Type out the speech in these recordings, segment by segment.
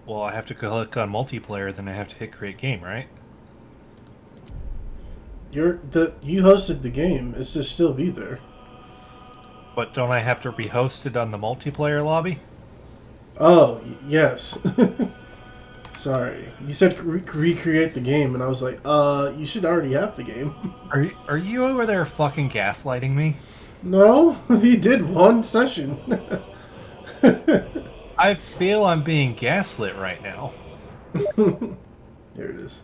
Well, I have to click on multiplayer, then I have to hit create game, right? You hosted the game. It should still be there. But don't I have to rehost it on the multiplayer lobby? Oh, yes. Sorry. You said recreate the game, and I was like, you should already have the game. Are you over there fucking gaslighting me? No, he did one session. I feel I'm being gaslit right now. There it is.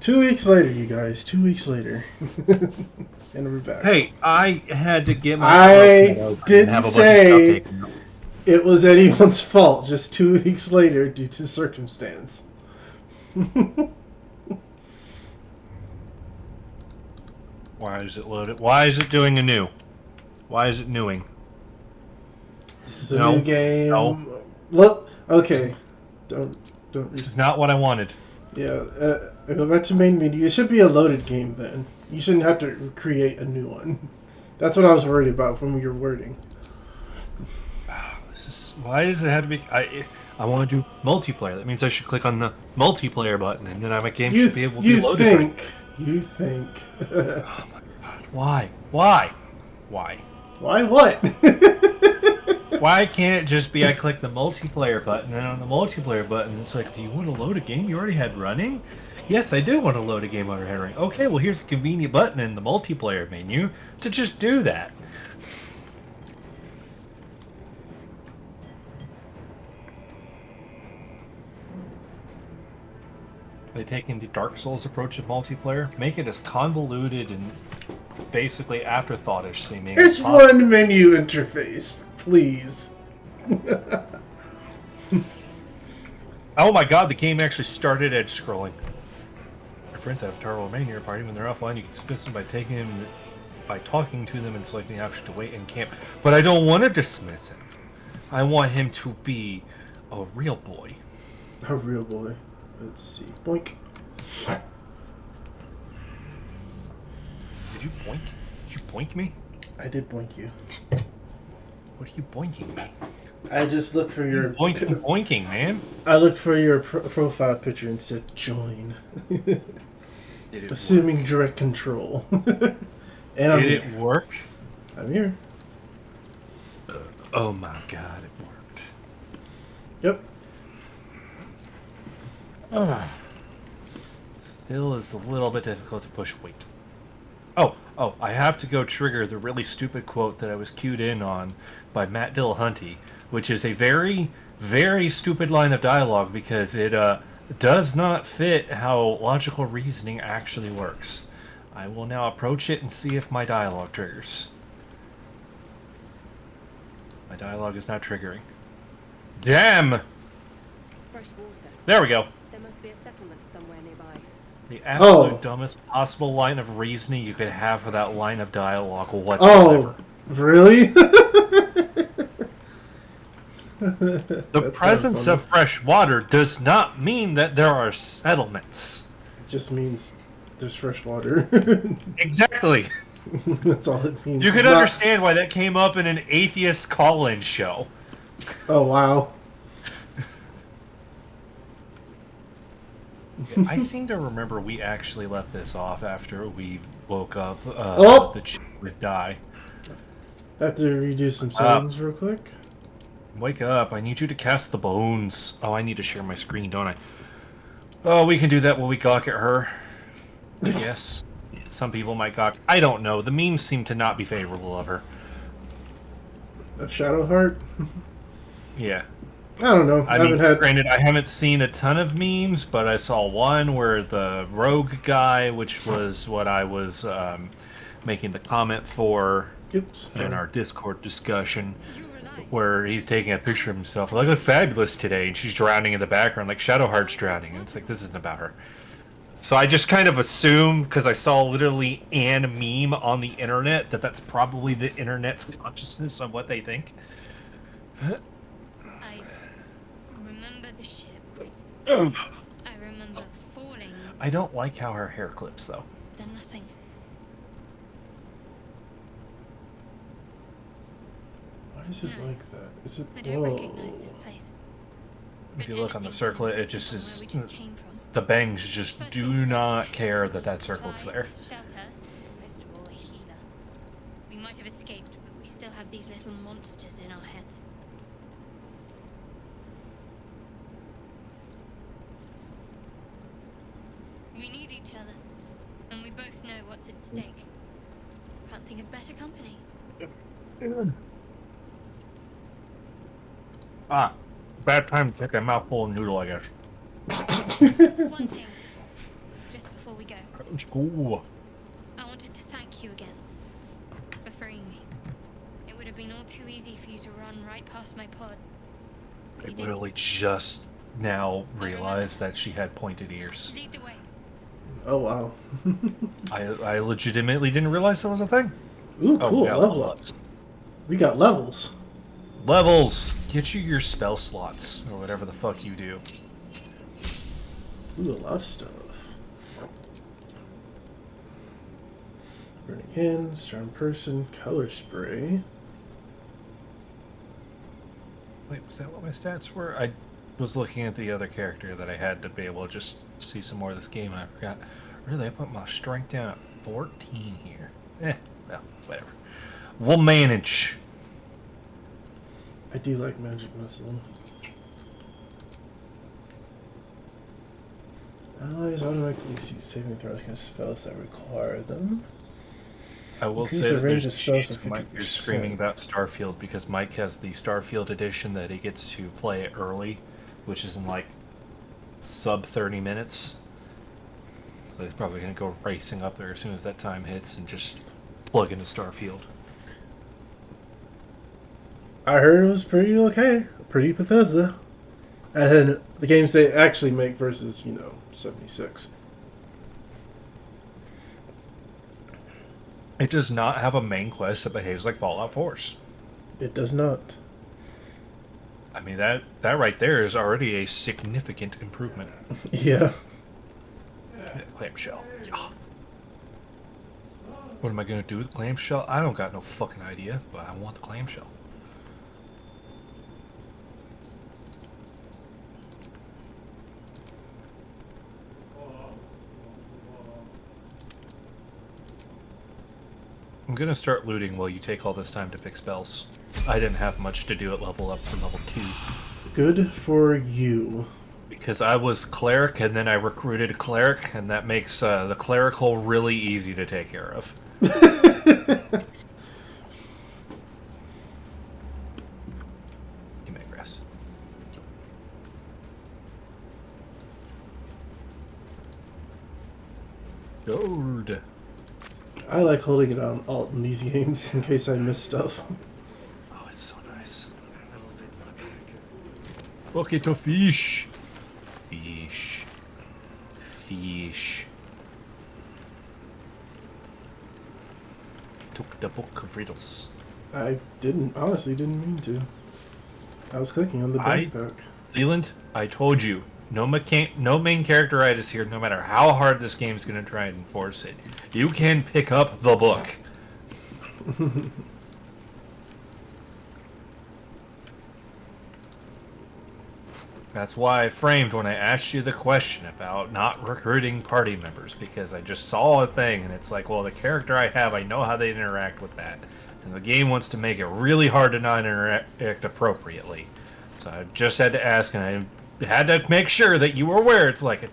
Two weeks later, you guys. 2 weeks later. And we're back. Hey, I had to get my I didn't have a bunch of stuff say taken out. it was anyone's fault. Just 2 weeks later, due to circumstance. Why is it loaded? Why is it doing a new? Why is it newing? This is a new game. No. Look, okay. Don't. This is not what I wanted. Yeah. Go back to main menu. It should be a loaded game then. You shouldn't have to create a new one. That's what I was worried about from your wording. Why does it have to be? I want to do multiplayer. That means I should click on the multiplayer button, and then my game should be able to be loaded. You think. Oh my god! Why? Why? Why? Why what? Why can't it just be I click the multiplayer button, and on the multiplayer button it's like, do you want to load a game you already had running? Yes, I do want to load a game I already had running. Okay, well here's a convenient button in the multiplayer menu to just do that. By taking the Dark Souls approach of multiplayer, make it as convoluted and basically afterthoughtish seeming. It's one menu interface, please. Oh my god, the game actually started edge scrolling. Your friends have Taro remain in your party. When they're offline, you can dismiss them by talking to them and selecting the option to wait and camp. But I don't want to dismiss him. I want him to be a real boy. A real boy. Let's see. Boink. Did you boink? Did you boink me? I did boink you. What are you boinking me? I just looked for your... Boinking, man. I looked for your profile picture and said join. Assuming work? direct control. And did it work? I'm here. Oh my god, it worked. Yep. Still is a little bit difficult to push weight. Oh, I have to go trigger the really stupid quote that I was cued in on by Matt Dillahunty, which is a very, very stupid line of dialogue because it does not fit how logical reasoning actually works. I will now approach it and see if my dialogue triggers. My dialogue is not triggering. Damn! Fresh water. There we go. There must be a settlement somewhere nearby. The absolute dumbest possible line of reasoning you could have for that line of dialogue whatsoever. Oh, really? The presence of fresh water does not mean that there are settlements. It just means there's fresh water. Exactly. That's all it means. You could understand why that came up in an atheist call-in show. Oh, wow. I seem to remember we actually left this off after we woke up the chick with die. I have to redo some settings real quick. Wake up, I need you to cast the bones. Oh, I need to share my screen, don't I? Oh, we can do that when we gawk at her. I guess. Some people might gawk. I don't know. The memes seem to not be favorable of her. A Shadow Heart? Yeah. I don't know. Granted, I haven't seen a ton of memes, but I saw one where the rogue guy, which was what I was making the comment for in our Discord discussion, where he's taking a picture of himself. I look fabulous today, and she's drowning in the background, like Shadowheart's drowning. And it's like, this isn't about her. So I just kind of assumed, because I saw literally an meme on the internet, that that's probably the internet's consciousness of what they think. I remember the ship. I remember falling. I don't like how her hair clips, though. Then nothing. Why is it No, like that? Is it? I don't recognize this place. If you But look on the anything's circlet, in it just from is. where we just came from. The bangs just First do things not first, care we that need that circle's supplies, there. Shelter, and most of all, a healer. We might have escaped, but we still have these little monsters in our heads. We need each other, and we both know what's at stake. Can't think of better company. Ah, bad time to take a mouthful of noodle, I guess. One thing, just before we go, Let's go. I wanted to thank you again for freeing me. It would have been all too easy for you to run right past my pod. But I you didn't. really just now realized that she had pointed ears. Lead the way. Oh wow. I legitimately didn't realize that was a thing. Ooh, Oh, cool. yeah, Level up. We got levels. Levels! Get you your spell slots, or whatever the fuck you do. Ooh, a lot of stuff. Burning hands, charm person, color spray. Wait, was that what my stats were? I was looking at the other character that I had to be able to just see some more of this game, and I forgot. Really, I put my strength down at 14 here. Well, whatever. We'll manage. I do like magic missile. Allies automatically see saving throws against spells that require them. I will Increase say the that range there's of spells cheats. by Mike, you're 50%. screaming about Starfield because Mike has the Starfield edition that he gets to play it early, which is in like sub 30 minutes. So he's probably going to go racing up there as soon as that time hits and just plug into Starfield. I heard it was pretty okay. Pretty Bethesda. And then the games they actually make versus, 76. It does not have a main quest that behaves like Fallout 4's. It does not. I mean, that right there is already a significant improvement. Yeah. Clamshell. Yeah. What am I going to do with clamshell? I don't got no fucking idea, but I want the clamshell. I'm gonna start looting while you take all this time to pick spells. I didn't have much to do at level up from level 2. Good for you. Because I was cleric, and then I recruited a cleric, and that makes the clerical really easy to take care of. Give me grass. Gold. I like holding it on alt in these games in case I miss stuff. Oh, it's so nice. Look at a fish. Fish. Fish. Took the book of riddles. I honestly didn't mean to. I was clicking on the backpack. Leland, I told you, no main characteritis here, no matter how hard this game is going to try and enforce it. You can pick up the book. That's why I framed when I asked you the question about not recruiting party members, because I just saw a thing and it's like, well, the character I have, I know how they interact with that. And the game wants to make it really hard to not interact appropriately. So I just had to ask, and I had to make sure that you were aware. It's like,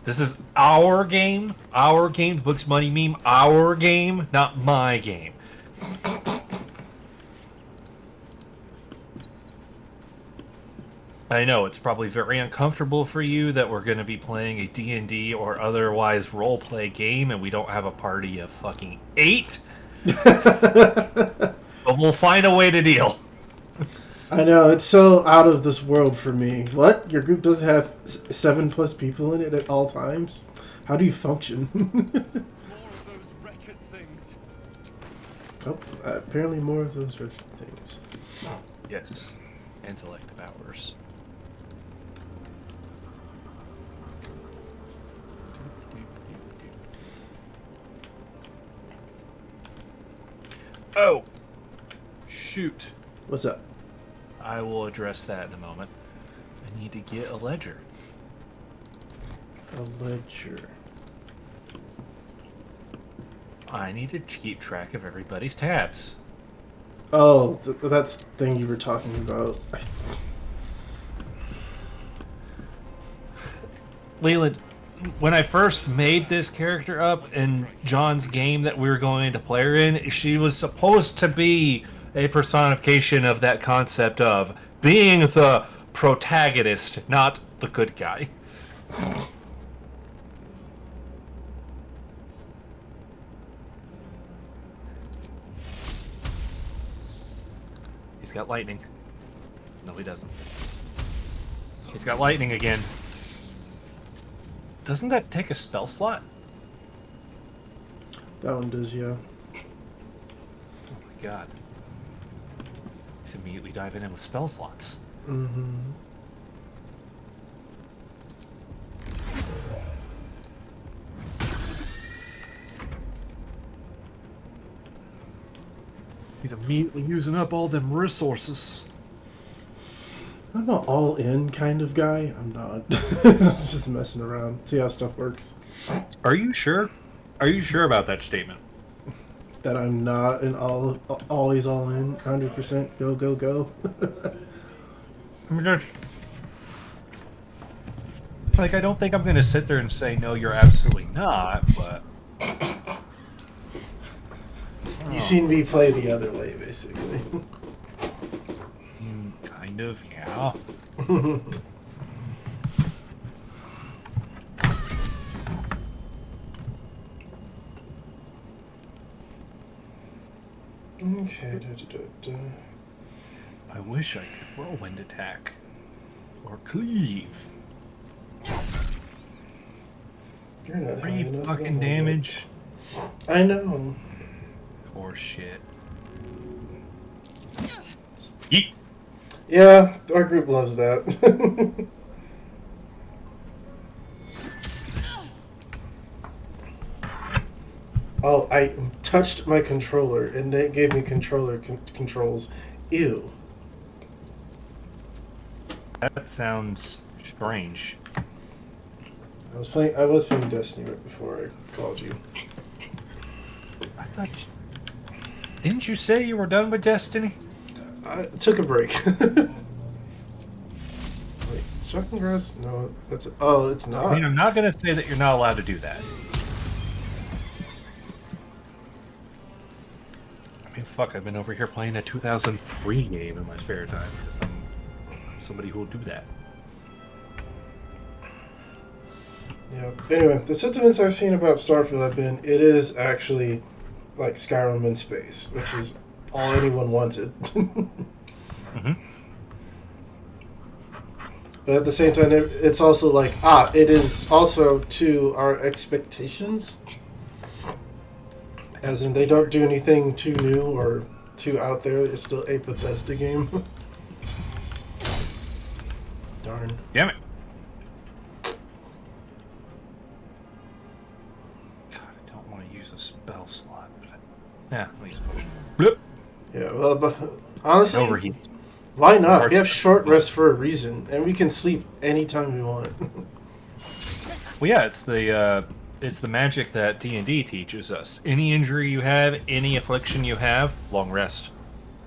this is our game, the Books Money meme, our game, not my game. I know, it's probably very uncomfortable for you that we're going to be playing a D&D or otherwise roleplay game and we don't have a party of fucking 8. But we'll find a way to deal. I know, it's so out of this world for me. What? Your group doesn't have 7+ people in it at all times? How do you function? More of those wretched things. Oh, apparently more of those wretched things. Yes. Intellect devours. Oh! Shoot. What's up? I will address that in a moment. I need to get a ledger. A ledger. I need to keep track of everybody's tabs. Oh, that's the thing you were talking about. Leland, when I first made this character up in John's game that we were going to play her in, she was supposed to be a personification of that concept of being the protagonist, not the good guy. He's got lightning. No, he doesn't. He's got lightning again. Doesn't that take a spell slot? That one does, yeah. Oh my god. He's immediately diving in with spell slots. Mm-hmm. He's immediately using up all them resources. I'm an all-in kind of guy. I'm not. I'm just messing around. See how stuff works. Are you sure? Are you sure about that statement? That I'm not an always all in. 100% go, go, go. Oh my god. Like, I don't think I'm going to sit there and say, no, you're absolutely not, but... You seen me play the other way, basically. Kind of, yeah. Okay. I wish I could whirlwind attack. Or cleave. You're not high 3 enough fucking level damage. yet. I know. Or shit. Yeet. Yeah, our group loves that. Oh, I touched my controller and it gave me controller controls. Ew. That sounds strange. I was playing Destiny right before I called you. I thought... Didn't you say you were done with Destiny? I took a break. Wait, shotgun grass? No, that's... Oh, it's not. I mean, I'm not going to say that you're not allowed to do that. I mean, fuck, I've been over here playing a 2003 game in my spare time because I'm somebody who will do that. Yeah. Anyway, the sentiments I've seen about Starfield have been, it is actually like Skyrim in space, which is all anyone wanted. Mm-hmm. But at the same time, it's also like, it is also to our expectations. As in, they don't do anything too new or too out there. It's still a Bethesda game. Darn. Damn it. God, I don't want to use a spell slot, but yeah, let me use a potion. Bloop. Yeah, well, but honestly, Overheat. why not? We have short rest for a reason, and we can sleep anytime we want. Well, yeah, it's the magic that D&D teaches us. Any injury you have, any affliction you have, long rest.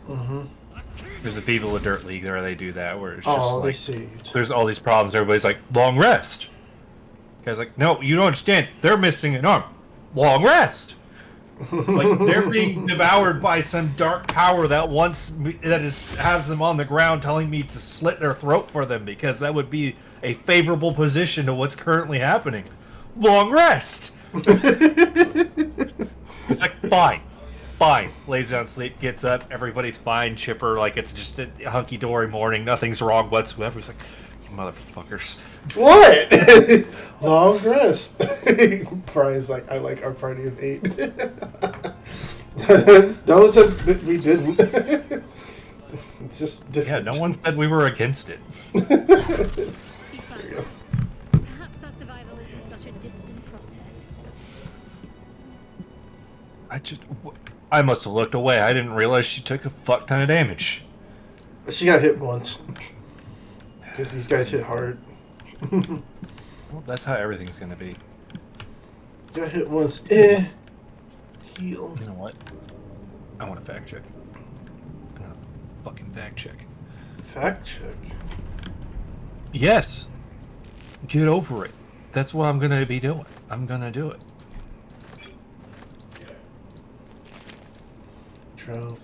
Mm-hmm. There's a Viva La Dirt League where they do that, where it's just Oh, like, they saved. there's all these problems, everybody's like, long rest. The guy's like, no, you don't understand. They're missing an arm. Long rest. Like, they're being devoured by some dark power that has them on the ground telling me to slit their throat for them because that would be a favorable position to what's currently happening. Long rest. It's like, fine. Lays down, sleep, gets up, everybody's fine, chipper, like it's just a hunky-dory morning, nothing's wrong whatsoever. He's like, you motherfuckers. What? Long rest. Brian's like, I like our party of 8. No one said we didn't. It's just different. Yeah, no one said we were against it. There you go. Perhaps our survival isn't such a distant prospect. I must have looked away. I didn't realize she took a fuck ton of damage. She got hit once. Because these guys hit hard. Well, that's how everything's gonna be. Got hit once. Heal. You know what? I want to fact check. I'm gonna fucking fact check. Fact check. Yes. Get over it. That's what I'm gonna be doing. I'm gonna do it. Trial.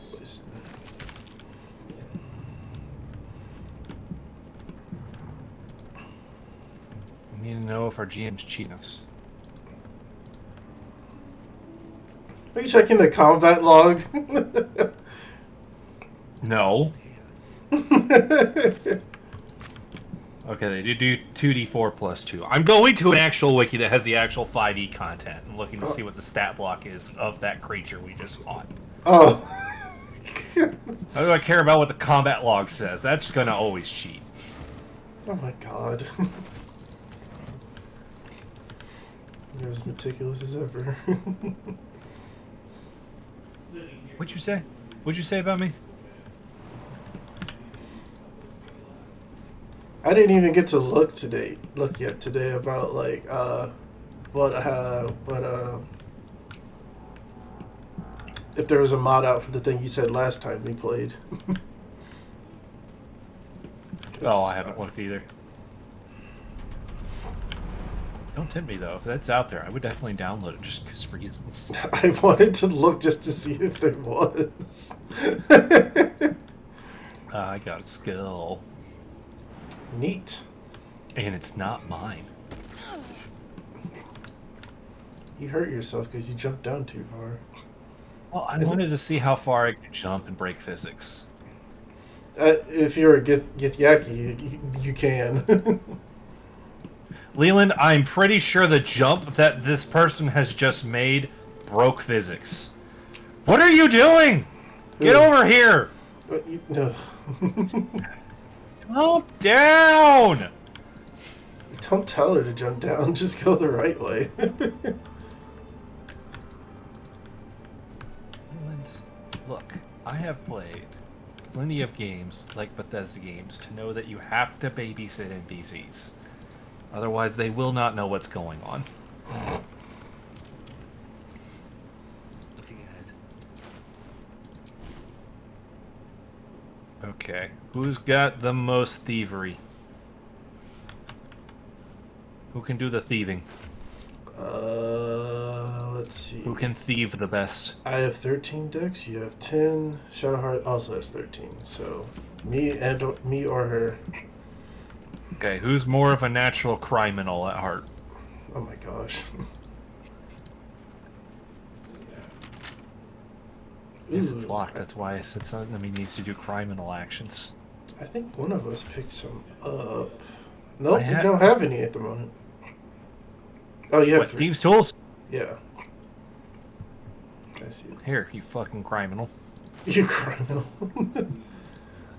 We need to know if our GM's cheating us. Are you checking the combat log? No. Okay, they do 2d4 plus 2. I'm going to an actual wiki that has the actual 5e content and looking to see what the stat block is of that creature we just fought. Oh. How do I care about what the combat log says? That's gonna always cheat. Oh my god. You're as meticulous as ever. What'd you say? What'd you say about me? I didn't even get to look yet today about like what if there was a mod out for the thing you said last time we played. Oh, I haven't looked either. Don't tempt me though. If that's out there, I would definitely download it just because reasons. I wanted to look just to see if there was. I got a skill. Neat. And it's not mine. You hurt yourself because you jumped down too far. Well, I wanted to see how far I could jump and break physics. If you're a Githyaki, you can. Leland, I'm pretty sure the jump that this person has just made broke physics. What are you doing? Get over here! No. Jump down! Don't tell her to jump down, just go the right way. Leland, look, I have played plenty of games like Bethesda games to know that you have to babysit NPCs. Otherwise, they will not know what's going on. Looking ahead. Okay, who's got the most thievery? Who can do the thieving? Let's see. Who can thieve the best? I have 13 decks, you have 10. Shadowheart also has 13, so me or her. Okay, who's more of a natural criminal at heart? Oh my gosh. Yes, it's locked. That's why I said something. I mean, he needs to do criminal actions. I think one of us picked some up. Nope, we had- don't have any at the moment. Oh, you have What, 3. thieves' tools? Yeah. I see it. Here, you fucking criminal. You criminal.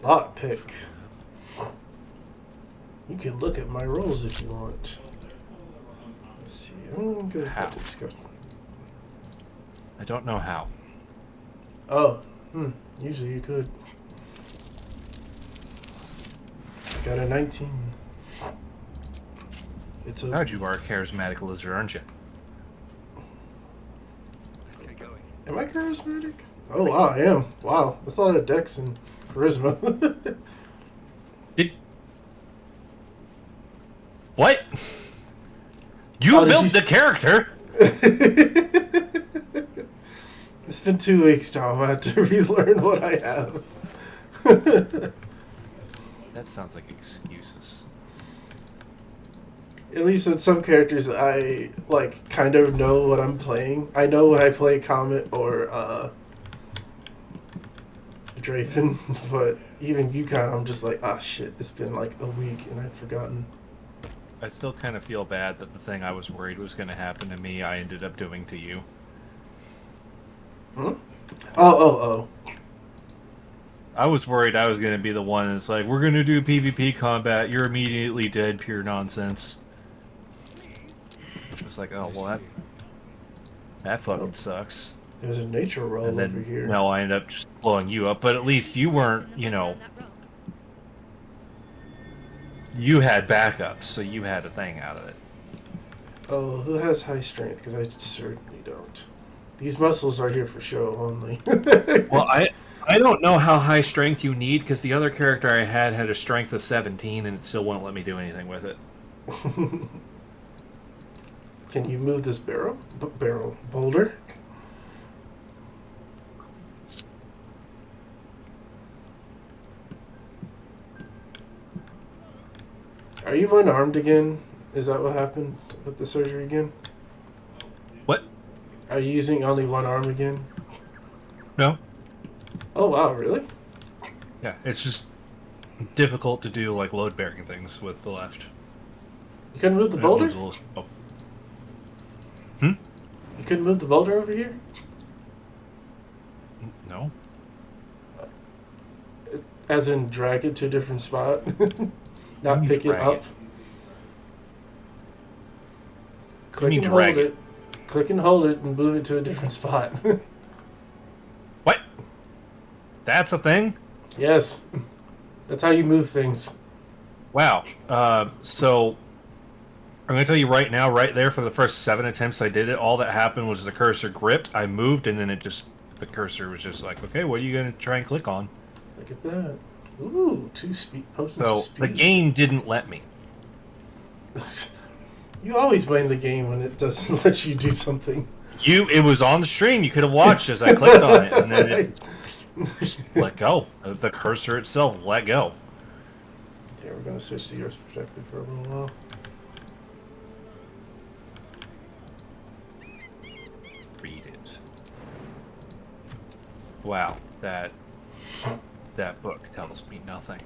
Lot pick. You can look at my rolls if you want. Let's see. I'm good How? at this. Go. I don't know how. Oh. Usually you could. I got a 19. It's a. God, you are a charismatic lizard, aren't you? Let's get going. Am I charismatic? Oh wow, I am. Wow, that's a lot of dex and charisma. What? You How did built you the character! It's been 2 weeks, Tom. I had to relearn what I have. That sounds like excuses. At least with some characters, I like kind of know what I'm playing. I know when I play Comet or Draven, but even Yukon, I'm just like, ah, shit. It's been like a week and I've forgotten. I still kind of feel bad that the thing I was worried was going to happen to me, I ended up doing to you. Hmm? Oh. I was worried I was going to be the one that's like, we're going to do PvP combat, you're immediately dead, pure nonsense. Which was like, oh, well, that fucking sucks. There's a nature roll And over then, here. no, I ended up just blowing you up, but at least you weren't, you know, You had backups, so you had a thing out of it. Oh, who has high strength? Because I certainly don't. These muscles are here for show only. Well, I don't know how high strength you need, because the other character I had a strength of 17, and it still wouldn't let me do anything with it. Can you move this barrel boulder? Are you unarmed again? Is that what happened with the surgery again? What? Are you using only one arm again? No. Oh wow, really? Yeah, it's just difficult to do like load bearing things with the left. You couldn't move the And it boulder? moves a little slow. Hmm? You couldn't move the boulder over here? No. As in drag it to a different spot? Not You pick it drag up? it. Click mean and drag hold it? it. Click and hold it and move it to a different spot. What? That's a thing? Yes. That's how you move things. Wow. So I'm going to tell you right now, right there, for the first 7 attempts I did it, all that happened was the cursor gripped, I moved, and then the cursor was just like, okay, what are you going to try and click on? Look at that. Ooh, 2 potions of So speed. the game didn't let me. You always blame the game when it doesn't let you do something. It was on the stream. You could have watched as I clicked on it, and then it just let go. The cursor itself let go. Yeah, we're gonna switch to your perspective for a little while. Read it. Wow, that book tells me nothing.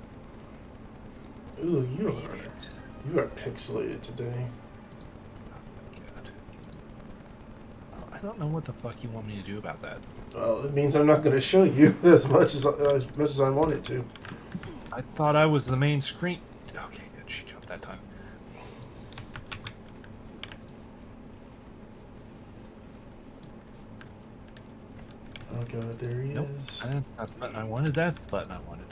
Ooh, Read it. you are pixelated today. Oh my God. I don't know what the fuck you want me to do about that. Well, it means I'm not gonna show you as much as I wanted to. I thought I was the main screen. Okay, good. She jumped that time. Oh god, there he Nope. is. That's not the button I wanted. That's the button I wanted.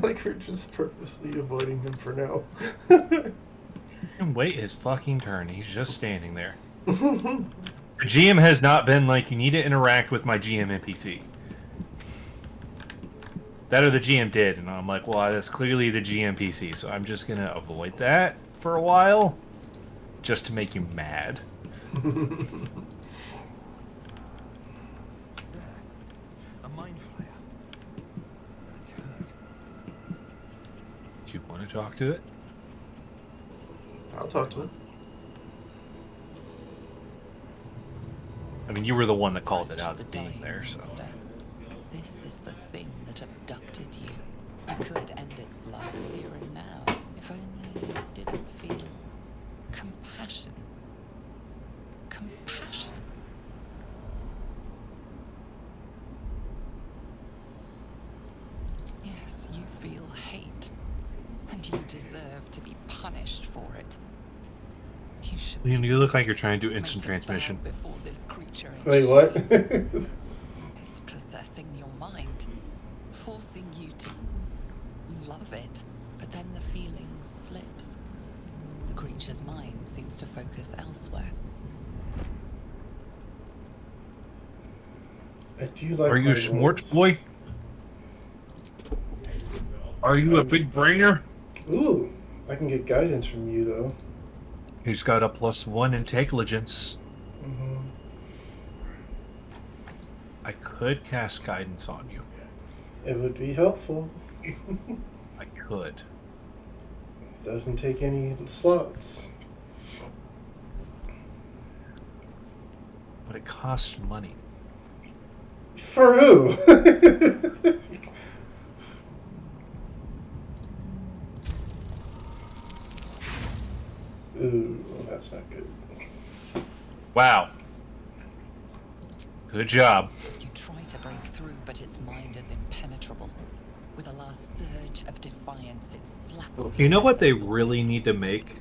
Like we're just purposely avoiding him for now. And wait his fucking turn. He's just standing there. The GM has not been like, you need to interact with my GM NPC. That or the GM did, and I'm like, well, that's clearly the GM PC, so I'm just gonna avoid that for a while, just to make you mad. There. A mind flayer. That's hurt. Do you want to talk to it? I'll talk to him. I mean, you were the one that called it out The as being dying there, so. monster. This is the thing that abducted you. You could end its life here and now, if only you didn't feel compassion. Compassion. Yes, you feel hate, and you deserve to be punished for it. You should You look like you're trying to do made instant to transmission. bow before this creature in Wait, what? shame. It's possessing your mind, forcing you to love it, but then the feeling slips. The creature's mind seems to focus elsewhere. Do you like Are you my a smart rolls? boy? Are you a big brainer? Ooh, I can get guidance from you though. He's got a +1 intelligence. Mm-hmm. I could cast guidance on you. It would be helpful. I could. Doesn't take any slots. But it costs money. For who? Ooh, well, that's not good. Wow. Good job. You try to break through, but its mind is impenetrable. With a last surge of defiance, it slaps You know what they vessel. really need to make?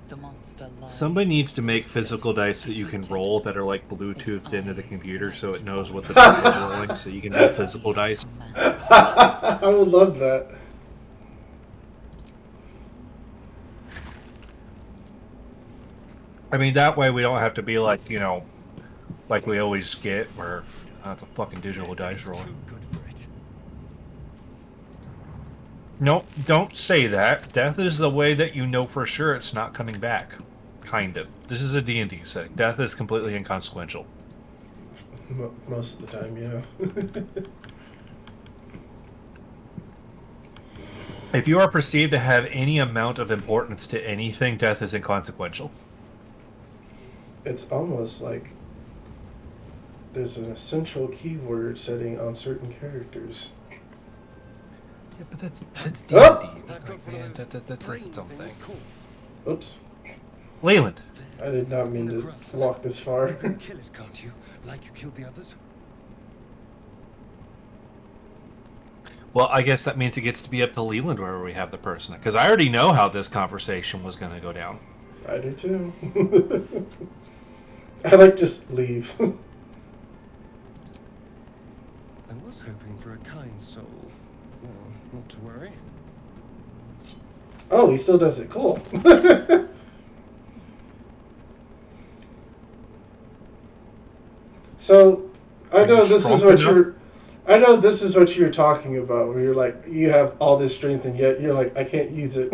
The monster lies Somebody needs to make exhausted, physical dice that you can defeated. roll that are like Its Bluetoothed into the eyes computer so it wet knows what the void. dice is rolling, so you can do physical dice. I would love that. I mean, that way we don't have to be like, you know, like we always get, where it's a fucking digital dice roll. Too good for it. No, don't say that. Death is the way that you know for sure it's not coming back. Kind of. This is a D&D setting. Death is completely inconsequential. Most of the time, yeah. If you are perceived to have any amount of importance to anything, death is inconsequential. It's almost like there's an essential keyword setting on certain characters. Yeah, but that's D&D. Oh! Like, man, that's its own thing. Oops. Leland. I did not mean to walk this far. You can kill it, can't you? Like you killed the others? Well, I guess that means it gets to be up to Leland wherever we have the person. Because I already know how this conversation was going to go down. I do too. I like just leave. I was hoping for a kind soul. Well, not to worry. Oh, he still does it. Cool. So, I know this is what you're. I know this is what you're talking about. Where you're like, you have all this strength, and yet you're like, I can't use it.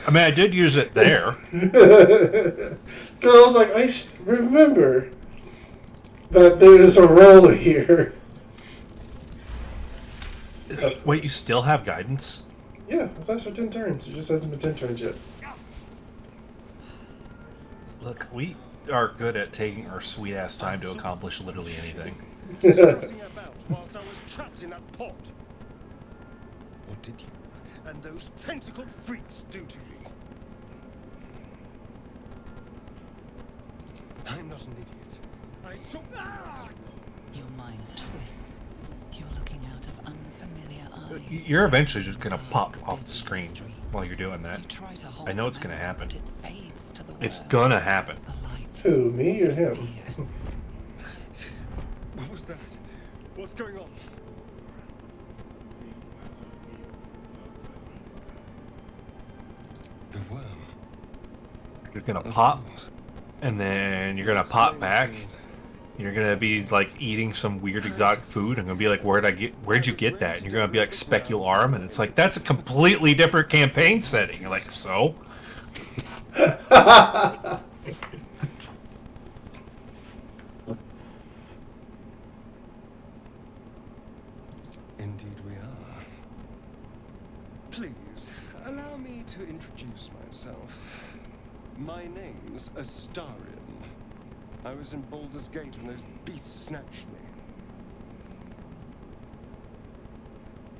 I mean, I did use it there. Because I was like, I remember that there's a roll here. Wait, you still have guidance? Yeah, it's actually for 10 turns. It just hasn't been 10 turns yet. Look, we are good at taking our sweet ass time to accomplish literally anything. Strutting about whilst I was trapped in that pod. What did you and those tentacled freaks do to me? I'm not an idiot. I saw. Ah! Your mind twists. You're looking out of unfamiliar eyes. You're eventually just gonna pop Dark, off the busy screen streets. while you're doing that. You try to hold I know the it's gonna memory, happen. but it fades to the It's world. gonna happen. The light. Who, me or him? Fear. What was that? What's going on? The worm. You're gonna Of pop, course. and then you're gonna pop back. You're gonna be like eating some weird exotic food. I'm gonna be like, where'd you get that? And you're gonna be like specularm, and it's like, that's a completely different campaign setting. You're like, so? Indeed we are. Please, allow me to introduce myself. My name's Astarion. I was in Baldur's Gate when those beasts snatched me.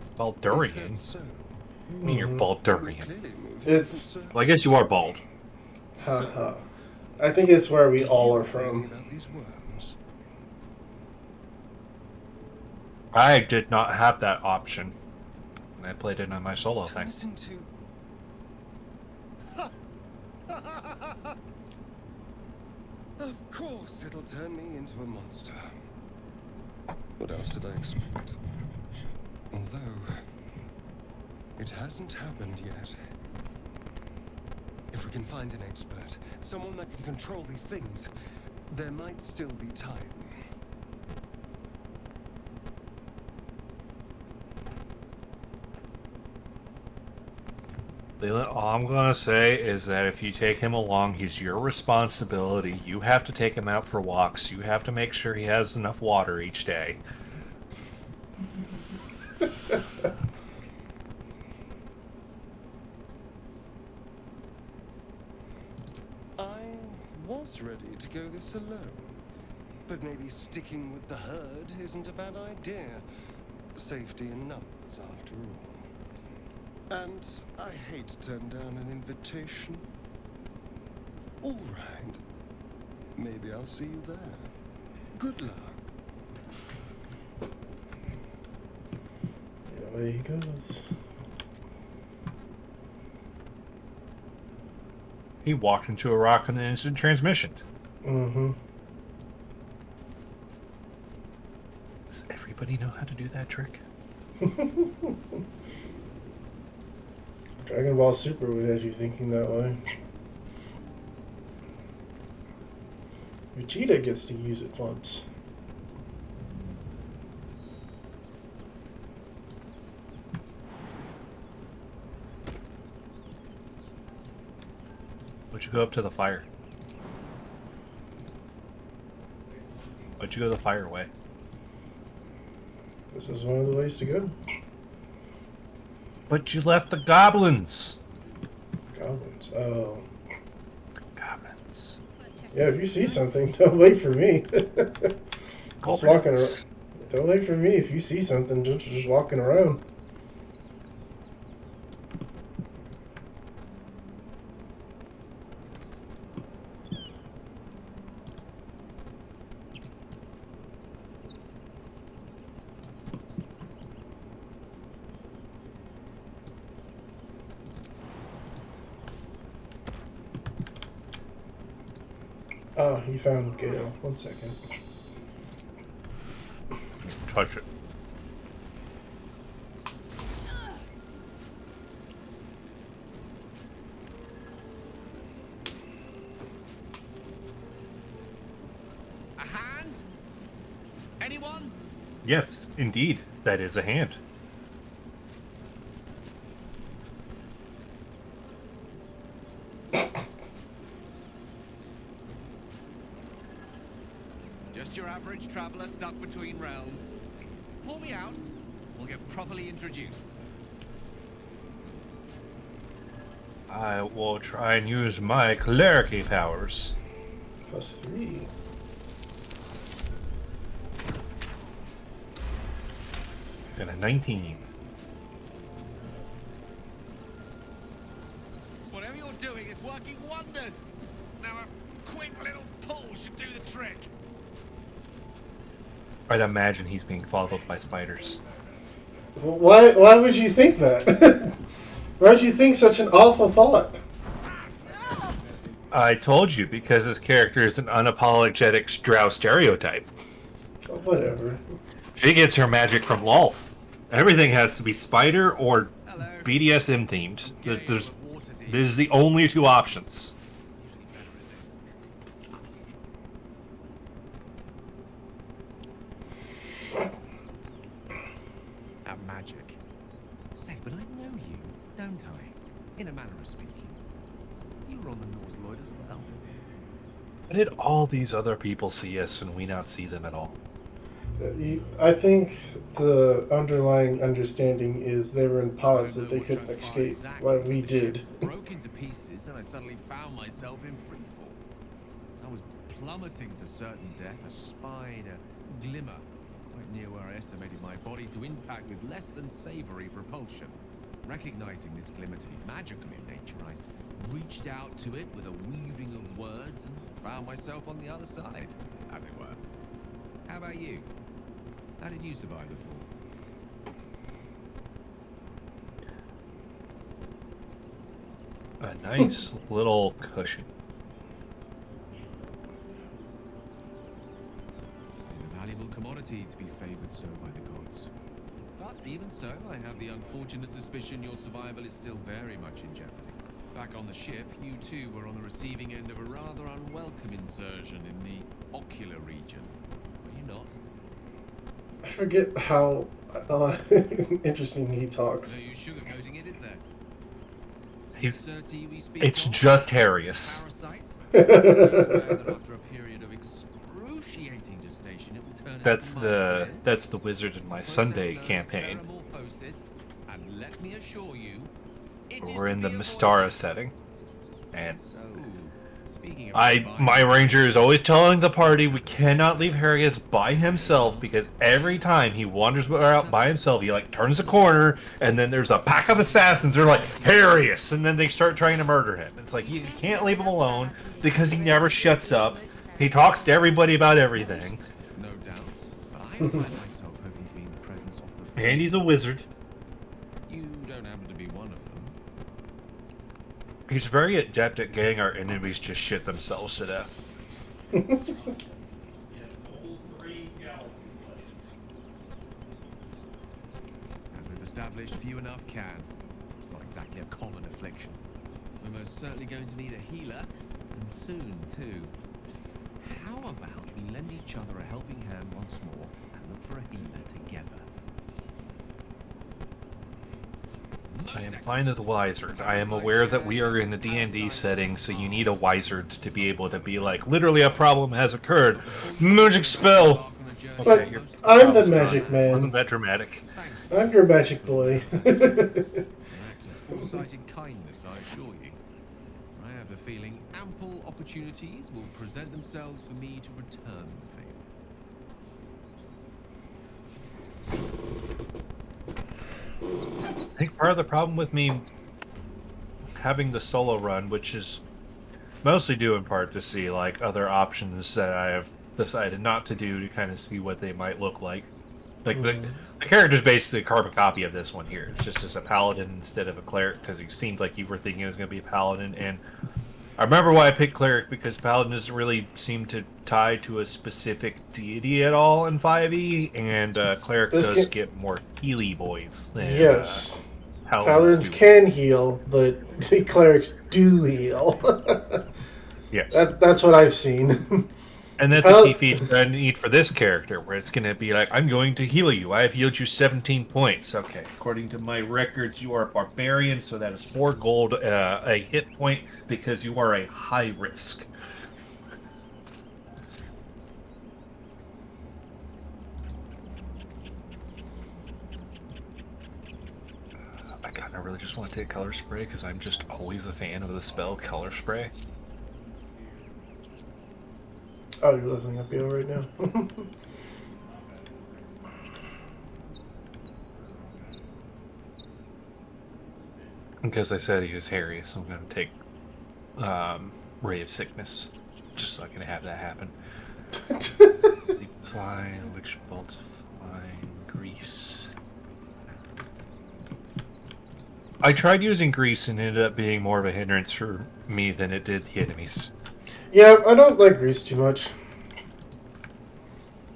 Is Baldurian? that so? I mean, you're We Baldurian. clearly moved It's- in Well, I guess you are bald. Haha. I think it's where we all are Do you know from. anything about these worms? I did not have that option. And I played it on my solo Turn thing. us into... Of course it'll turn me into a monster. What else did I expect? Although, it hasn't happened yet. If we can find an expert, someone that can control these things, there might still be time. Leland, all I'm gonna say is that if you take him along, he's your responsibility. You have to take him out for walks. You have to make sure he has enough water each day. I was ready to go this alone, but maybe sticking with the herd isn't a bad idea. Safety in numbers, after all. And I hate to turn down an invitation. All right. Maybe I'll see you there. Good luck. Away he goes. He walked into a rock on an instant transmission. Mm-hmm. Does everybody know how to do that trick? Dragon Ball Super would have you thinking that way. Vegeta gets to use it once. Why'd you go up to the fire? Why'd you go the fire way? This is one of the ways to go. But you left the goblins. Goblins. Oh. Goblins. Yeah, if you see something, don't wait for me. Just walking around. Goblins. Don't wait for me. If you see something, just walking around. Oh, you found Gale. 1 second. Touch it. A hand? Anyone? Yes, indeed. That is a hand. Just your average traveler stuck between realms. Pull me out. We'll get properly introduced. I will try and use my clericy powers. +3. Got a 19. Whatever you're doing is working wonders. Now a quick little pull should do the trick. I'd imagine he's being followed by spiders. Why would you think that? Why would you think such an awful thought? I told you, because this character is an unapologetic drow stereotype. Oh, whatever. She gets her magic from Lolth. Everything has to be spider or Hello. BDSM themed. Yeah, There's, water to this is the only two options. At magic. Say, but I know you, don't I? In a manner of speaking. You were on the North Lloyd as well. Why did all these other people see us and we not see them at all? I think the underlying understanding is they were in pods that they couldn't escape, like we did. Broke into pieces, and I suddenly found myself in freefall. As I was plummeting to certain death, a spider glimmer, quite near where I estimated my body to impact with less than savory propulsion. Recognizing this glimmer to be magical in nature, I reached out to it with a weaving of words and found myself on the other side, as it were. How about you? How did you survive the fall? A nice little cushion. It is a valuable commodity to be favored so by the gods. But even so, I have the unfortunate suspicion your survival is still very much in jeopardy. Back on the ship, you too were on the receiving end of a rather unwelcome insertion in the ocular region. Were you not? I forget how interesting he talks. No use sugarcoating it, is there? He's, Certi we speak it's of? just Harrius. Parasite? Aware that after a period of excruciating gestation, it will turn That's into the mild that's the wizard in It's a my process Sunday known as campaign. ceramorphosis, and let me assure you, it is We're to in the be Mystara avoided. setting, and So, speaking of my divine- ranger is always telling the party we cannot leave Harrius by himself, because every time he wanders out by himself, he like turns a corner and then there's a pack of assassins. They're like Harrius, and then they start trying to murder him. It's like you can't leave him alone because he never shuts up. He talks to everybody about everything, No doubt, but I find myself hoping to be in the presence of the and he's a wizard. He's very adept at getting our enemies just shit themselves to death. As we've established, few enough can. It's not exactly a common affliction. We're most certainly going to need a healer, and soon too. How about we lend each other a helping hand once more and look for a healer together? I am fine with Wizard. I am aware that we are in a D&D setting, so you need a Wizard to be able to be like, literally a problem has occurred. Magic spell! But Okay, I'm the magic man. Wasn't that dramatic? I'm your magic boy. An act of foresight and kindness, I assure you. I have the feeling ample opportunities will present themselves for me to return the favor. I think part of the problem with me having the solo run, which is mostly due in part to see like other options that I have decided not to do to kind of see what they might look like. Like the character's basically a carbon copy of this one here. It's just as a paladin instead of a cleric because it seemed like you were thinking it was going to be a paladin. And I remember why I picked cleric because paladin doesn't really seem to tie to a specific deity at all in 5e, and cleric does get more healy boys than Yes. paladins can heal, but clerics do heal. Yes. That's what I've seen. And that's a key feature I need for this character, where it's going to be like, I'm going to heal you. I have healed you 17 points. Okay, according to my records, you are a barbarian, so that is 4 gold a hit point, because you are a high risk. I really just want to take color spray, because I'm just always a fan of the spell color spray. Oh, you're looking up Bill right now. Because I said he was hairy, so I'm going to take Ray of Sickness, just so I can have that happen. Fine, which bolts fine, grease. I tried using grease and it ended up being more of a hindrance for me than it did the enemies. Yeah, I don't like grease too much.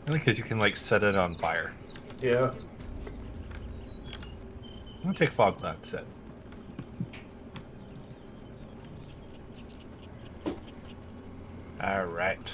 Only because you can, like, set it on fire. Yeah. I'm going to take Fog Cloud instead. Alright.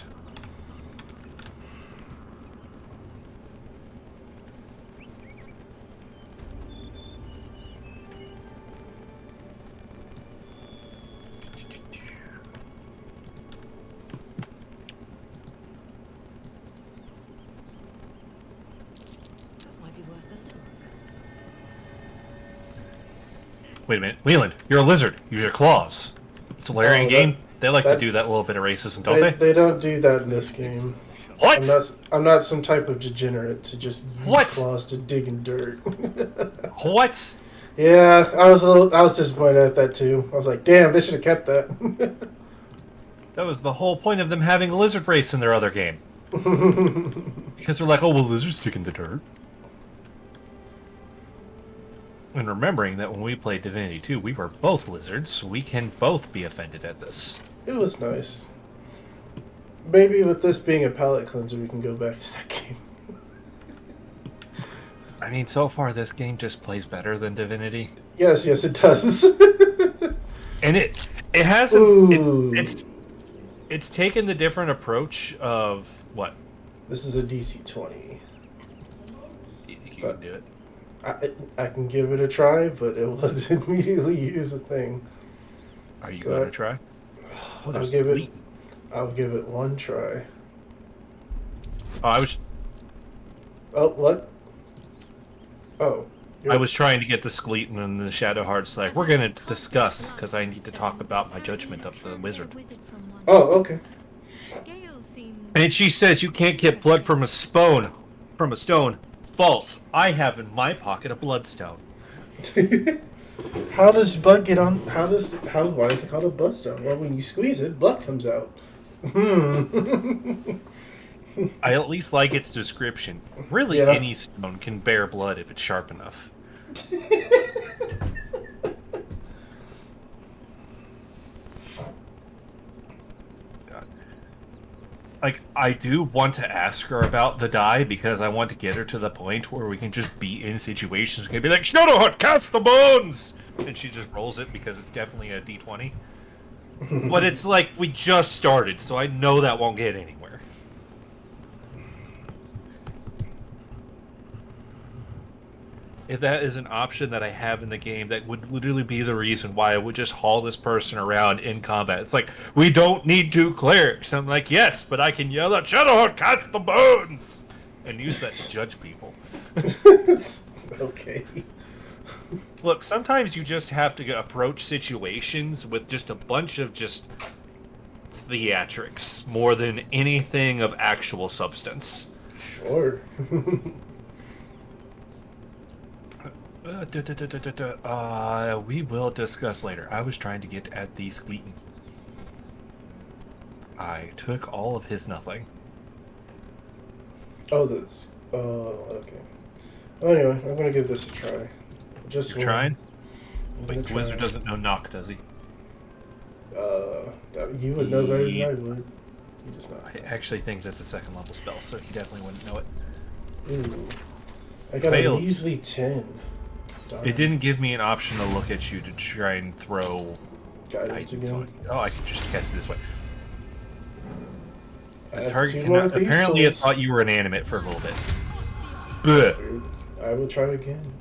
Wait a minute. Leland, you're a lizard. Use your claws. It's a Larian game. They like to do that little bit of racism, don't they? They don't do that in this game. What? I'm not some type of degenerate to just use claws to dig in dirt. What? Yeah, I was disappointed at that too. I was like, damn, they should have kept that. That was the whole point of them having a lizard race in their other game. Because they're like, oh, well, lizards dig in the dirt. And remembering that when we played Divinity 2, we were both lizards, so we can both be offended at this. It was nice. Maybe with this being a palate cleanser, we can go back to that game. I mean, so far this game just plays better than Divinity. Yes, it does. And it has it's taken the different approach of what? This is a DC 20. You can do it. I can give it a try, but it would immediately use a thing. Are you going to try? Oh, I'll give it one try. Oh, Oh, what? Oh. I was trying to get the skeleton and the shadow hearts. Like, we're going to discuss, because I need to talk about my judgment of the wizard. Oh, okay. And she says you can't get blood from a stone. False. I have in my pocket a bloodstone. How does blood get on? Why is it called a bloodstone? Well, when you squeeze it, blood comes out. I at least like its description. Really, any stone can bear blood if it's sharp enough. like, I do want to ask her about the die because I want to get her to the point where we can just be in situations. We can be like, Shadowheart, cast the bones! And she just rolls it because it's definitely a d20. But it's like, we just started, so I know that won't get anywhere. If that is an option that I have in the game, that would literally be the reason why I would just haul this person around in combat. It's like, we don't need 2 clerics. I'm like, yes, but I can yell at Shadowheart, cast the bones! And use that to judge people. Okay. Look, sometimes you just have to approach situations with just a bunch of just theatrics more than anything of actual substance. Sure. We will discuss later. I was trying to get at the Skeleton. I took all of his nothing. Oh, this. Okay. Anyway, I'm gonna give this a try. Just You're trying? Wait, try. Wizard doesn't know knock, does he? You would know better than I would. You just not. I actually think that's a 2nd level spell, so he definitely wouldn't know it. Ooh. I got Failed. a measly 10. Darn. It didn't give me an option to look at you to try and throw Guidance again. Oh, I can just cast it this way. I The have target 2 more of these apparently it tools. thought you were inanimate for a little bit. Blech. Weird. I will try again.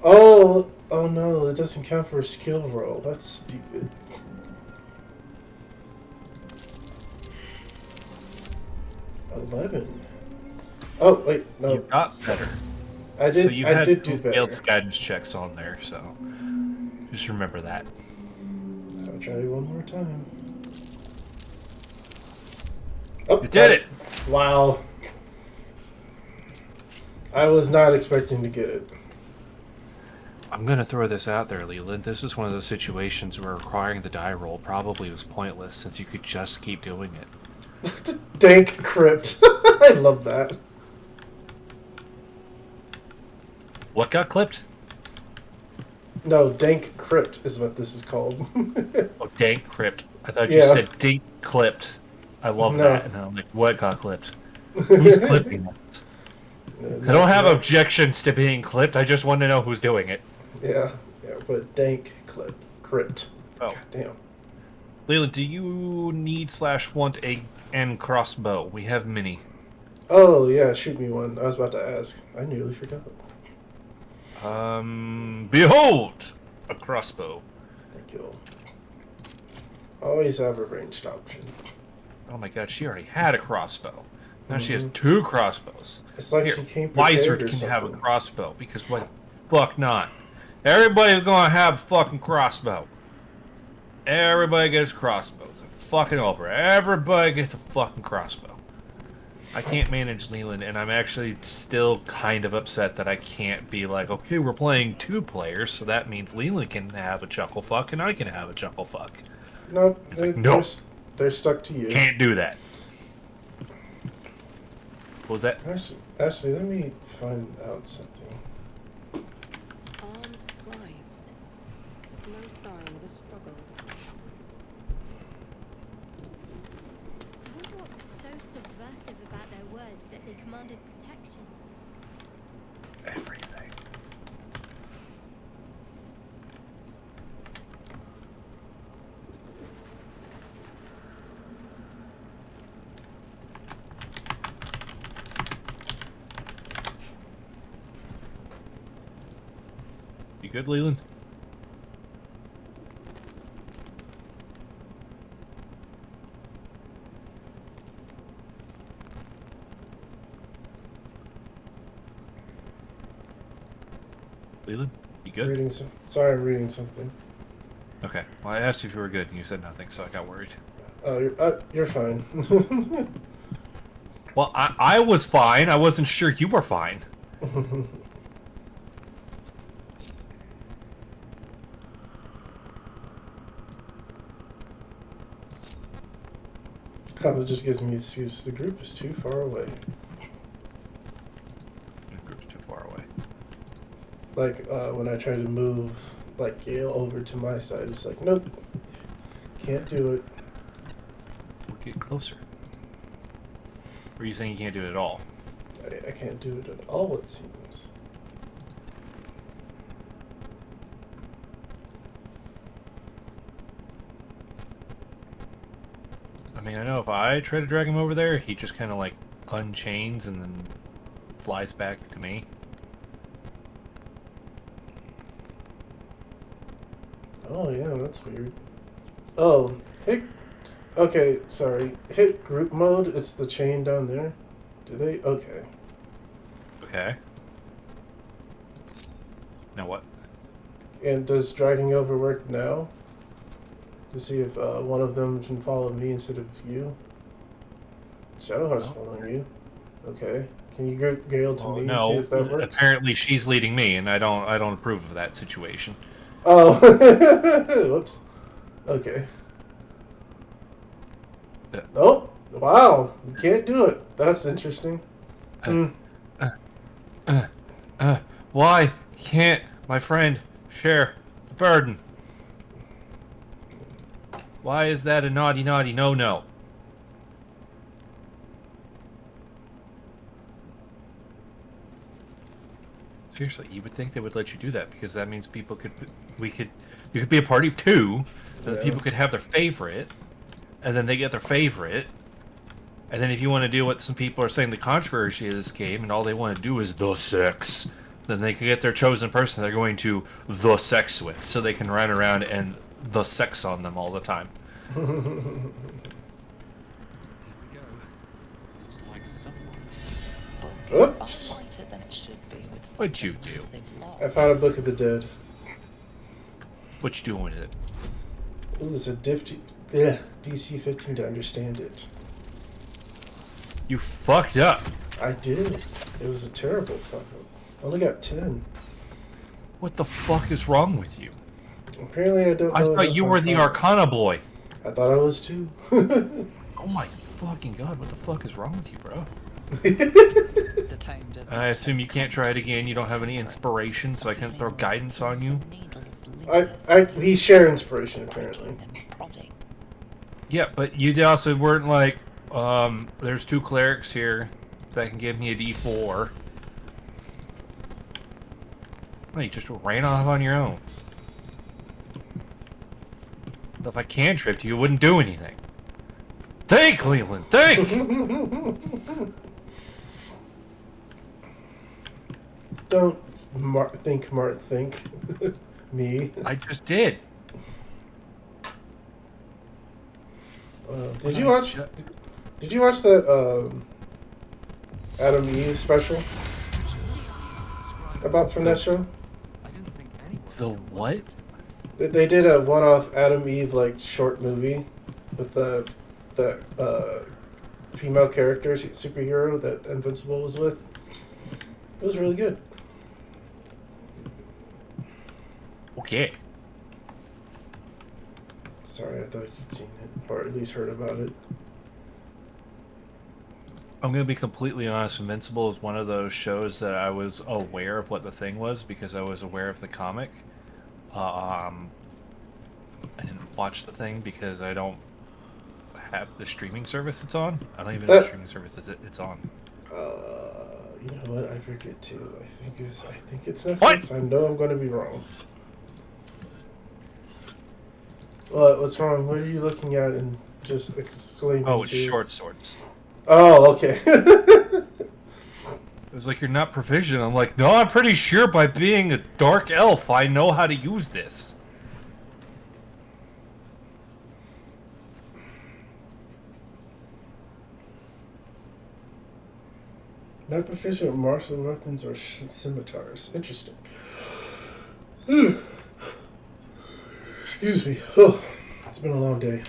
Oh no, it doesn't count for a skill roll. That's stupid. $11. Oh wait, no. You got better. I did. So you I had did do better. failed guidance checks on there, so just remember that. I'll try one more time. Oh, You did it! Wow. I was not expecting to get it. I'm gonna throw this out there, Leland. This is one of those situations where requiring the die roll probably was pointless since you could just keep doing it. Dank crypt. I love that. What got clipped? No, dank crypt is what this is called. Oh, dank crypt. I thought you Yeah. said dink clipped. I love No. that. And I'm like, what got clipped? Who's clipping this? I don't have objections to being clipped. I just want to know who's doing it. Yeah, but dank crypt. Oh. God damn. Leland, do you need / want a end crossbow? We have many. Oh yeah, shoot me one. I was about to ask. I nearly forgot. Behold! A crossbow. Thank you. Always have a ranged option. Oh my god, she already had a crossbow. Now she has 2 crossbows. It's like Here, she came prepared Wizard or can something. have a crossbow, because what the fuck not? Everybody's gonna have a fucking crossbow. Everybody gets crossbows. It's fucking over. Everybody gets a fucking crossbow. I can't manage Leland, and I'm actually still kind of upset that I can't be like, okay, we're playing 2 players, so that means Leland can have a chuckle fuck and I can have a chuckle fuck. Nope, like, nope. They're stuck to you. Can't do that. What was that? Actually, let me find out something. Armed scribes. No sign of a struggle. I wonder what was so subversive about their words that they commanded protection. Everything. You good, Leland? Leland? You good? Sorry, I'm reading something. Okay. Well, I asked you if you were good, and you said nothing, so I got worried. Oh, you're fine. Well, I was fine. I wasn't sure you were fine. It just gives me an excuse. The group is too far away. The group's too far away. Like, when I try to move, like, Gale over to my side, it's like, nope. Can't do it. We'll get closer. Or are you saying you can't do it at all? I can't do it at all, it seems. I mean, I know if I try to drag him over there, he just kind of like unchains and then flies back to me. Oh, yeah, that's weird. Oh, hit... Okay, sorry. Hit group mode. It's the chain down there. Do they? Okay. Okay. Now what? And does dragging over work now? To see if one of them can follow me instead of you? Shadowheart's following you. Okay. Can you group Gale to me and see if that works? Apparently she's leading me, and I don't approve of that situation. Oh. Whoops. Okay. Yeah. Oh. Wow. You can't do it. That's interesting. Why can't my friend share the burden? Why is that a naughty no-no? Seriously, you would think they would let you do that because that means you could be a party of two, so that people could have their favorite, and then they get their favorite, and then if you want to do what some people are saying the controversy of this game, and all they want to do is the sex, then they can get their chosen person they're going to the sex with, so they can run around and the sex on them all the time. Oops. What'd you do? I found a Book of the Dead. What you doing with it? Ooh, it's a DC 15 to understand it. You fucked up. I did. It was a terrible fuck up. I only got 10. What the fuck is wrong with you? Apparently I don't know. I thought you were the Arcana boy. I thought I was too. Oh my fucking god, what the fuck is wrong with you, bro? I assume you can't try it again. You don't have any inspiration, so I can't throw guidance on you. We share inspiration, apparently. Yeah, but you also weren't like, there's 2 clerics here that can give me a D4. No, you just ran off on your own. If I cantripped you, it wouldn't do anything. Think, Leland, think! Don't think, Mart, think. Me. I just did. Did you watch that Adam Eve special about from that show? The what? They did a one-off Adam Eve like short movie with the female characters, superhero that Invincible was with. It was really good. Okay. Sorry, I thought you'd seen it, or at least heard about it. I'm going to be completely honest. Invincible is one of those shows that I was aware of what the thing was because I was aware of the comic. I didn't watch the thing because I don't have the streaming service it's on. I don't even know what streaming service it's on. You know what? I forget too. I think it's Netflix. What? I know I'm going to be wrong. What? What's wrong? What are you looking at and just exclaiming? Oh, it's Short Swords. Oh, okay. It was like, you're not proficient. I'm like, no, I'm pretty sure by being a dark elf, I know how to use this. Not proficient with martial weapons or scimitars. Interesting. Excuse me. Oh, it's been a long day.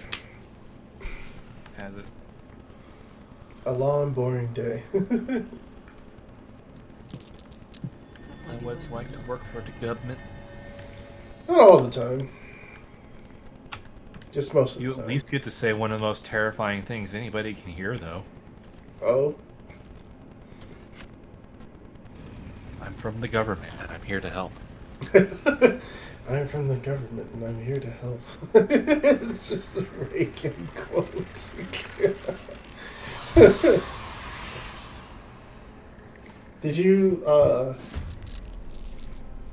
Has it? A long, boring day. That's what it's like to work for the government. Not all the time. Just most of the You time. at least get to say one of the most terrifying things anybody can hear, though. Oh? I'm from the government, and I'm here to help. I'm from the government, and I'm here to help. It's just a Reagan quote. Did you,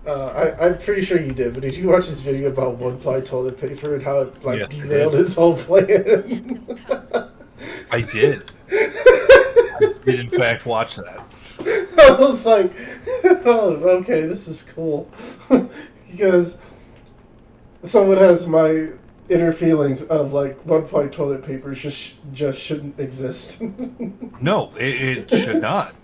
I'm pretty sure you did, but did you watch this video about one-ply toilet paper and how it, like, Yes, I derailed did. his whole plan? I did. I did, in fact, watch that. I was like, oh, okay, this is cool. Because someone has my inner feelings of, like, one-ply toilet paper just shouldn't exist. No, it should not.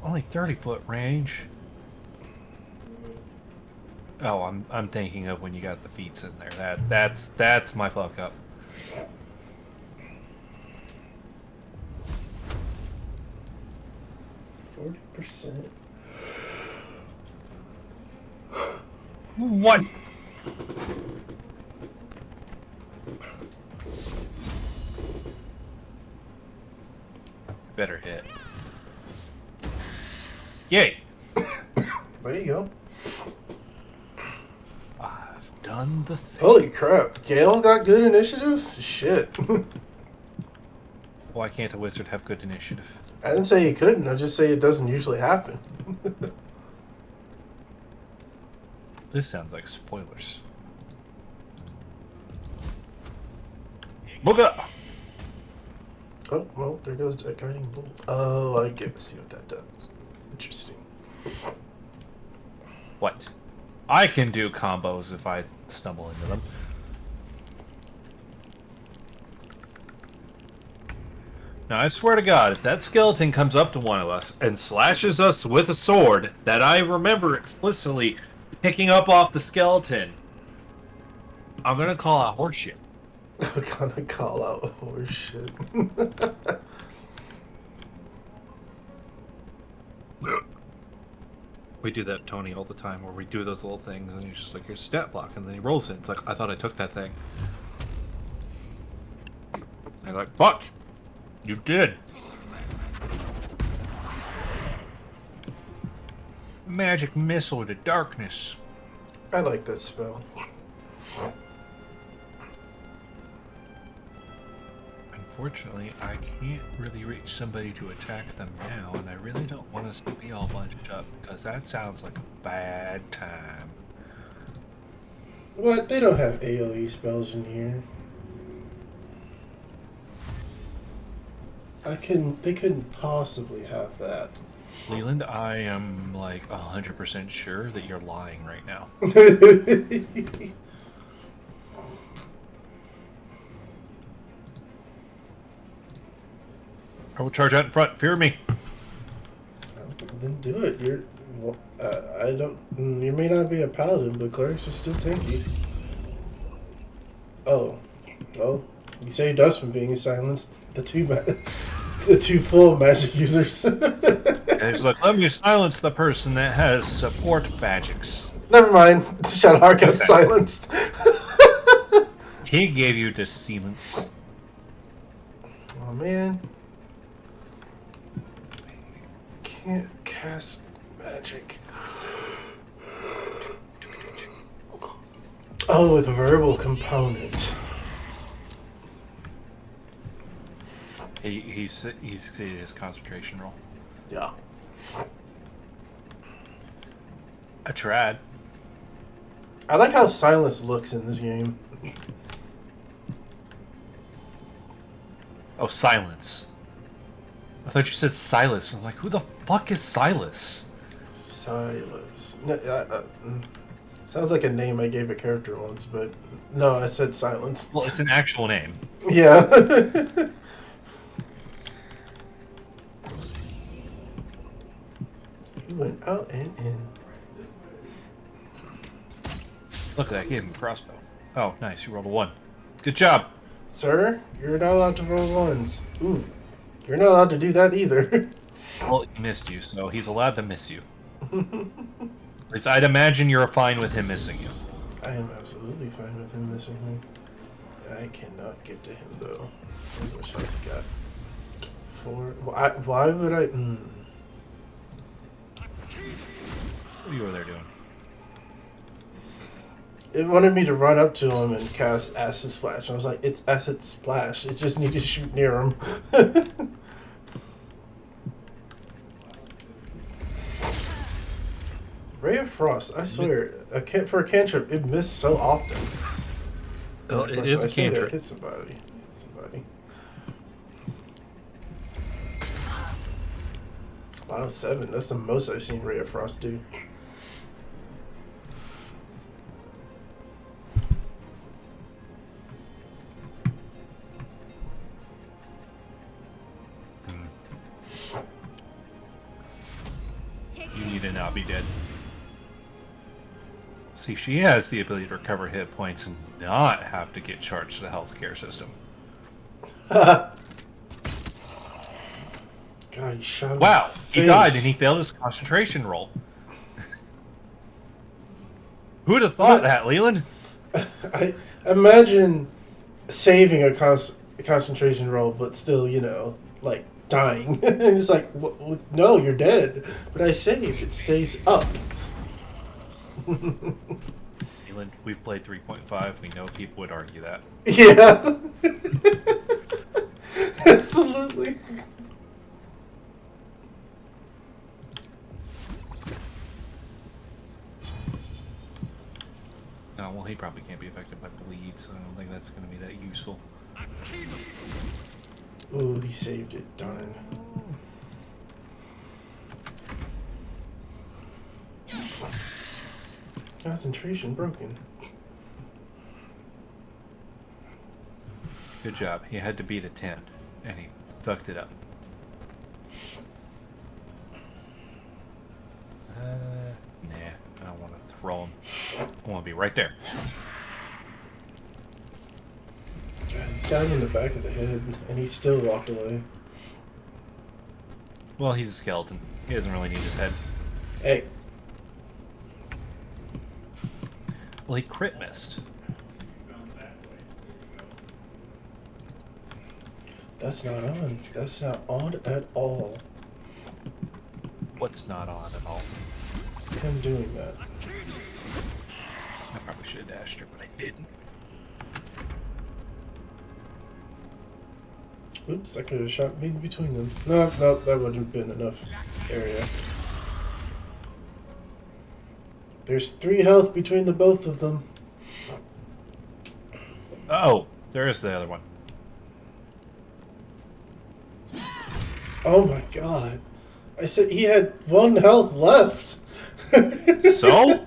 Only 30-foot range. Oh, I'm thinking of when you got the feet in there. That's my fuck up. %. What? Better hit. Yay! There you go. I've done the thing. Holy crap. Gale got good initiative? Shit. Why can't a wizard have good initiative? I didn't say he couldn't. I just say it doesn't usually happen. This sounds like spoilers. Booga! Oh, well, there goes that guiding bolt. Oh, I get to see what that does. Interesting. What? I can do combos if I stumble into them. Now, I swear to God, if that skeleton comes up to one of us and slashes us with a sword that I remember explicitly picking up off the skeleton, I'm gonna call out horseshit. I'm gonna call out horseshit. We do that, Tony, all the time, where we do those little things, and he's just like, here's stat block, and then he rolls it. It's like, I thought I took that thing. And you're like, fuck! You did! Magic missile to darkness. I like that spell. Unfortunately, I can't really reach somebody to attack them now, and I really don't want us to be all bunched up, because that sounds like a bad time. What? They don't have AoE spells in here. They couldn't possibly have that. Leland, I am like 100% sure that you're lying right now. I will charge out in front. Fear me. Then do it. You're. I don't. You may not be a paladin, but clerics are still tanky. Oh, well, you saved us from being silenced. The two full magic users. He's like, let me silence the person that has support magics. Never mind. Shadowheart got silenced. He gave you the silence. Oh man. Can't cast magic. Oh, with a verbal component. He succeeded his concentration roll. Yeah. I tried. I like how Silence looks in this game. Oh, silence. I thought you said Silas. I'm like, who the fuck is Silas? Silas. No, sounds like a name I gave a character once, but no, I said Silence. Well, it's an actual name. Yeah. He went out and in. Look at that, I gave him a crossbow. Oh, nice, you rolled a 1. Good job. Sir, you're not allowed to roll ones. Ooh. You're not allowed to do that either. Well, he missed you, so he's allowed to miss you. At least I'd imagine you're fine with him missing you. I am absolutely fine with him missing me. I cannot get to him, though. Here's what shots he got. 4. Why would I... What are you over there doing? it wanted me to run up to him and cast Acid Splash. I was like, it's Acid Splash. It just need to shoot near him. Ray of Frost, I swear, for a cantrip, it missed so often. Oh, it is a cantrip. Hit somebody. Hit somebody. Wow, 7. That's the most I've seen Ray of Frost do. You need to not be dead. See, she has the ability to recover hit points and not have to get charged to the healthcare system. God, he shot him Wow, in the he died face. and he failed his concentration roll. Who would have thought that, Leland? I imagine saving a concentration roll, but still, you know, like dying. It's like, no, you're dead. But I saved. It stays up. Leland, we've played 3.5. We know people would argue that. Yeah. Absolutely. Oh, well, he probably can't be affected by bleed, so I don't think that's going to be that useful. Ooh, he saved it. Darn. Concentration broken. Good job. He had to beat a 10, and he fucked it up. Nah, I don't want to throw him. I want to be right there. God, he's down in the back of the head, and he still walked away. Well, he's a skeleton. He doesn't really need his head. Hey. Well, he crit missed. That's not on. That's not on at all. What's not on at all? Him doing that. I probably should have dashed her, but I didn't. Oops, I could have shot me between them. No, that wouldn't have been enough area. There's 3 health between the both of them. Oh, there is the other one. Oh my god. I said he had 1 health left. So?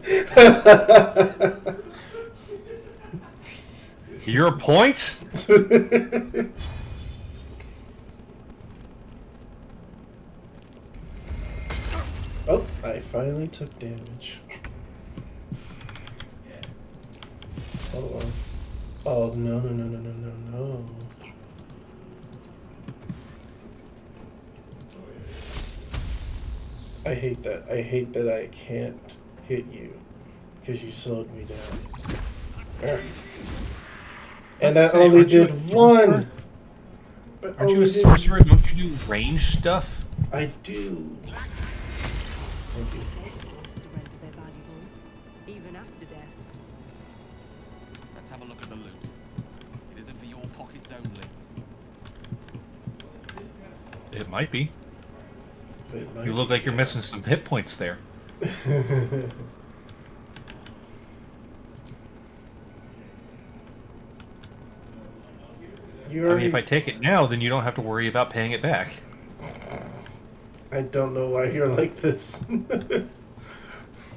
Your point? Oh, I finally took damage. Hold on. Oh, no. I hate that. I hate that I can't hit you because you slowed me down. There. And that only did 1. But Aren't you a only did- sorcerer? Don't you do range stuff? I do. Thank you. They don't want to surrender their valuables, even after death. Let's have a look at the loot. It isn't for your pockets only. It might be. It might You look be, like you're missing some hit points there. You I mean, already, if I take it now, then you don't have to worry about paying it back. I don't know why you're like this.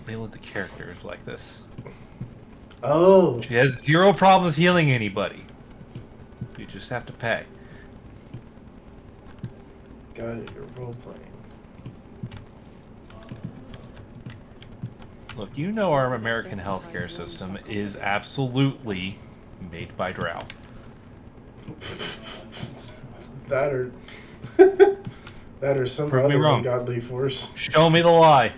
Leland, the character is like this. Oh. She has 0 problems healing anybody. You just have to pay. Got it, you're role playing. Look, you know our American healthcare system is absolutely made by Drow. That or that or some Prove me other wrong. ungodly force. Show me the lie.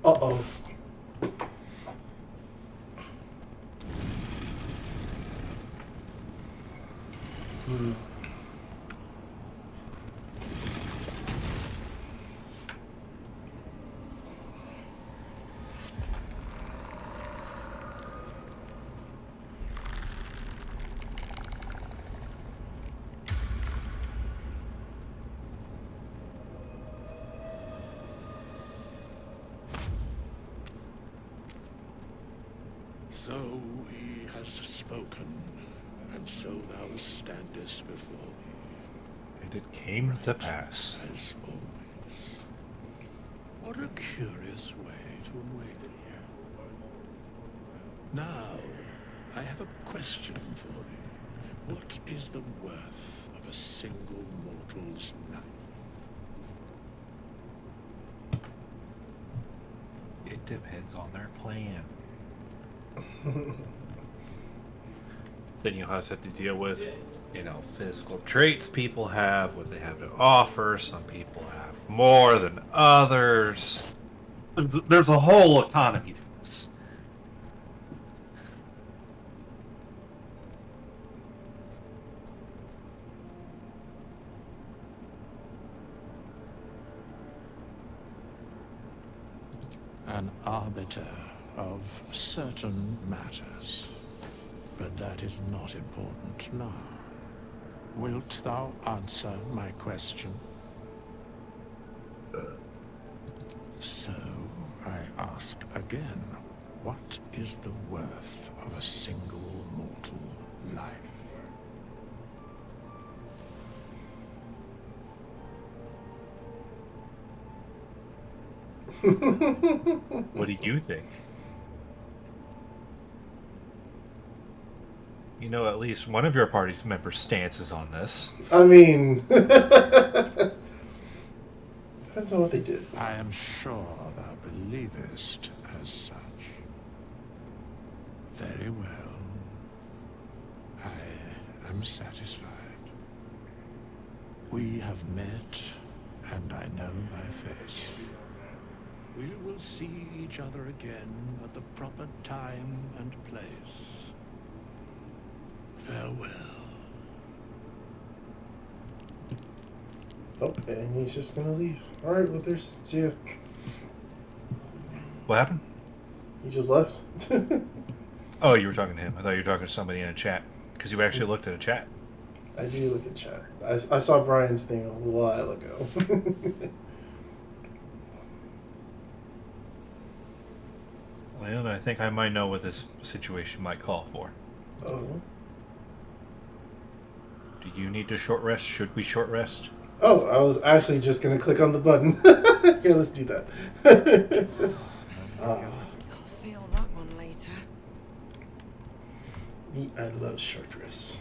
Uh-oh. Hmm. So he has spoken, and so thou standest before me. And it came to pass. As always. What a curious way to awaken. Now, I have a question for thee. What is the worth of a single mortal's life? It depends on their plan. Then you also have to deal with, physical traits people have, what they have to offer. Some people have more than others. There's a whole economy to this. An arbiter of certain matters. But that is not important now. Wilt thou answer my question? So, I ask again, what is the worth of a single mortal life? What do you think? At least one of your party's members' stances on this. I mean, depends on what they did. I am sure thou believest as such. Very well. I am satisfied. We have met, and I know thy face. We will see each other again at the proper time and place. Farewell. Oh, and he's just gonna leave. Alright, well, see ya. What happened? He just left. Oh, you were talking to him. I thought you were talking to somebody in a chat. Because you actually looked at a chat. I do look at chat. I saw Brian's thing a while ago. Well, I think I might know what this situation might call for. Oh. Do you need to short rest? Should we short rest? Oh, I was actually just gonna click on the button. Okay, let's do that. I'll feel that one later. Me, I love short rests.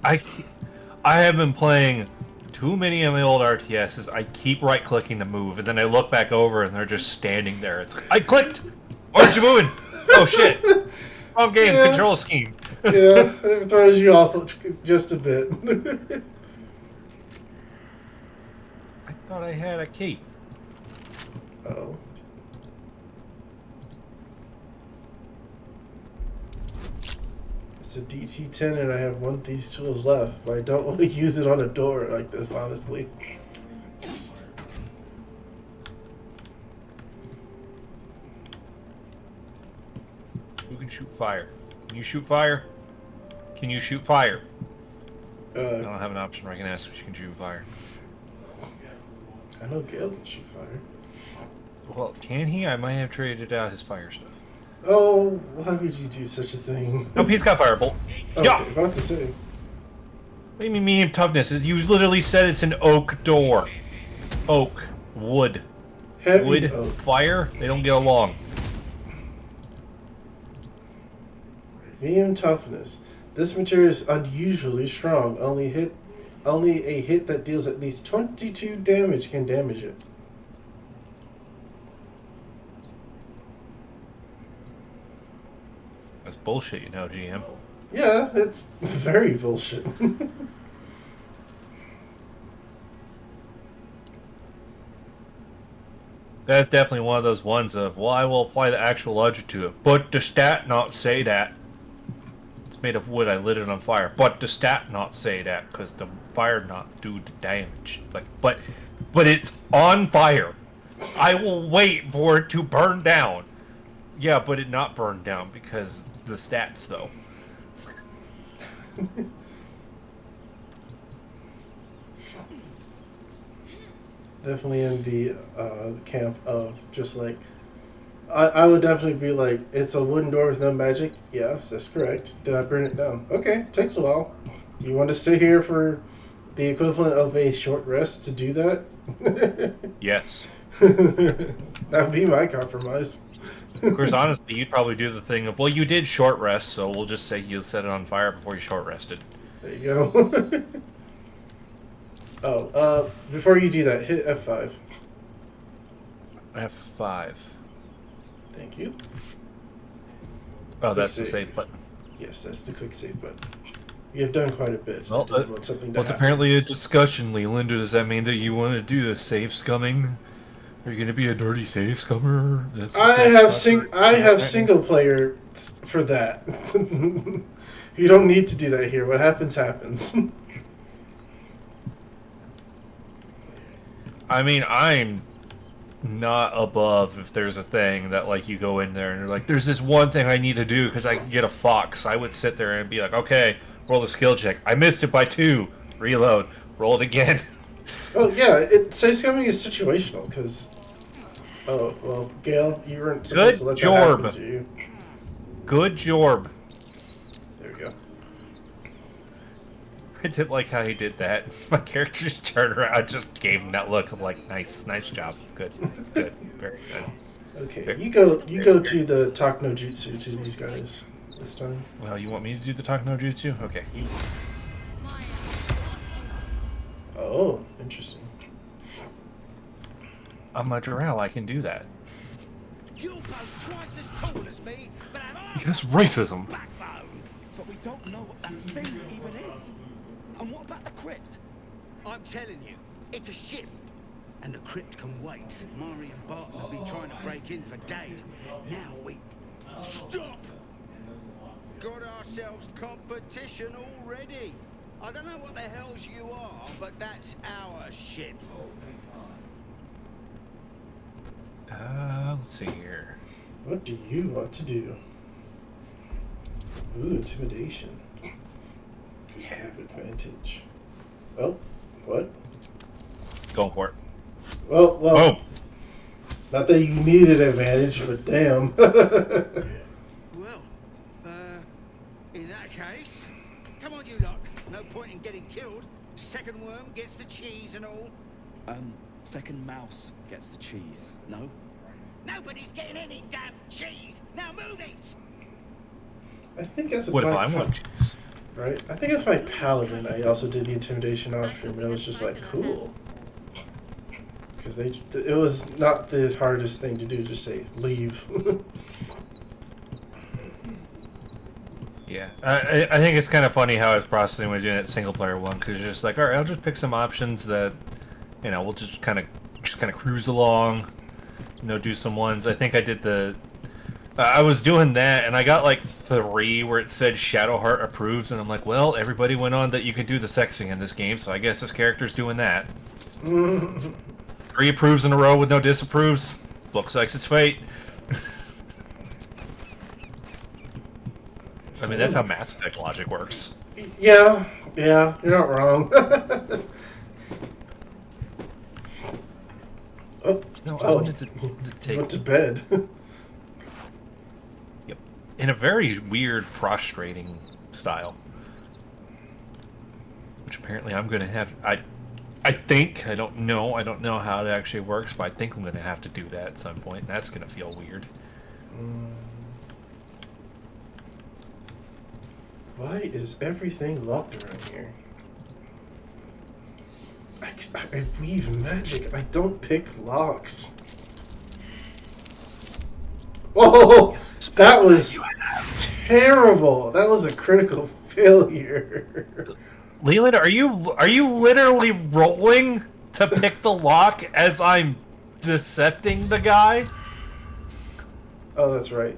I have been playing too many of my old RTSs. I keep right clicking to move, and then I look back over and they're just standing there. It's like, I clicked! Why aren't you moving? Oh shit! Wrong game, control scheme. Yeah, it throws you off just a bit. I thought I had a cape. Oh. It's a DC-10 and I have one of these tools left, but I don't want to use it on a door like this, honestly. Who can shoot fire? Can you shoot fire? Can you shoot fire? I don't have an option where I can ask if she can shoot fire. I know Gale can shoot fire. Well, can he? I might have traded out his fire stuff. Oh, why would you do such a thing? Nope, he's got firebolt. Okay, Yeah! about to say. What do you mean medium toughness? You literally said it's an oak door. Oak. Wood. Heavy Wood. oak. Fire. They don't get along. Medium toughness. This material is unusually strong. Only a hit that deals at least 22 damage can damage it. That's bullshit, GM. Yeah, it's very bullshit. That's definitely one of those ones of, well, I will apply the actual logic to it. But the stat not say that. It's made of wood. I lit it on fire. But the stat not say that because the fire not do the damage. Like, but it's on fire. I will wait for it to burn down. Yeah, but it not burn down because the stats though. Definitely in the camp of just like, I would definitely be like, it's a wooden door with no magic. Yes, that's correct. Did I burn it down? Okay, takes a while. You want to sit here for the equivalent of a short rest to do that? Yes. That'd be my compromise. Of course, honestly, you'd probably do the thing of, well, you did short rest, so we'll just say you set it on fire before you short rested. There you go. Oh, before you do that, hit F5. F5. Thank you. Oh, that's the save button. Yes, that's the quick save button. You have done quite a bit. Well, it's apparently a discussion, Leland. Does that mean that you want to do the save scumming? Are you going to be a dirty save scummer? I have single player for that. You don't need to do that here. What happens, happens. I mean, I'm not above if there's a thing that, like, you go in there and you're like, there's this one thing I need to do because I can get a fox. I would sit there and be like, okay, roll the skill check. I missed it by 2. Reload. Roll it again. Oh, yeah, save scumming is situational because... Oh, well, Gale, you weren't supposed to let that happen to you. Good job. There we go. I did like how he did that. My character just turned around, I just gave him that look of like, nice job. Good, very good. Okay, you go to the talk no jutsu to these guys this time. Well, you want me to do the talk no jutsu? Okay. Oh, interesting. I'm a drow, I can do that. You're both twice as tall as me, but I'm Yes, racism. backbone. But we don't know what that thing even is. And what about the crypt? I'm telling you, it's a ship. And the crypt can wait. Mari and Barton have been trying to break in for days. Now we... Stop! Got ourselves competition already. I don't know what the hells you are, but that's our ship. Let's see here. What do you want to do? Ooh, intimidation. You have advantage. Oh, what? Going for it. Well, Boom. Not that you needed advantage, but damn. Well, in that case, come on you lot. No point in getting killed. Second worm gets the cheese and all. Second mouse gets the cheese, no? Nobody's getting any damn cheese. Now move it! I think as a What if I want cheese? Right? I think as my paladin, I also did the intimidation on stream, and it was just like, cool. Because it was not the hardest thing to do, just say, leave. Yeah, I think it's kind of funny how I was processing when doing that single player one, because you're just like, all right, I'll just pick some options that, you know, we'll just kind of cruise along, you know, do some ones. I think I did I was doing that, and I got like 3 where it said Shadowheart approves, and I'm like, well, everybody went on that you can do the sexing in this game, so I guess this character's doing that. 3 approves in a row with no disapproves. Looks like it's fate. I mean, that's how Mass Effect logic works. Yeah, you're not wrong. I wanted to take... Went to bed. Yep. In a very weird, prostrating style. Which apparently I'm going to have... I think, I don't know how it actually works, but I think I'm going to have to do that at some point, and that's going to feel weird. Why is everything locked around here? I weave magic. I don't pick locks. Oh, that was terrible. That was a critical failure. Leland, are you literally rolling to pick the lock as I'm decepting the guy? Oh, that's right.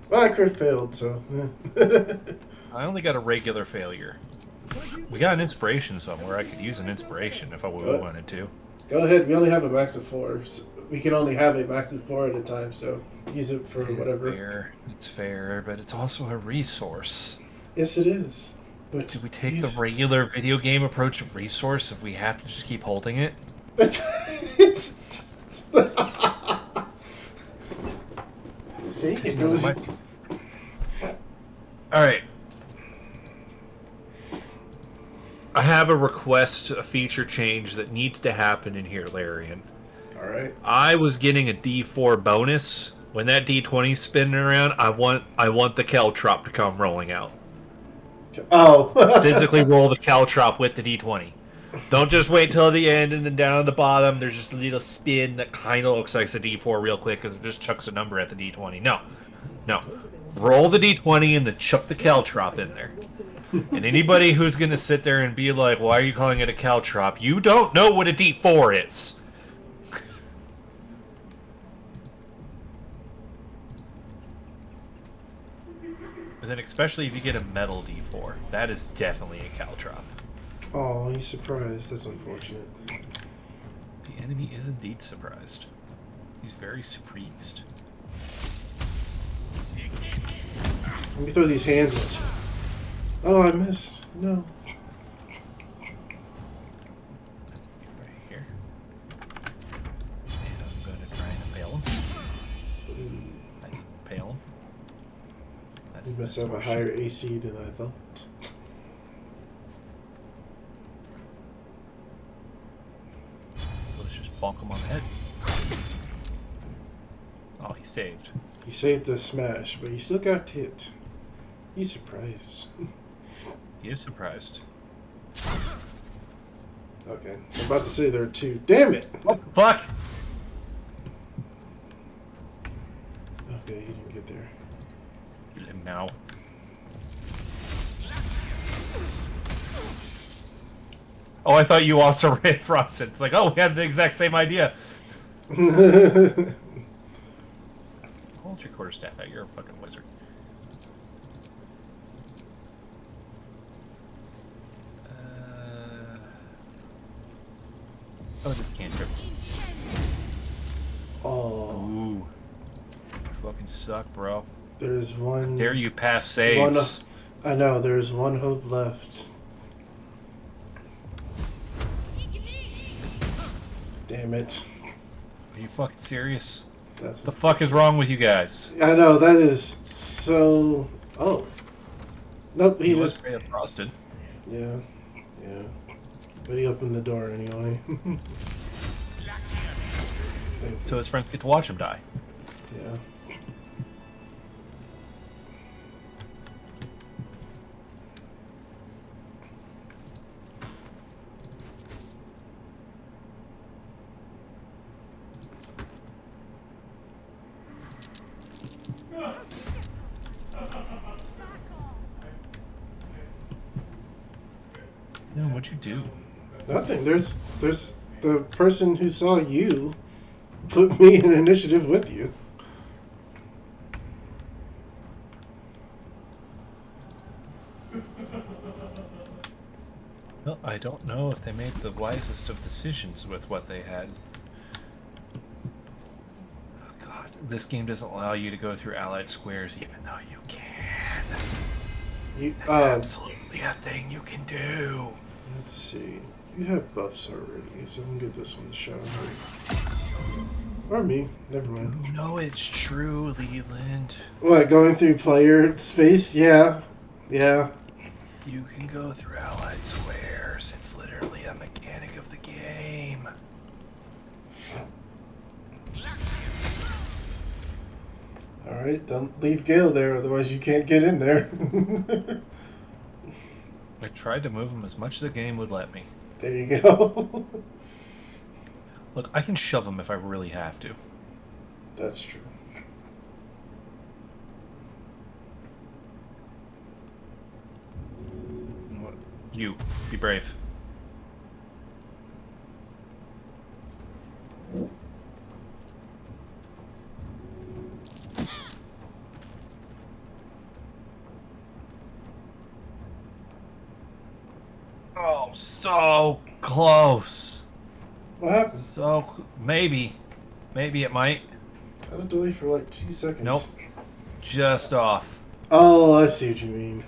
Well, I crit failed, so. I only got a regular failure. We got an inspiration somewhere. I could use an inspiration if I wanted to. Go ahead. We only have a max of 4. So we can only have a max of 4 at a time, so use it for whatever. It's fair, but it's also a resource. Yes, it is. But do we take the regular video game approach of resource if we have to just keep holding it? It's just... See, if it was... Alright. I have a request, a feature change that needs to happen in here, Larian. Alright. I was getting a D4 bonus. When that D20's spinning around, I want the caltrop to come rolling out. Oh. Physically roll the caltrop with the D20. Don't just wait till the end and then down at the bottom there's just a little spin that kind of looks like it's a D4 real quick because it just chucks a number at the D20. No. Roll the D20 and then chuck the caltrop in there. And anybody who's going to sit there and be like, why are you calling it a caltrop? You don't know what a D4 is. And then especially if you get a metal D4. That is definitely a caltrop. Oh, he's surprised. That's unfortunate. The enemy is indeed surprised. He's very surprised. Let me throw these hands at you. Oh, I missed. No. Right here. And I'm going to try and impale him. I can impale him. You must have a higher AC than I thought. So let's just bonk him on the head. Oh, he saved. He saved the smash, but he still got hit. He's surprised. He is surprised. Okay. I'm about to say there are 2. Damn it! Oh, fuck! Okay, he didn't get there. Kill him now. Oh, I thought you also read Frosted. It's like, oh, we had the exact same idea. Hold your quarterstaff out. You're a fucking wizard. Oh, this cantrip. Oh. Ooh. You fucking suck, bro. There's one... How dare you pass saves? I know, there's one hope left. Damn it. Are you fucking serious? What the fuck is wrong with you guys? I know, that is so... Oh. Nope, he was just... straight up frosted. Yeah. But he opened the door anyway. So his friends get to watch him die. Yeah. No, what'd you do? Nothing. There's the person who saw you put me in initiative with you. Well, I don't know if they made the wisest of decisions with what they had. Oh god, this game doesn't allow you to go through allied squares even though you can. That's absolutely a thing you can do. Let's see. You have buffs already, so I can get this one to shot. Or me. Never mind. No, it's true, Leland. What, going through player space? Yeah. Yeah. You can go through allied squares. It's literally a mechanic of the game. Alright, don't leave Gale there, otherwise you can't get in there. I tried to move him as much as the game would let me. There you go. Look, I can shove him if I really have to. That's true. You, be brave. Oh, so close. What happened? Maybe it might. I had to wait for like 2 seconds. Nope. Just off. Oh, I see what you mean.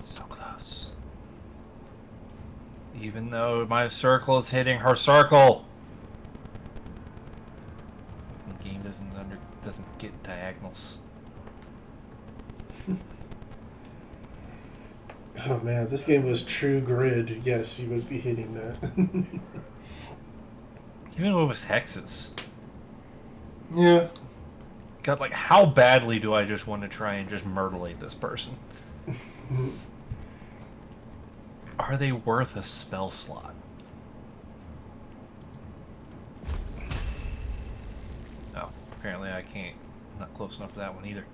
So close. Even though my circle is hitting her circle. The game doesn't get diagonals. Oh man, this game was true grid. Yes, you would be hitting that. Even though it was hexes. Yeah. God, like, how badly do I just want to try and just murderate this person? Are they worth a spell slot? Oh, apparently I can't. I'm not close enough for that one either.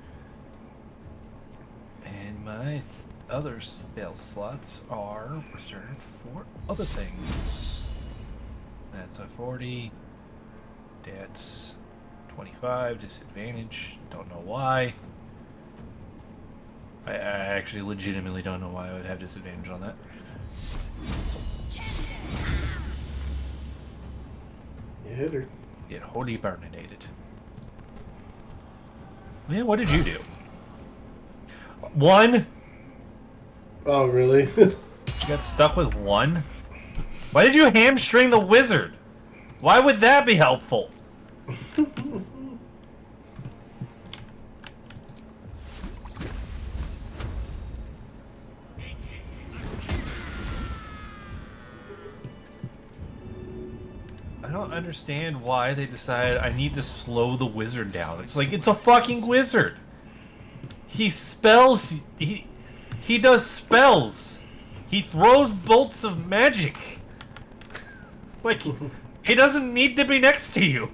And my other spell slots are reserved for other things. That's a 40. That's 25. Disadvantage. Don't know why. I actually legitimately don't know why I would have disadvantage on that. You hit her. Get holy burninated. Man, what did you do? 1? Oh, really? You got stuck with 1? Why did you hamstring the wizard? Why would that be helpful? I don't understand why they decided I need to slow the wizard down. It's like, it's a fucking wizard. He spells. He does spells. He throws bolts of magic. Like, he doesn't need to be next to you.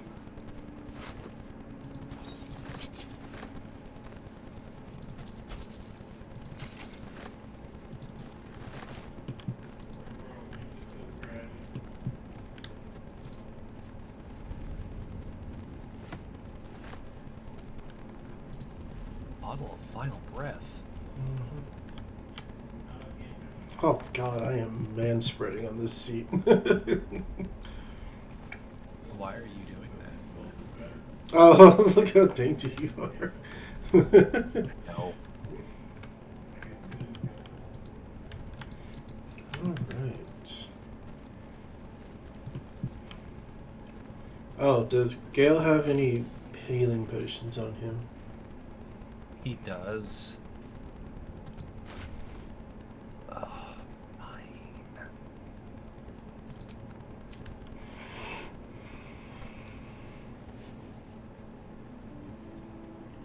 Bottle of final breath. Oh god, I am man-spreading on this seat. Why are you doing that? Oh, look how dainty you are. No. Alright. Oh, does Gale have any healing potions on him? He does. Fine.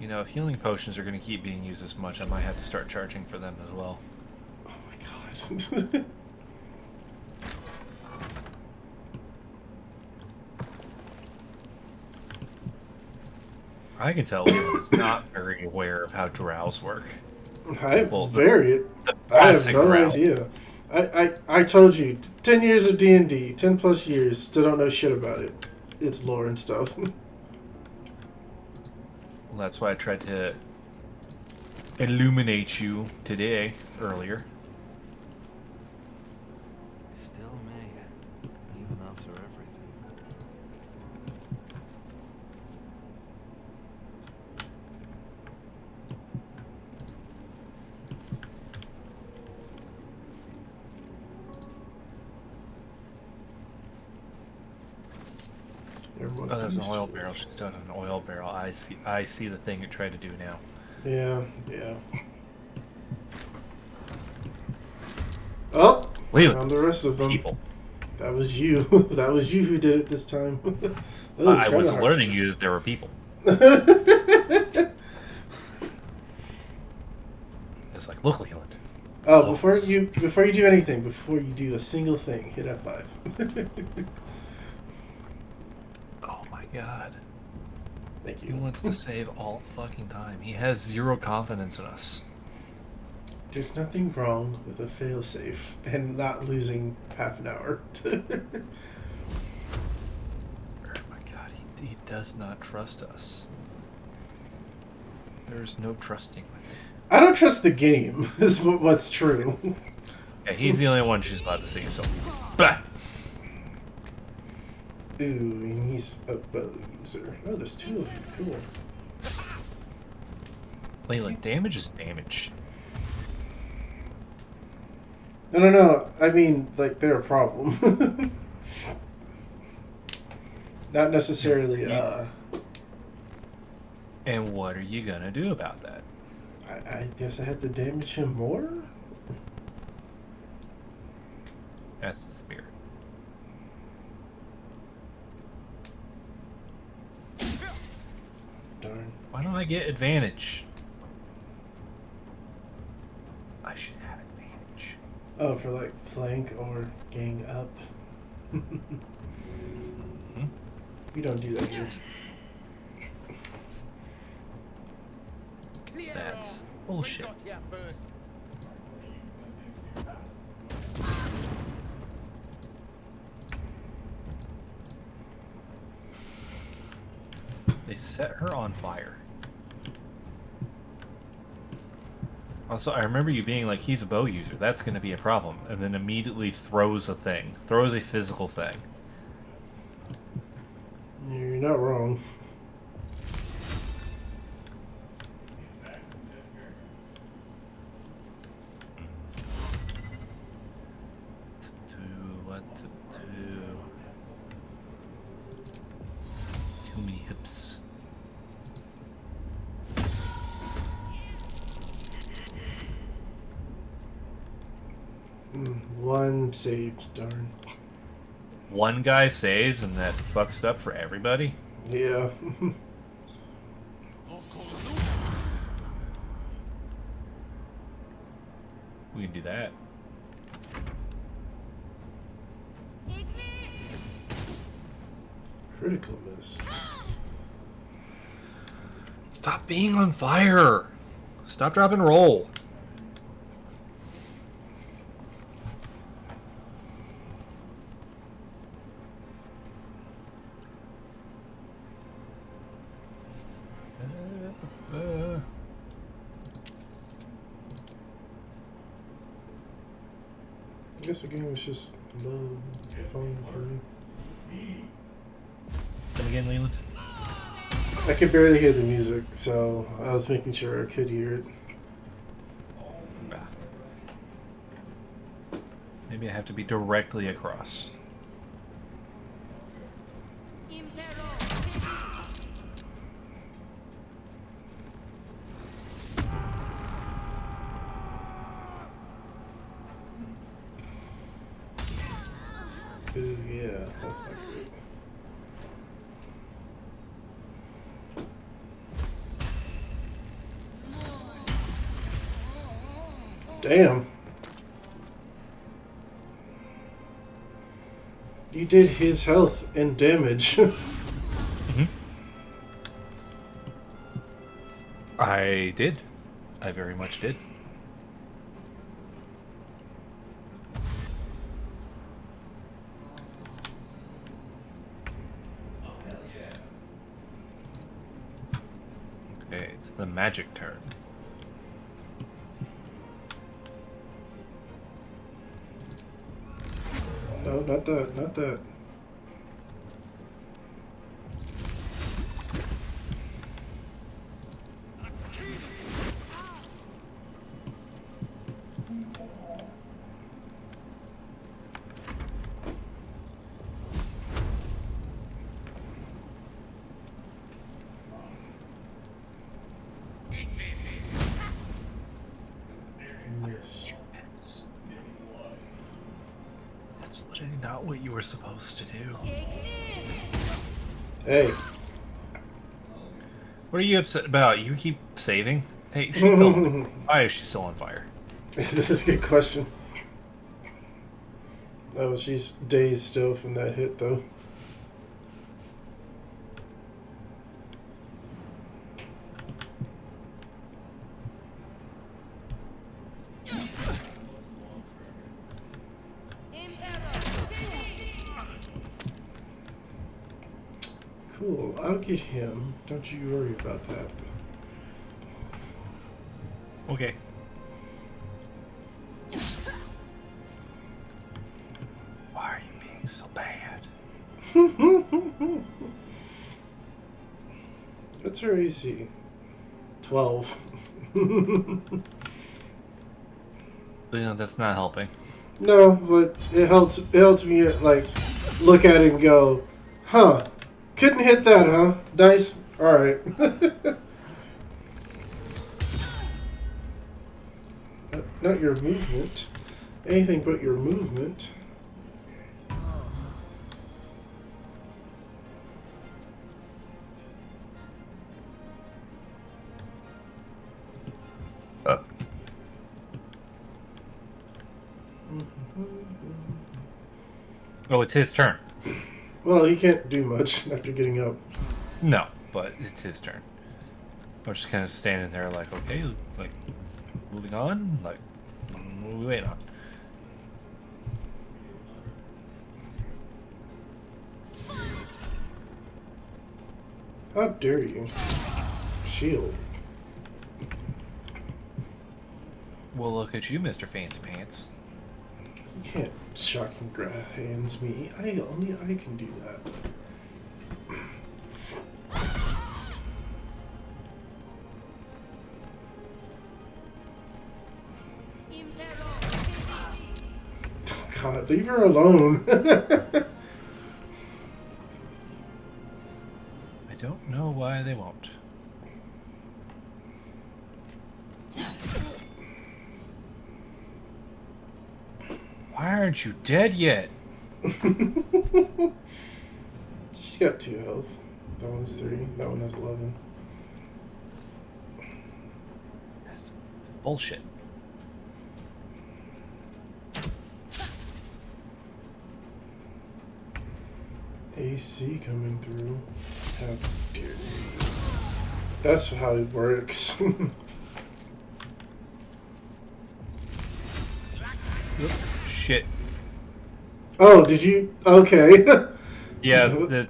You know, if healing potions are going to keep being used this much, I might have to start charging for them as well. Oh my god. I can tell Leland is not very aware of how drows work. I have no drow. idea. I told you, 10 years of D&D, 10 plus years, still don't know shit about it. It's lore and stuff. Well, that's why I tried to illuminate you today, earlier. Still me, even after everything. Oh, there's an oil barrel. She's done an oil barrel. I see the thing you tried to do now. Yeah, yeah. Oh, Leland, found the rest of them. people. That was you. That was you who did it this time. Oh, I was alerting you that there were people. It's like, look, Leland. Oh, before you do anything, before you do a single thing, hit F5. Oh my god. Thank you. He wants to save all fucking time. He has 0 confidence in us. There's nothing wrong with a failsafe and not losing half an hour. Oh my god, he does not trust us. There's no trusting. I don't trust the game, is what's true. Yeah, he's the only one she's allowed to see, so. Bah! Ooh, and he's a bow user. Oh, there's two of you. Cool. Leland, damage is damage. No. I mean, like, they're a problem. Not necessarily, And what are you gonna do about that? I guess I have to damage him more? That's the spirit. Darn. Why don't I get advantage? I should have advantage. Oh, for like flank or gang up. We don't do that here. That's bullshit. They set her on fire. Also, I remember you being like, he's a bow user, that's going to be a problem. And then immediately throws a thing. Throws a physical thing. You're not wrong. What to do? Too many hips. One saved, darn. One guy saves and that fucks up for everybody? Yeah. We can do that. Critical miss. Stop being on fire! Stop, drop, and roll. I guess the game was just low fun for me. Come again, Leland? I could barely hear the music, so I was making sure I could hear it. Maybe I have to be directly across. Ooh, yeah, that's not good. Damn. You did his health and damage. I did. I very much did. Okay, it's the magic turn. No, not that, not that. That's literally not what you were supposed to do. Hey. What are you upset about? You keep saving? Hey, she fell. Why is she still on fire? This is a good question. Oh, she's dazed still from that hit, though. Cool, I'll get him. Don't you worry about that. Okay. Why are you being so bad? What's her AC? 12. Yeah, that's not helping. No, but it helps me like look at it and go, huh? Couldn't hit that, huh? Nice. All right. Not your movement. Anything but your movement. Oh, it's his turn. Well, he can't do much after getting up. No, but it's his turn. I'm just kind of standing there like, okay, like, moving on? Like, what are we waiting on? How dare you? Shield. Well, look at you, Mr. Fancy Pants. You can't shocking hands me. Only I can do that. God, leave her alone. I don't know why they won't. Why aren't you dead yet? She's got 2 health. That one's 3. That one has 11. That's bullshit. AC coming through. How dare you. That's how it works. Shit. Oh, did you? Okay. Yeah,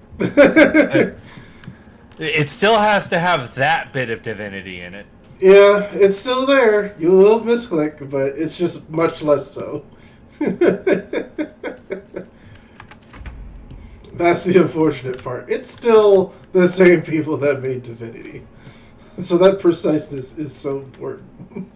it still has to have that bit of divinity in it. Yeah, it's still there. You will misclick, but it's just much less so. That's the unfortunate part. It's still the same people that made Divinity. So that preciseness is so important.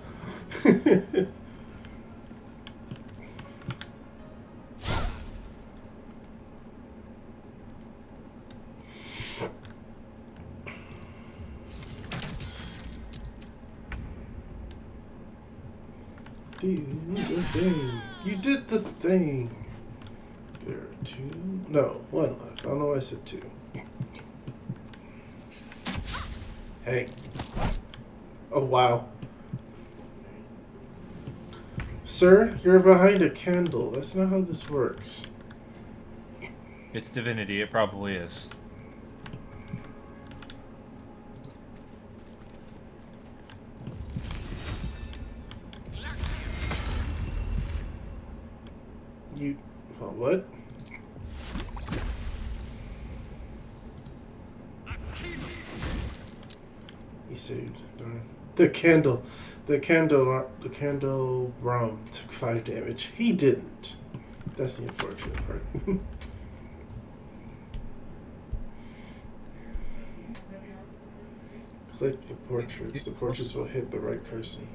Do the thing. You did the thing. There are 2. No, 1 left. I don't know why I said 2. Hey. Oh, wow. Sir, you're behind a candle. That's not how this works. It's divinity. It probably is. You... Well, what? He saved. Darn. The candle rum took 5 damage. He didn't. That's the unfortunate part. Click the portraits. The portraits will hit the right person.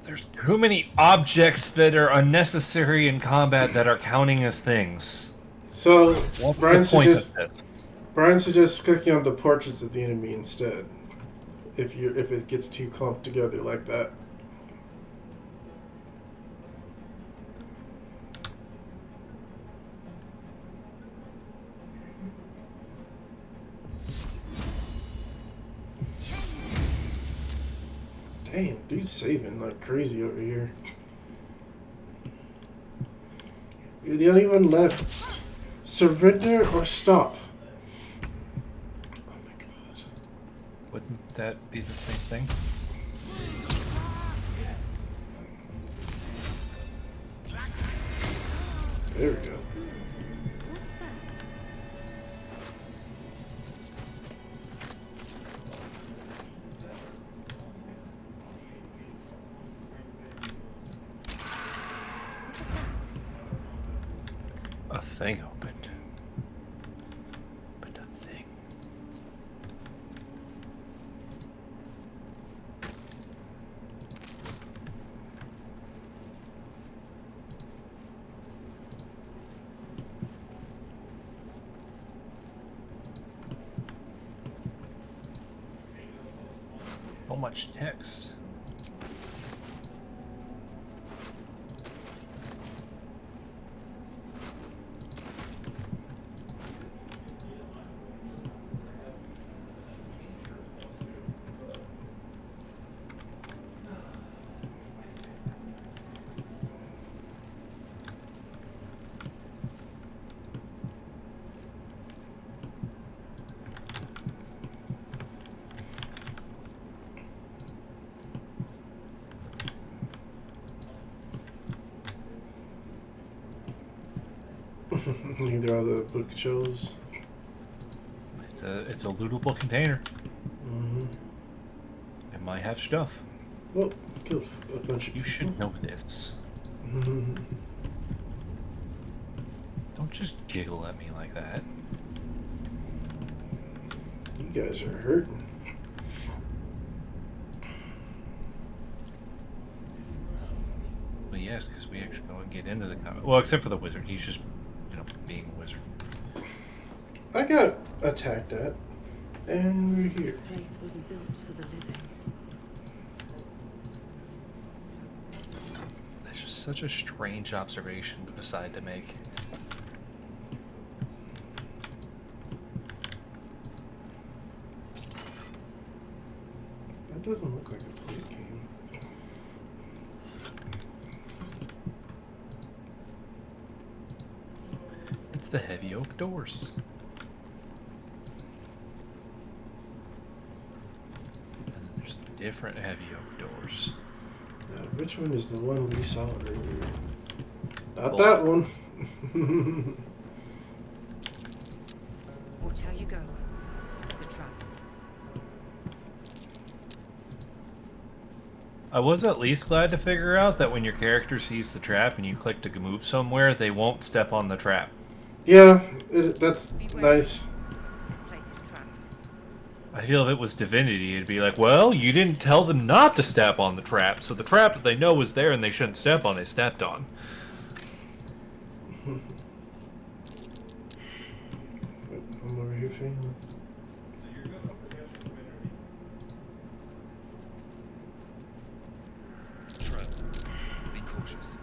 There's too many objects that are unnecessary in combat that are counting as things. So, What's Brian the point suggests of this? Brian suggests clicking on the portraits of the enemy instead. If it gets too clumped together like that. Damn, dude's saving like crazy over here. You're the only one left. Surrender or stop. Oh my god. Wouldn't that be the same thing? There we go. What's that? thing opened. Opened a thing. So much text. Either other book shows. It's a lootable container. Mm-hmm. It might have stuff. Well, killed a bunch of You people. should know this. Mm-hmm. Don't just giggle at me like that. You guys are hurting. Well, yes, because we actually go and get into the comic. Well, except for the wizard. He's just, being a wizard. I got attacked at, and we're here. This place wasn't built for the living. That's just such a strange observation to decide to make. That doesn't look like a plate game. It's the heavy oak doors. And then there's different heavy oak doors. Now, which one is the one we saw earlier? Not Oh. that one. Watch how you go. It's a trap. I was at least glad to figure out that when your character sees the trap and you click to move somewhere, they won't step on the trap. Yeah, that's nice. This place is trapped. I feel if it was Divinity, it'd be like, well, you didn't tell them not to step on the trap, so the trap that they know is there and they shouldn't step on, they stepped on. I'm over here failing. Trap. Be cautious.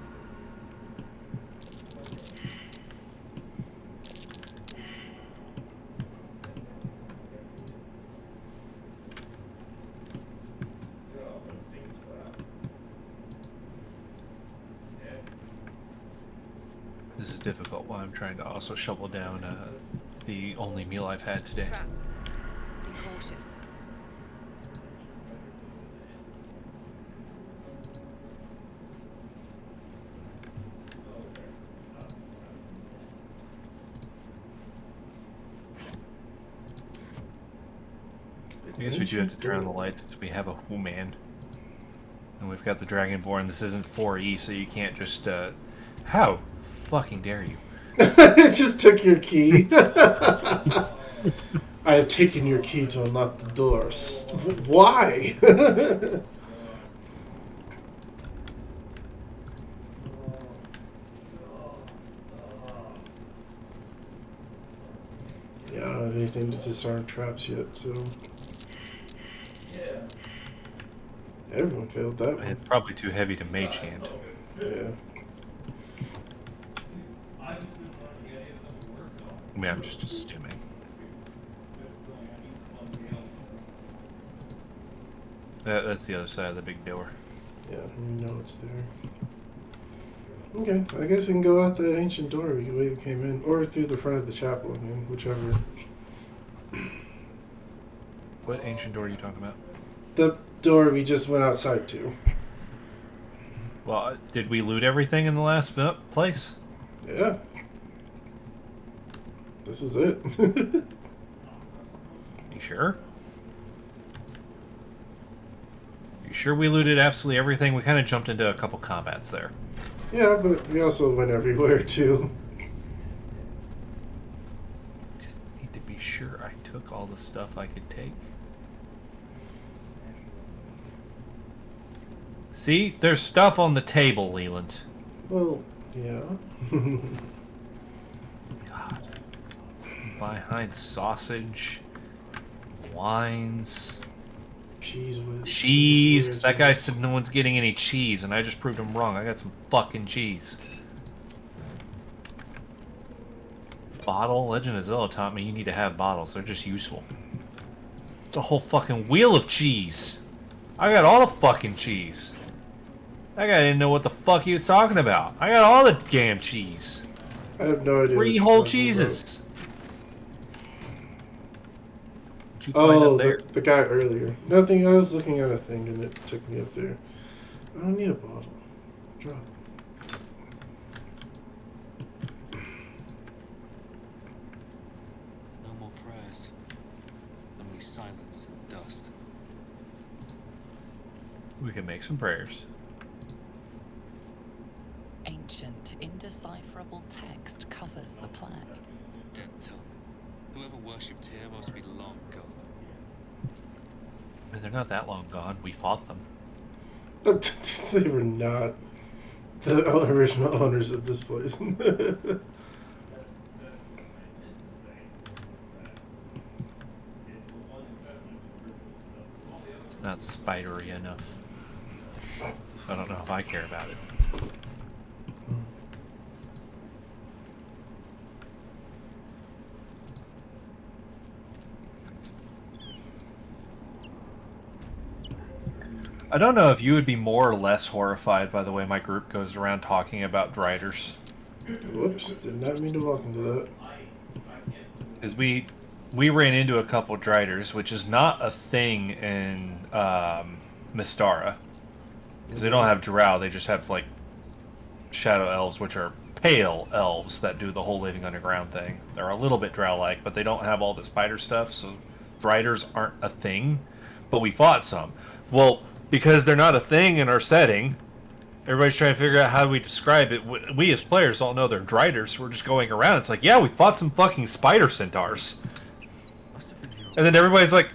This is difficult while I'm trying to also shovel down the only meal I've had today. Trap. Be cautious. I guess we do have to turn on the lights because we have a Who-Man. And we've got the Dragonborn. This isn't 4E, so you can't just, How fucking dare you? It just took your key. I have taken your key to unlock the doors. Why? Yeah, I don't have anything to disarm traps yet, so... Everyone failed that one. It's probably too heavy to mage hand. Yeah. I mean, I'm just assuming. That's the other side of the big door. Yeah, we know it's there. Okay, I guess we can go out the ancient door the way we came in, or through the front of the chapel, I mean, whichever. What ancient door are you talking about? The door we just went outside to. Well, did we loot everything in the last place? Yeah. This was it. You sure? You sure we looted absolutely everything? We kind of jumped into a couple combats there. Yeah, but we also went everywhere too. sure I took all the stuff I could take. See? There's stuff on the table, Leland. Well, yeah. God. Behind sausage, wines, cheese with cheese. That guy said no one's getting any cheese, and I just proved him wrong. I got some fucking cheese. Bottle. Legend of Zelda taught me you need to have bottles. They're just useful. It's a whole fucking wheel of cheese. I got all the fucking cheese. That guy didn't know what the fuck he was talking about. I got all the damn cheese. I have no idea. 3 whole cheeses. You oh, the guy earlier. Nothing. I was looking at a thing and it took me up there. I don't need a bottle. Drop. No more prayers. Only silence and dust. We can make some prayers. Ancient, indecipherable text covers the plaque. Dead tongue. Whoever worshipped here must be long gone. I mean, they're not that long gone. We fought them. They were not the original owners of this place. It's not spidery enough. I don't know if I care about it. I don't know if you would be more or less horrified by the way my group goes around talking about driders. Whoops, did not mean to walk into that. Because we ran into a couple driders, which is not a thing in Mystara. Because they don't have drow, they just have like shadow elves, which are pale elves that do the whole living underground thing. They're a little bit drow-like, but they don't have all the spider stuff, so driders aren't a thing. But we fought some. Well, because they're not a thing in our setting, everybody's trying to figure out how do we describe it. We as players all know they're driders, so we're just going around. It's like, yeah, we fought some fucking spider centaurs. And then everybody's like,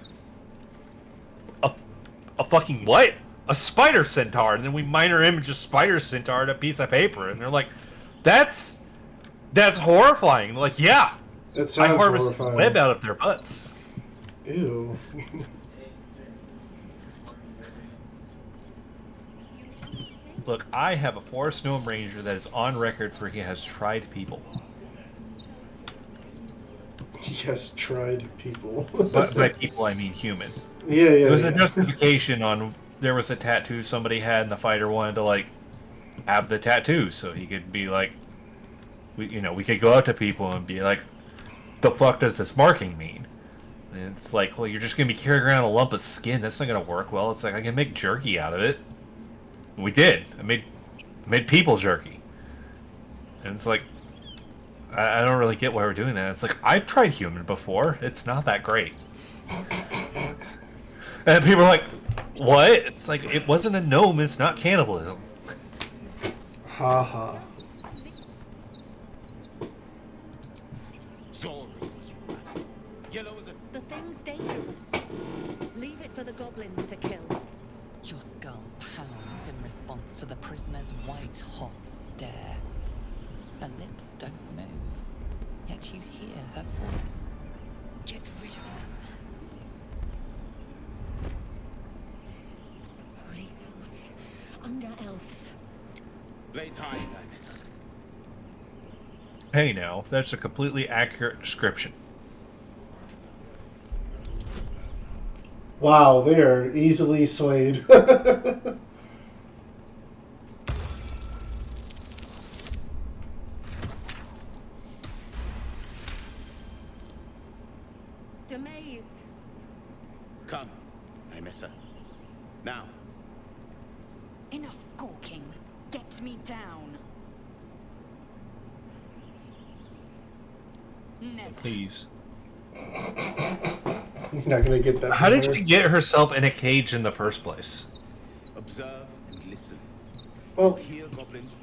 a fucking what? A spider centaur. And then we minor image a spider centaur on a piece of paper. And they're like, that's horrifying. Like, yeah. That sounds I harvest horrifying. web out of their butts. Ew. Look, I have a Forest Gnome Ranger that is on record for he has tried people. He has tried people. But by people, I mean human. Yeah. It was a justification on, there was a tattoo somebody had and the fighter wanted to, like, have the tattoo so he could be like, we could go out to people and be like, the fuck does this marking mean? And it's like, well, you're just going to be carrying around a lump of skin. That's not going to work well. It's like, I can make jerky out of it. We did. I made people jerky. And it's like, I don't really get why we're doing that. It's like, I've tried human before. It's not that great. And people are like, what? It's like, it wasn't a gnome. It's not cannibalism. Ha ha. The thing's dangerous. Leave it for the goblins to kill. Your skull pounds in response to the prisoner's white-hot stare. Her lips don't move, yet you hear her voice. Get rid of them. Holy hills. Under elf. Lay tight, Hey now, that's a completely accurate description. Wow, they are easily swayed. Demaze. Come, I miss her. Now. Enough gawking. Get me down. Never. Please. You're not gonna get that. How did she get herself in a cage in the first place? Observe and listen. Well,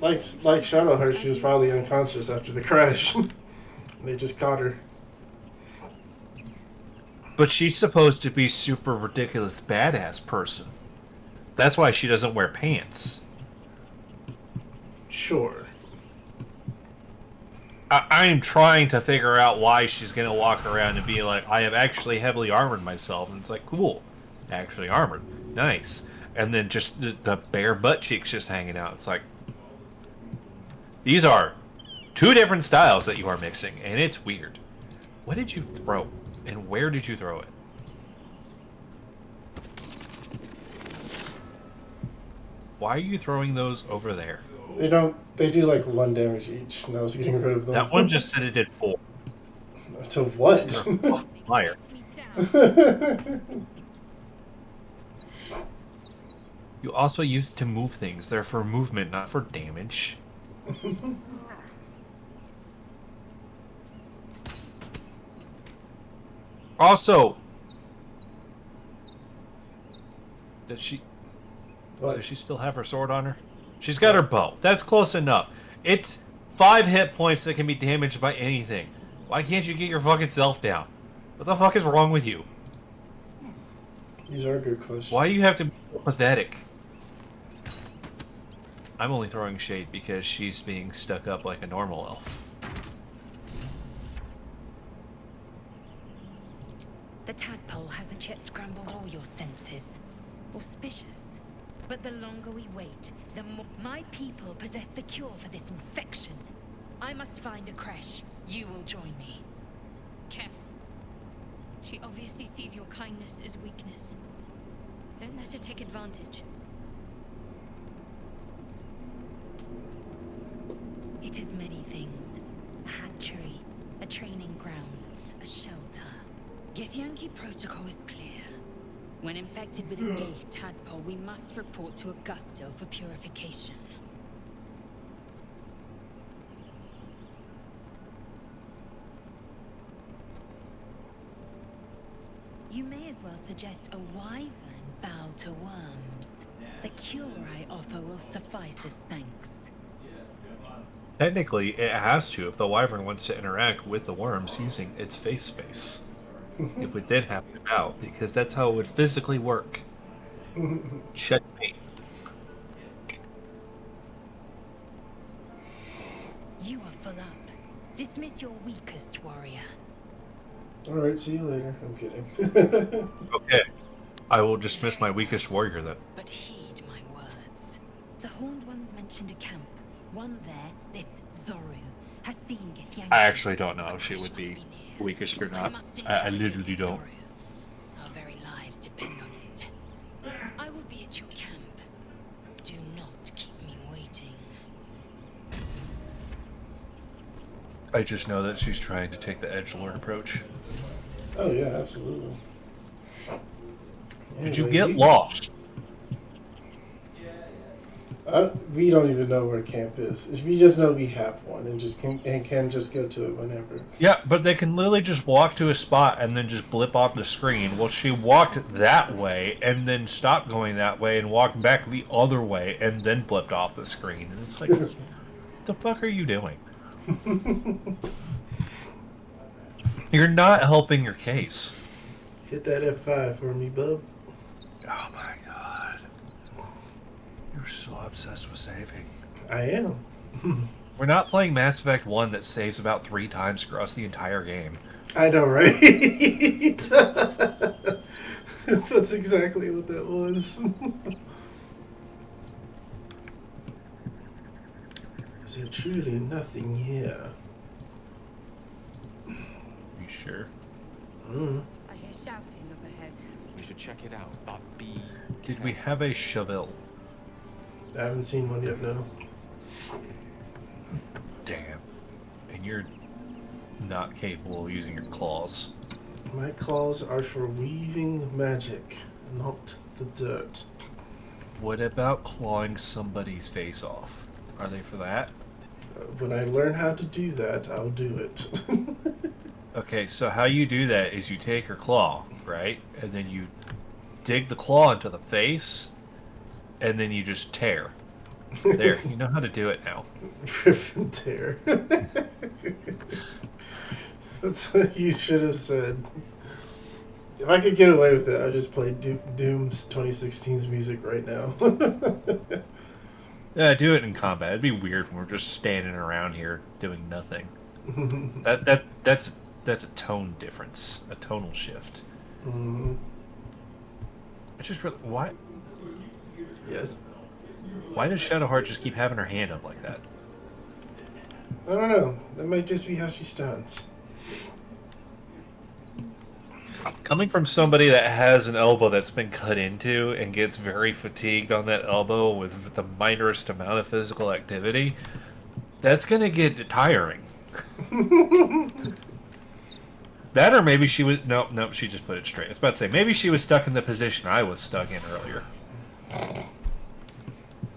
like Shadowheart, she was probably unconscious after the crash. They just caught her. But she's supposed to be super ridiculous badass person. That's why she doesn't wear pants. Sure. I am trying to figure out why she's going to walk around and be like, I have actually heavily armored myself. And it's like, cool. Actually armored. Nice. And then just the bare butt cheeks just hanging out. It's like, these are two different styles that you are mixing. And it's weird. What did you throw? And where did you throw it? Why are you throwing those over there? They don't. They do like 1 damage each, and I was getting rid of them. That one just said it did 4. To what? You're a fucking liar. You also use it to move things. They're for movement, not for damage. Also, does she still have her sword on her? She's got her bow. That's close enough. It's 5 hit points that can be damaged by anything. Why can't you get your fucking self down? What the fuck is wrong with you? These are good questions. Why do you have to be so pathetic? I'm only throwing shade because she's being stuck up like a normal elf. The tadpole hasn't yet scrambled all your senses. Auspicious. But the longer we wait, the more... My people possess the cure for this infection. I must find a creche. You will join me. Careful. She obviously sees your kindness as weakness. Don't let her take advantage. It is many things. A hatchery, a training grounds, a shelter. Githyanki protocol is clear. When infected with a gate tadpole, we must report to Augustil for purification. You may as well suggest a wyvern bow to worms. The cure I offer will suffice as thanks. Technically, it has to if the wyvern wants to interact with the worms using its face space. It would then have to bow, because that's how it would physically work. Checkmate. You are full up. Dismiss your weakest warrior. Alright, see you later. I'm kidding. Okay. I will dismiss my weakest warrior then. But heed my words. The Horned Ones mentioned a camp. One there, this Zoru, has seen Githyanki. I actually don't know if she would be weakest or not. I literally don't. Our very lives depend on it. I will be at your camp. Do not keep me waiting. I just know that she's trying to take the edgelord approach. Oh yeah, absolutely. Did you get lost? We don't even know where camp is. We just know we have one and can just go to it whenever. Yeah, but they can literally just walk to a spot and then just blip off the screen. Well, she walked that way and then stopped going that way and walked back the other way and then blipped off the screen. And it's like, what the fuck are you doing? You're not helping your case. Hit that F5 for me, bub. Oh my god. You're so obsessed with saving. I am. We're not playing Mass Effect 1 that saves about 3 times across the entire game. I know, right? That's exactly what that was. Is there truly nothing here? You sure? I hear shouting up ahead. We should check it out, but be... Did we have a shovel? I haven't seen one yet, no. Damn. And you're not capable of using your claws. My claws are for weaving magic, not the dirt. What about clawing somebody's face off? Are they for that? When I learn how to do that, I'll do it. Okay, so how you do that is you take her claw, right? And then you dig the claw into the face, and then you just tear. There, you know how to do it now. Rip and tear. That's what you should have said. If I could get away with it, I'd just play Doom's 2016's music right now. Yeah, do it in combat. It'd be weird when we're just standing around here doing nothing. That's a tone difference, a tonal shift. Mm-hmm. I just really, why? Yes. Why does Shadowheart just keep having her hand up like that? I don't know. That might just be how she stands. Coming from somebody that has an elbow that's been cut into and gets very fatigued on that elbow with the minorest amount of physical activity, that's gonna get tiring. That, or maybe she was no, she just put it straight. I was about to say maybe she was stuck in the position I was stuck in earlier,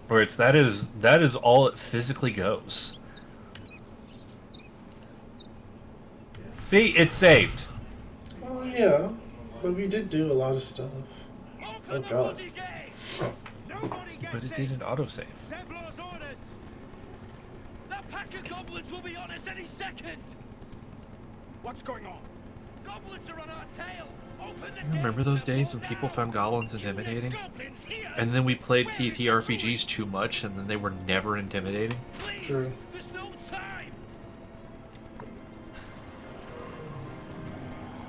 where it's that is all it physically goes. See, it's saved. Oh yeah, but we did do a lot of stuff. Oh god. But it did an autosave. That pack of goblins will be on us any second. What's going on? Goblins are on our tail. Open the Remember those days when people found goblins intimidating? And then we played TTRPGs too much, and then they were never intimidating? True. There's no time.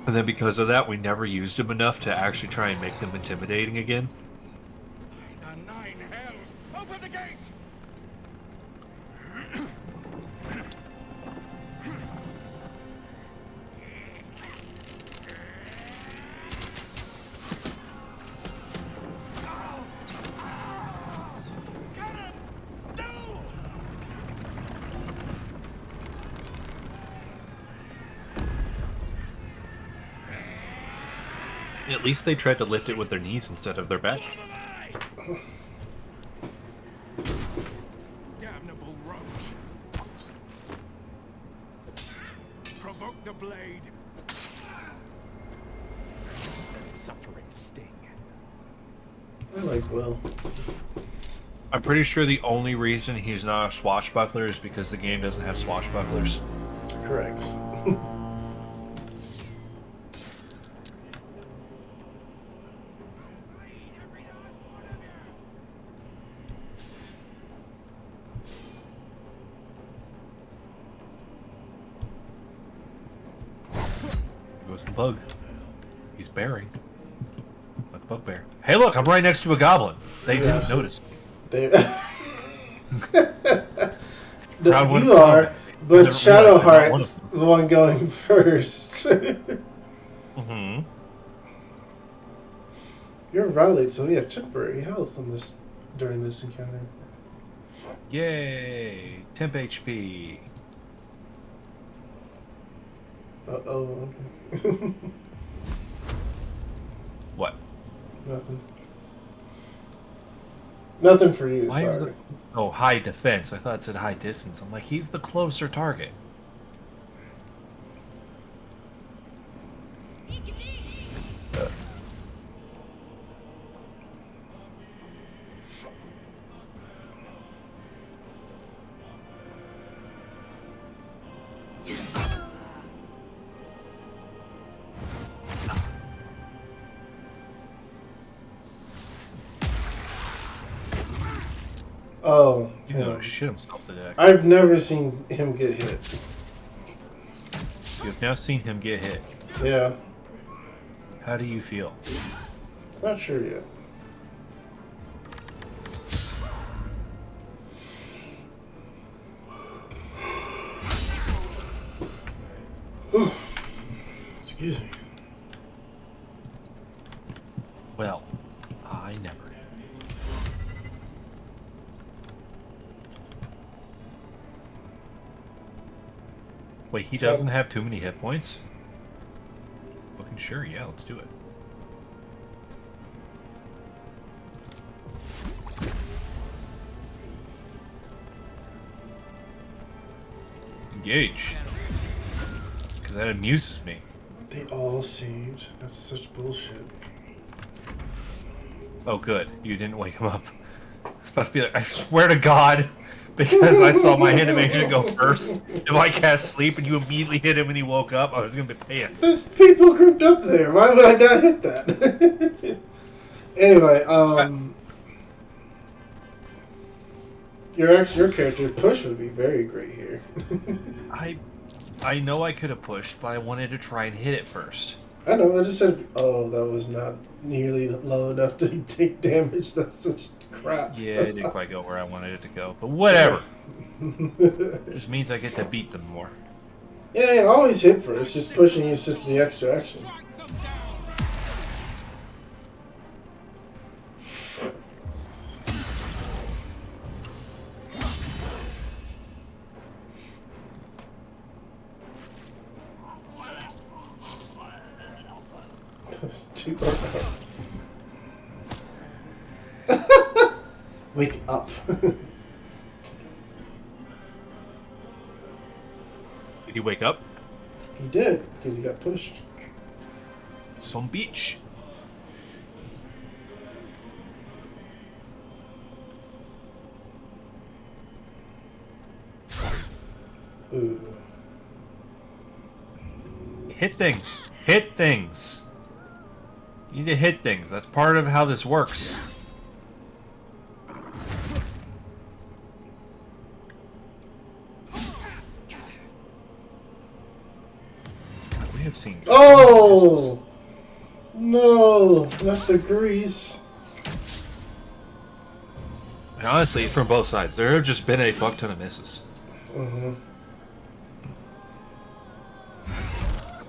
And then because of that, we never used them enough to actually try and make them intimidating again. The nine hells! Open the gates! At least they tried to lift it with their knees instead of their back. Damnable roach! Provoke the blade and suffer its sting. I like Will. I'm pretty sure the only reason he's not a swashbuckler is because the game doesn't have swashbucklers. Correct. Goes the bug. He's bearing. Like a bugbear. Hey look, I'm right next to a goblin. They didn't notice. They... Proud you are, but Shadowheart's the one going first. Mm-hmm. You're right, so we have temporary health on this during this encounter. Yay! Temp HP. Uh-oh, okay. What? Nothing. Nothing for you, Why sorry. is the... Oh, high defense. I thought it said high distance. I'm like, he's the closer target. Oh, you know, shit himself to death. I've never seen him get hit. You've now seen him get hit. Yeah. How do you feel? Not sure yet. Excuse me. Well, I never. Wait, he doesn't have too many hit points? Fucking sure, yeah, let's do it. Engage. Because that amuses me. They all saved. That's such bullshit. Oh, good. You didn't wake him up. I was about to be like, I swear to God, because I saw my animation go first. If I cast sleep and you immediately hit him when he woke up, I was gonna be pissed. There's people grouped up there. Why would I not hit that? Anyway, your character push would be very great here. I know I could have pushed, but I wanted to try and hit it first. I know. I just said, oh, that was not nearly low enough to take damage. That's such crap. Yeah, it didn't quite go where I wanted it to go, but whatever. Just means I get to beat them more. Yeah, always hit first. Just pushing is just the extra action. Wake up. Did he wake up? He did, because he got pushed. Some beach. Ooh. Hit things. Hit things. You need to hit things. That's part of how this works. We have seen. Oh! No, not the grease. And honestly, from both sides, there have just been a fuck ton of misses. Mm-hmm.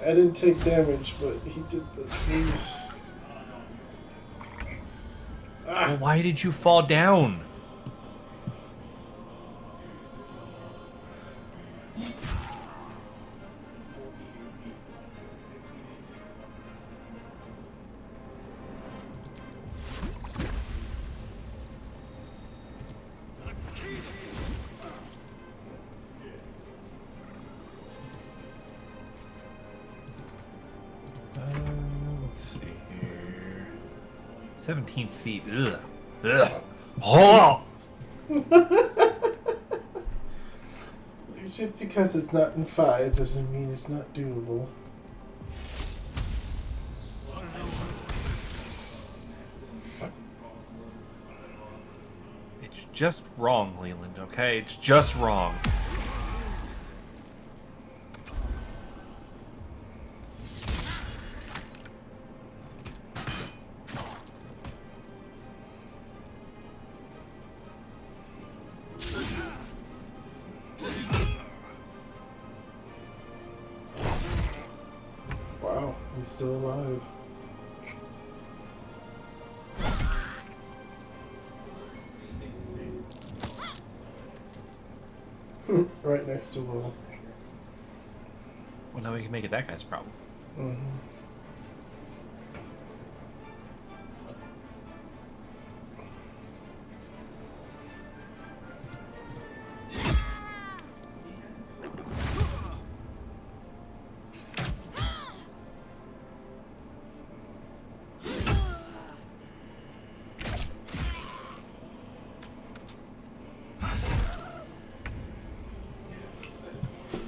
I didn't take damage, but he did the grease. Well, why did you fall down? Let's see here. 17 feet. Ugh. Ugh. Oh! Just because it's not in 5 doesn't mean it's not doable. It's just wrong, Leland, okay? It's just wrong. Wow, he's still alive. Right next to Will. Well, now we can make it that guy's problem. Mm-hmm.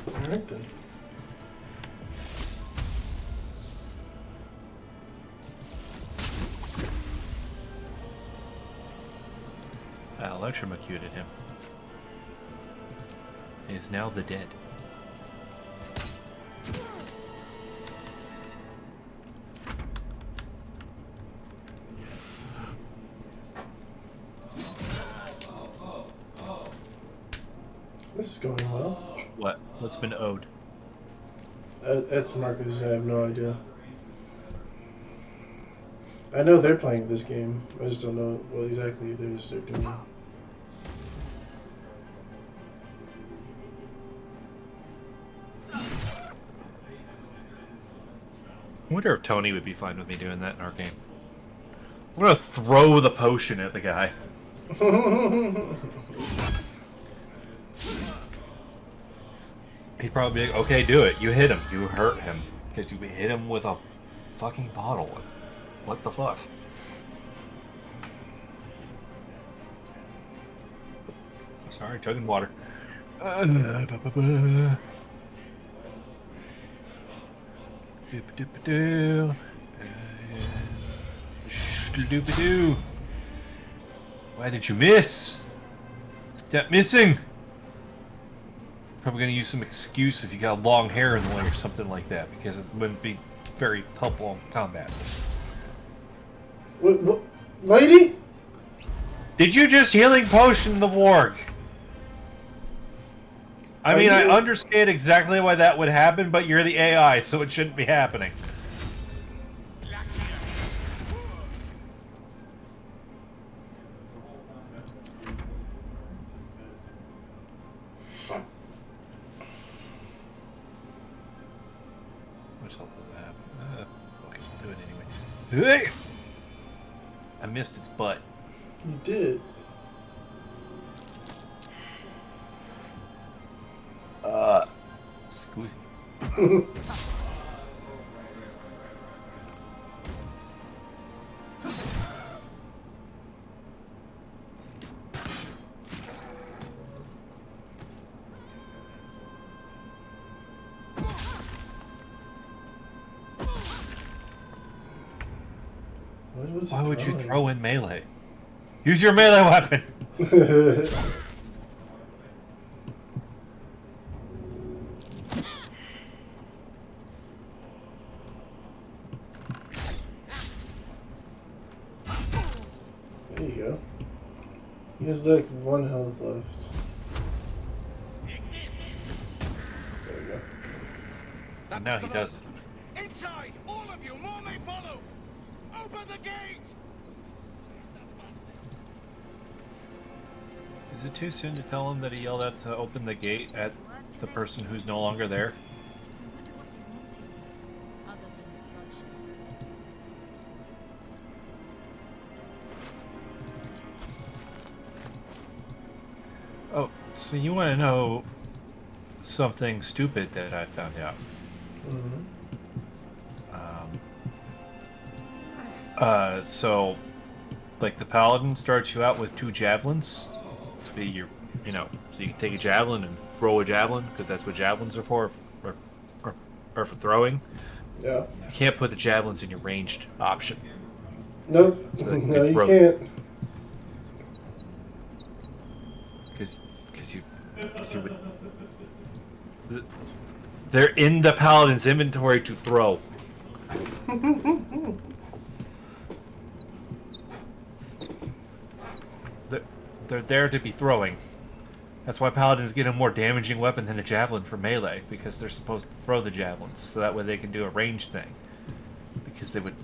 Alright then. Electrocuted him. He is now the dead. This is going well. What? What's been owed? That's Marcus. I have no idea. I know they're playing this game. I just don't know what exactly they're doing. I wonder if Tony would be fine with me doing that in our game. I'm gonna throw the potion at the guy. He'd probably be like, okay, do it. You hit him. You hurt him. Because you hit him with a fucking bottle. What the fuck? Sorry, chugging water. Why did you miss? Step missing. Probably gonna use some excuse if you got long hair in the way or something like that, because it wouldn't be very helpful in combat. What? Lady? Did you just healing potion the warg? I mean, I understand exactly why that would happen, but you're the AI, so it shouldn't be happening. Much health does it have? Okay, do it anyway. Hey! I missed its butt. You did. Scusi. Why would you throw in melee? Use your melee weapon! There you go. He has like 1 health left. There you go. And now he doesn't. Inside! All of you! More may follow! Open the gates! Is it too soon to tell him that he yelled out to open the gate at the person who's no longer there? Oh, so you want to know something stupid that I found out? So, like, the paladin starts you out with 2 javelins. So you can take a javelin and throw a javelin, because that's what javelins are for, or for throwing. Yeah. You can't put the javelins in your ranged option. Nope. So no, you can't. Because you would. They're in the paladin's inventory to throw. They're there to be throwing. That's why paladins get a more damaging weapon than a javelin for melee, because they're supposed to throw the javelins, so that way they can do a ranged thing. Because they would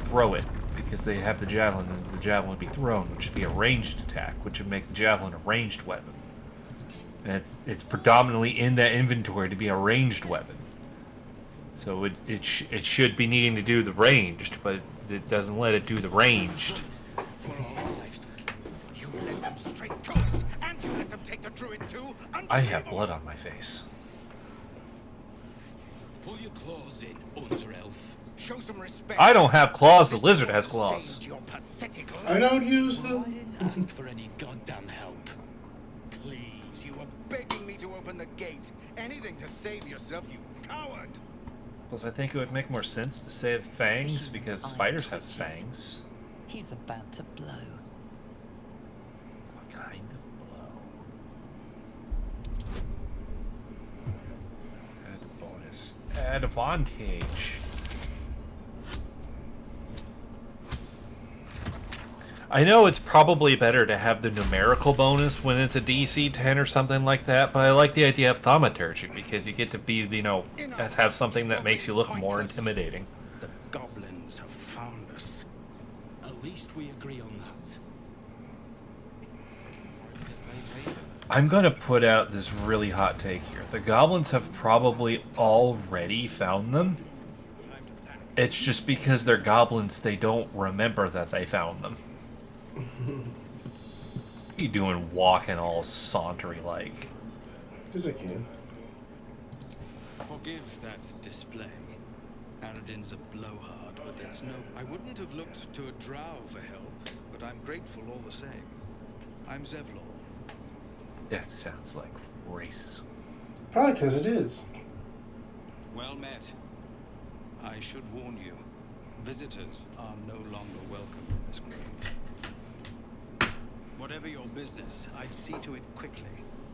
throw it, because they have the javelin, and the javelin would be thrown, which would be a ranged attack, which would make the javelin a ranged weapon. And it's predominantly in that inventory to be a ranged weapon. So it should be needing to do the ranged, but it doesn't let it do the ranged. For our lives, you led them straight to us, and you let them take the druid too. I have blood on my face. Pull your claws in, under elf. Show some respect. I don't have claws. The lizard has claws. I don't use I them. didn't ask for any goddamn help. Please, you were begging me to open the gate. Anything to save yourself, you coward. Plus, I think it would make more sense to say fangs, because spiders have fangs. He's about to blow. What kind of blow? Add bonus. Advantage. I know it's probably better to have the numerical bonus when it's a DC 10 or something like that, but I like the idea of thaumaturgy, because you get to be, have something that makes you look more intimidating. The goblins have found us. At least we agree on that. I'm gonna put out this really hot take here. The goblins have probably already found them. It's just because they're goblins, they don't remember that they found them. What are you doing walking all sauntery like? Because I can. Forgive that display. Aradin's a blowhard, but that's no... I wouldn't have looked to a drow for help, but I'm grateful all the same. I'm Zevlor. That sounds like racism. Probably because it is. Well met. I should warn you, visitors are no longer welcome in this grove. Whatever your business, I'd see to it quickly.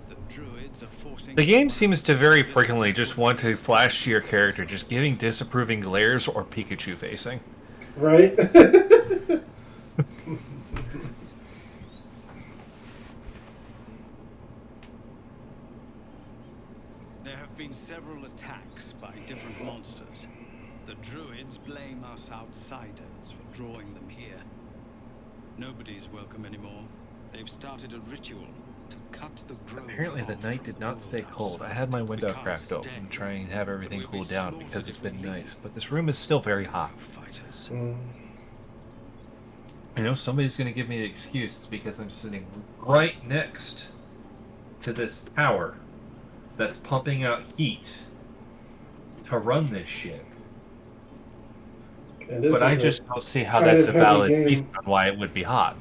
The druids are forcing... The game seems to very frequently just want to flash to your character, just giving disapproving glares or Pikachu facing. Right? There have been several attacks by different monsters. The druids blame us outsiders for drawing them here. Nobody's welcome anymore. They've started a ritual to cut the grove. Apparently the night did not stay cold. I had my window cracked open to try and have everything cool down because it's been nice, but this room is still very hot. I know somebody's going to give me the excuse. It's because I'm sitting right next to this tower that's pumping out heat to run this shit. But I just don't see how that's a valid reason why it would be hot.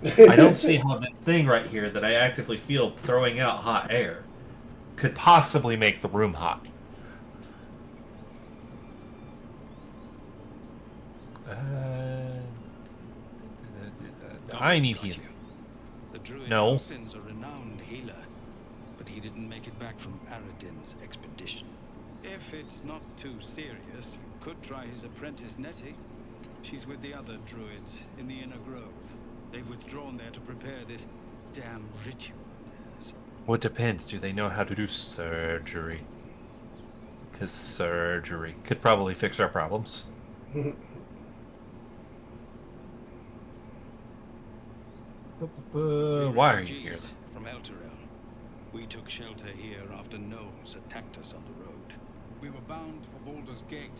I don't see how this thing right here that I actively feel throwing out hot air could possibly make the room hot. I need healing. The druid No. Hossin's a renowned healer, but he didn't make it back from Aradin's expedition. If it's not too serious, could try his apprentice Nettie. She's with the other druids in the inner grove. They've withdrawn there to prepare this damn ritual of theirs. Well, it depends. Do they know how to do surgery? Because surgery could probably fix our problems. Why are you here? From Elturel. We took shelter here after gnolls attacked us on the road. We were bound for Baldur's Gate,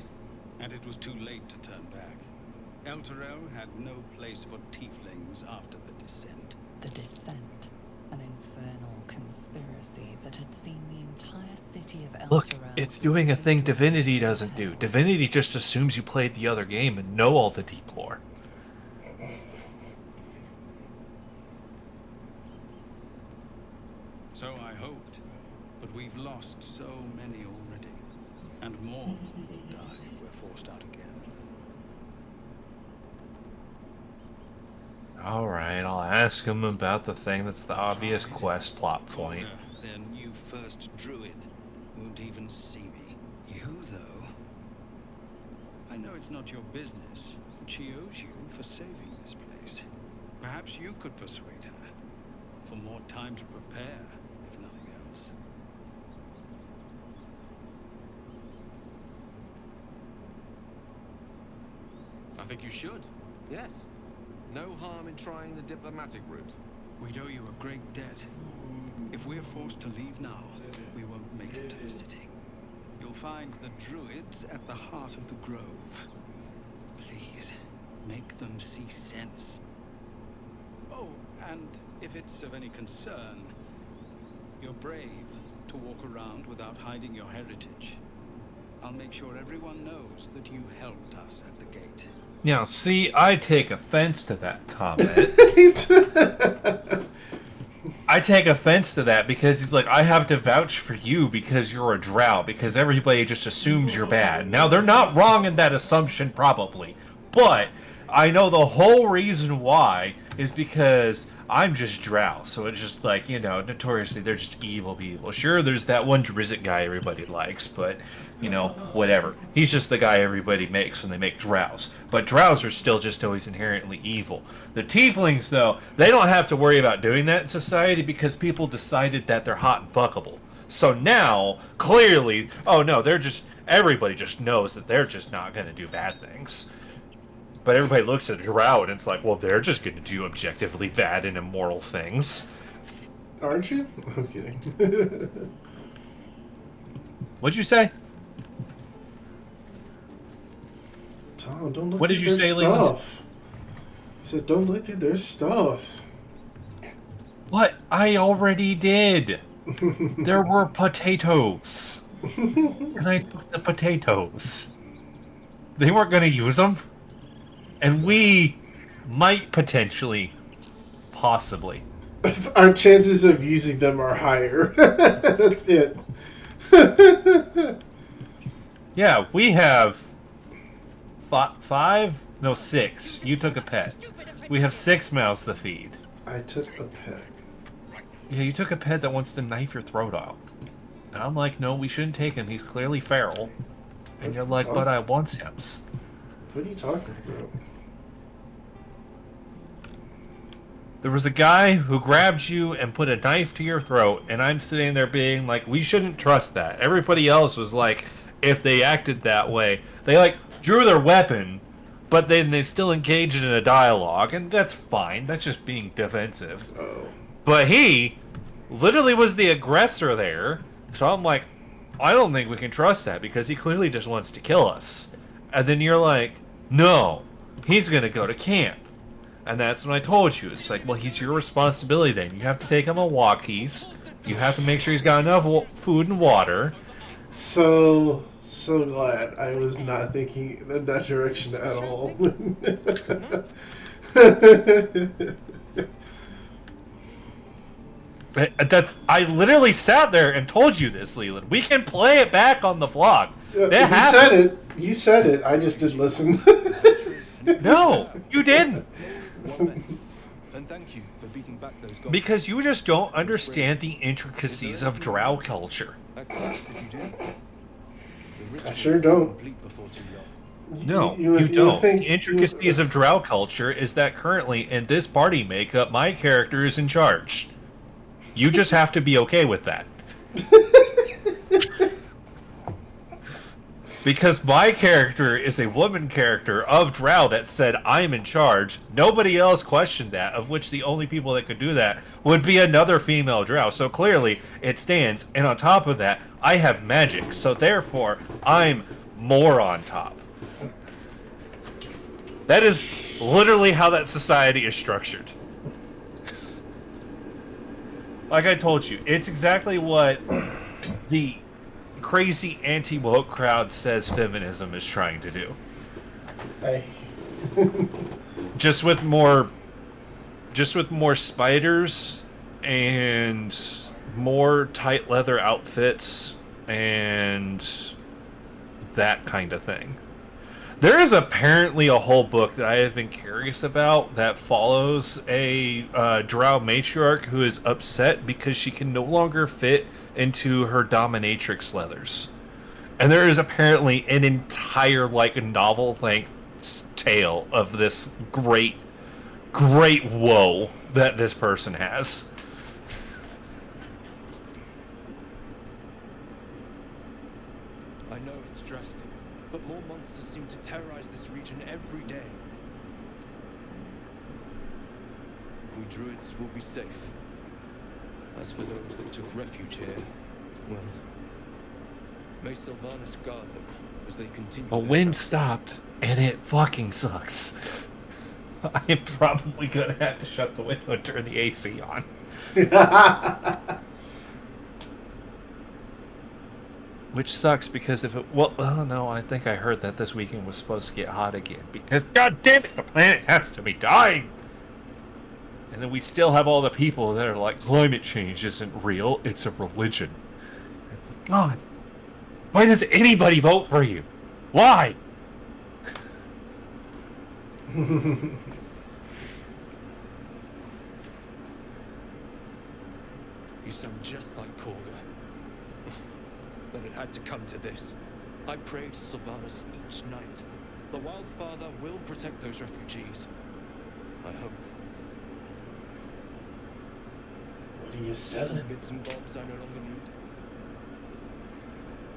and it was too late to turn back. Elturel had no place for tieflings after the descent. The descent, an infernal conspiracy that had seen the entire city of Elturel. Look, it's doing a thing Divinity doesn't do. Divinity just assumes you played the other game and know all the deep lore. So I hoped, but we've lost so many already, and more will die if we're forced out again. Alright, I'll ask him about the thing that's the obvious quest plot point. Their new first druid won't even see me. You, though, I know it's not your business, but she owes you for saving this place. Perhaps you could persuade her for more time to prepare, if nothing else. I think you should. Yes. No harm in trying the diplomatic route. We'd owe you a great debt. If we're forced to leave now, we won't make it to the city. You'll find the druids at the heart of the grove. Please, make them see sense. Oh, and if it's of any concern, you're brave to walk around without hiding your heritage. I'll make sure everyone knows that you helped us at the gate. Now, see, I take offense to that comment. I take offense to that because he's like, I have to vouch for you because you're a drow, because everybody just assumes you're bad. Now, they're not wrong in that assumption, probably, but I know the whole reason why is because I'm just drow, so it's just like, you know, notoriously, they're just evil people. Sure, there's that one Drizzt guy everybody likes, but, you know, whatever. He's just the guy everybody makes when they make drows. But drows are still just always inherently evil. The tieflings, though, they don't have to worry about doing that in society because people decided that they're hot and fuckable. So now, clearly, oh no, they're just, everybody just knows that they're just not going to do bad things. But everybody looks at a drow and it's like, well, they're just going to do objectively bad and immoral things. Aren't you? I'm kidding. What'd you say? Tom, don't look what through did you their say, stuff. Leland? He said, don't look through their stuff. What? I already did. There were potatoes. And I took the potatoes. They weren't going to use them. And we might potentially, possibly, Our chances of using them are higher. That's it. Yeah, we have 5? No, 6. You took a pet. We have 6 mouths to feed. I took a pet. Yeah, you took a pet that wants to knife your throat out. And I'm like, no, we shouldn't take him. He's clearly feral. And you're like, but I want him. What are you talking about? There was a guy who grabbed you and put a knife to your throat, and I'm sitting there being like, we shouldn't trust that. Everybody else was like, if they acted that way, they like drew their weapon, but then they still engaged in a dialogue, and that's fine. That's just being defensive. Oh. But he literally was the aggressor there, so I'm like, I don't think we can trust that because he clearly just wants to kill us. And then you're like, no, he's gonna go to camp. And that's when I told you. It's like, well, he's your responsibility then. You have to take him on walkies. You have to make sure he's got enough food and water. So glad I was not thinking in that direction at all. I literally sat there and told you this, Leland. We can play it back on the vlog. You said it. I just didn't listen. No, you didn't. And thank you for beating back those goblins. Because you just don't understand the intricacies of drow culture. I sure don't. No, you don't. The intricacies of drow culture is that currently in this party makeup, my character is in charge. You just have to be okay with that. Because my character is a woman character of drow that said, I'm in charge. Nobody else questioned that, of which the only people that could do that would be another female drow. So clearly, it stands. And on top of that, I have magic. So therefore, I'm more on top. That is literally how that society is structured. Like I told you, it's exactly what the crazy anti-woke crowd says feminism is trying to do. Hey. just with more spiders and more tight leather outfits and that kind of thing. There is apparently a whole book that I have been curious about that follows a drow matriarch who is upset because she can no longer fit into her dominatrix leathers. And there is apparently an entire, novel-length tale of this great woe that this person has. I know it's drastic, but more monsters seem to terrorize this region every day. We druids will be safe. As for those that took refuge here, well, may Sylvanas guard them as they continue. The wind stopped, and it fucking sucks. I am probably gonna have to shut the window and turn the AC on. Which sucks because if it... Well, oh no, I think I heard that this weekend was supposed to get hot again. Because, god damn it, the planet has to be dying! And then we still have all the people that are like, climate change isn't real, it's a religion. It's like, God, why does anybody vote for you? Why? You sound just like Korga. But it had to come to this. I pray to Sylvanas each night. The Wildfather will protect those refugees. I hope. What are you selling? Bits and bobs I no longer need.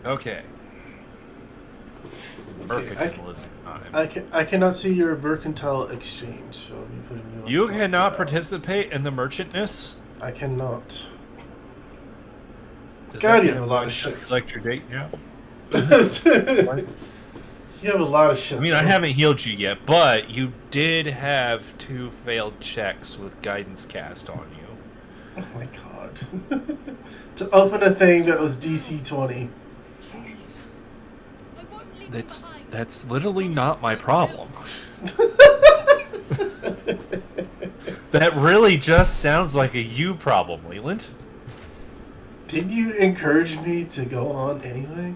Okay. Perfect. I cannot see your mercantile exchange, so I'll be putting you on You top cannot now. participate in the merchantness? I cannot. Does God, that you mean have a lot I'm of shit. gonna collect your date now? You have a lot of shit. I mean, I haven't healed you yet, but you did have 2 failed checks with guidance cast on you. Oh my god. To open a thing that was DC 20. That's literally not my problem. That really just sounds like a you problem, Leland. Did you encourage me to go on anyway?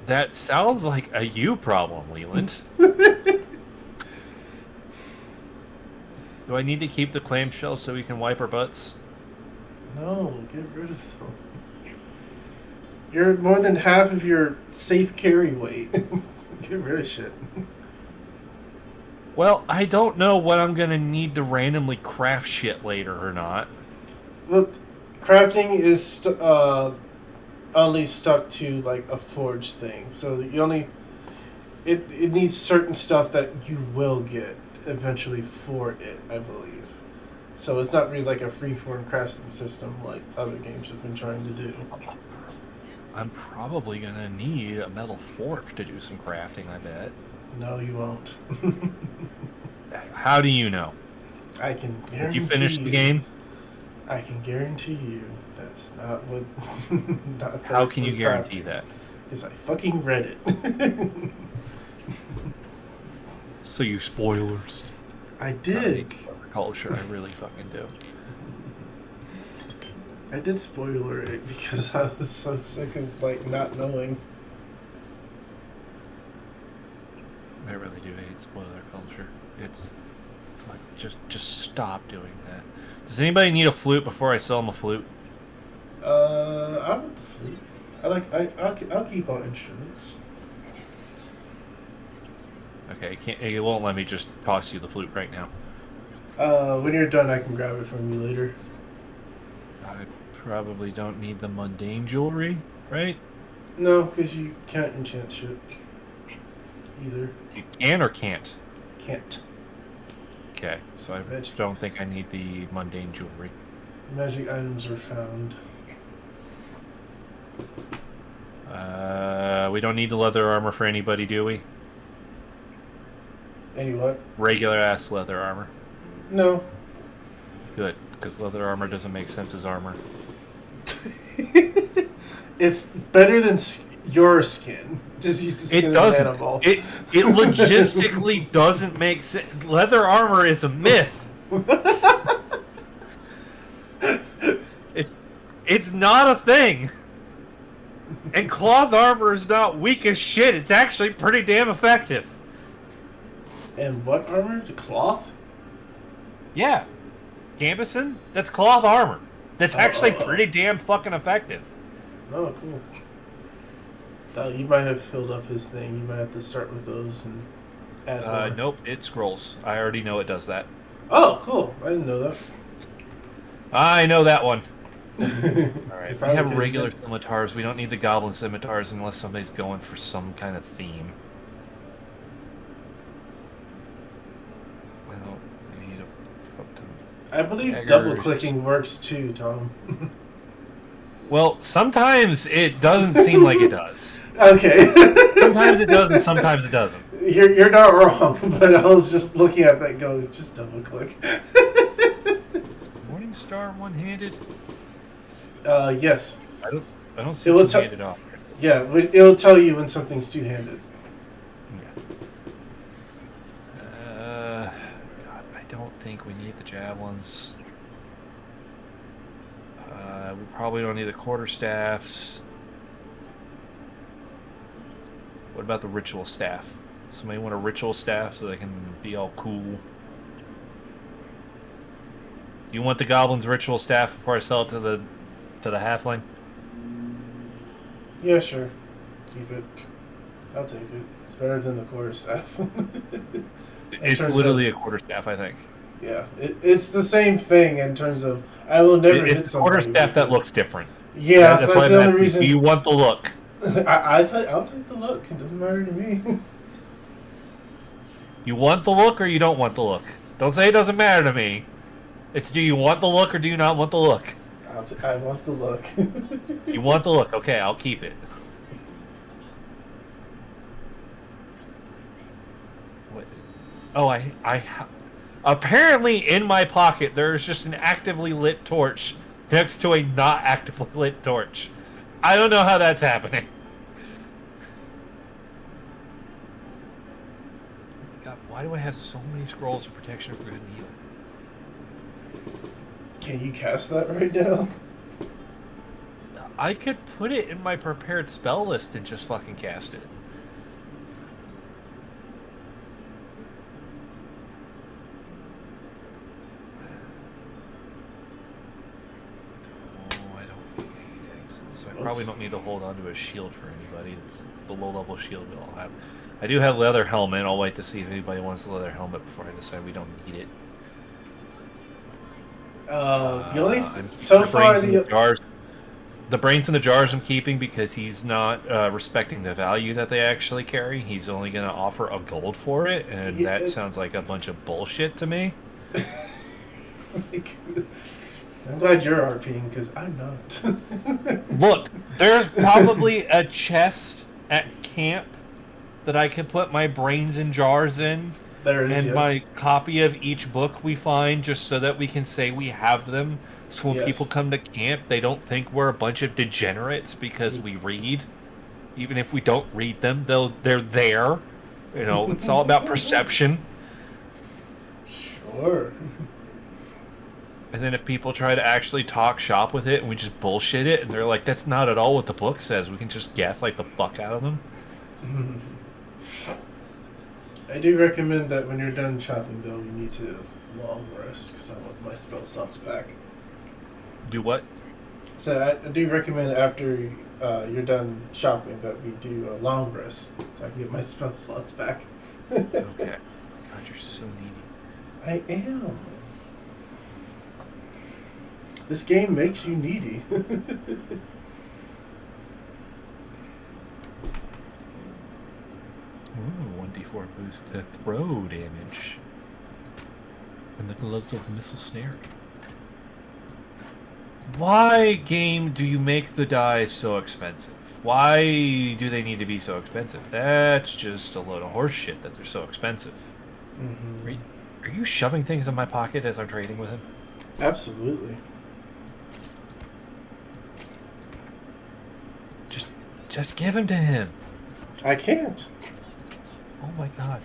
That sounds like a you problem, Leland. Do I need to keep the clamshell so we can wipe our butts? No, get rid of them. You're more than half of your safe carry weight. Get rid of shit. Well, I don't know what I'm gonna need to randomly craft shit later or not. Look, crafting is only stuck to like a forge thing. So you only it needs certain stuff that you will get eventually for it, I believe. So it's not really like a free-form crafting system like other games have been trying to do. I'm probably gonna need a metal fork to do some crafting, I bet. No, you won't. How do you know? I can guarantee you finish the game? I can guarantee you that's not what... not How can you guarantee that? Because I fucking read it. So you spoilers. I did. Culture, I really fucking do. I did spoiler it because I was so sick of like not knowing. I really do hate spoiler culture. It's like just stop doing that. Does anybody need a flute before I sell them a flute? I want the flute. I'll keep all instruments. Okay, it won't let me just toss you the flute right now. When you're done, I can grab it from you later. I probably don't need the mundane jewelry, right? No, because you can't enchant shit. Either. You can or can't? Can't. Okay, so I don't think I need the mundane jewelry. Magic items are found. We don't need the leather armor for anybody, do we? Any what? Regular ass leather armor. No. Good, because leather armor doesn't make sense as armor. It's better than your skin. Just use the skin of an animal. It logistically doesn't make sense. Leather armor is a myth. It's not a thing. And cloth armor is not weak as shit. It's actually pretty damn effective. And what armor? The cloth? Yeah. Gambeson? That's cloth armor. That's actually pretty damn fucking effective. Oh, cool. You might have filled up his thing. You might have to start with those and add more. Nope, it scrolls. I already know it does that. Oh, cool. I didn't know that. I know that one. Alright, we have Probably regular scimitars. We don't need the goblin scimitars unless somebody's going for some kind of theme. Well, I need a fuck ton of I believe daggers. double-clicking works too, Tom. Well, sometimes it doesn't seem like it does. Okay. Sometimes it does and sometimes it doesn't. You're not wrong, but I was just looking at that going, just double-click. Morningstar one-handed? Yes. I don't see two-handed off. Yeah, it'll tell you when something's two-handed. God, I don't think we need the javelins. We probably don't need the quarterstaffs. What about the ritual staff? Somebody want a ritual staff so they can be all cool? You want the goblin's ritual staff before I sell it to the halfling? Yeah, sure. Keep it. I'll take it. It's better than the quarterstaff. It's literally a quarterstaff, I think. Yeah, it's the same thing in terms of I will never hit It's a quarterstaff that looks different. Yeah, that's why the only reason. Do you want the look? I'll take the look. It doesn't matter to me. You want the look or you don't want the look? Don't say it doesn't matter to me. It's do you want the look or do you not want the look? I want the look. You want the look? Okay, I'll keep it. What? Oh, apparently in my pocket there's just an actively lit torch next to a not actively lit torch. I don't know how that's happening. God, why do I have so many scrolls of protection for good and heal? Can you cast that right now? I could put it in my prepared spell list and just fucking cast it. So I probably don't need to hold on to a shield for anybody. It's the low-level shield we all have. I do have leather helmet. I'll wait to see if anybody wants the leather helmet before I decide we don't need it. The only so far the brains in the jars I'm keeping because he's not respecting the value that they actually carry. He's only going to offer a gold for it, and that sounds like a bunch of bullshit to me. I'm glad you're RPing because I'm not. Look, there's probably a chest at camp that I can put my brains in jars in. There is, and my copy of each book we find, just so that we can say we have them. So when people come to camp, they don't think we're a bunch of degenerates because we read. Even if we don't read them, they're there. You know, it's all about perception. Sure. And then if people try to actually talk shop with it and we just bullshit it, and they're like, that's not at all what the book says, we can just gaslight the fuck out of them. I do recommend that when you're done shopping, though, you need to long rest because I want my spell slots back. Do what? So I do recommend after you're done shopping that we do a long rest so I can get my spell slots back. Okay. God, you're so needy. I am. This game makes you needy. Ooh, 1d4 boost to throw damage. And the gloves of missile snare. Why, game, do you make the dice so expensive? Why do they need to be so expensive? That's just a load of horse shit that they're so expensive. Mm-hmm. Are you shoving things in my pocket as I'm trading with him? Absolutely. Just give him to him. I can't. Oh my god.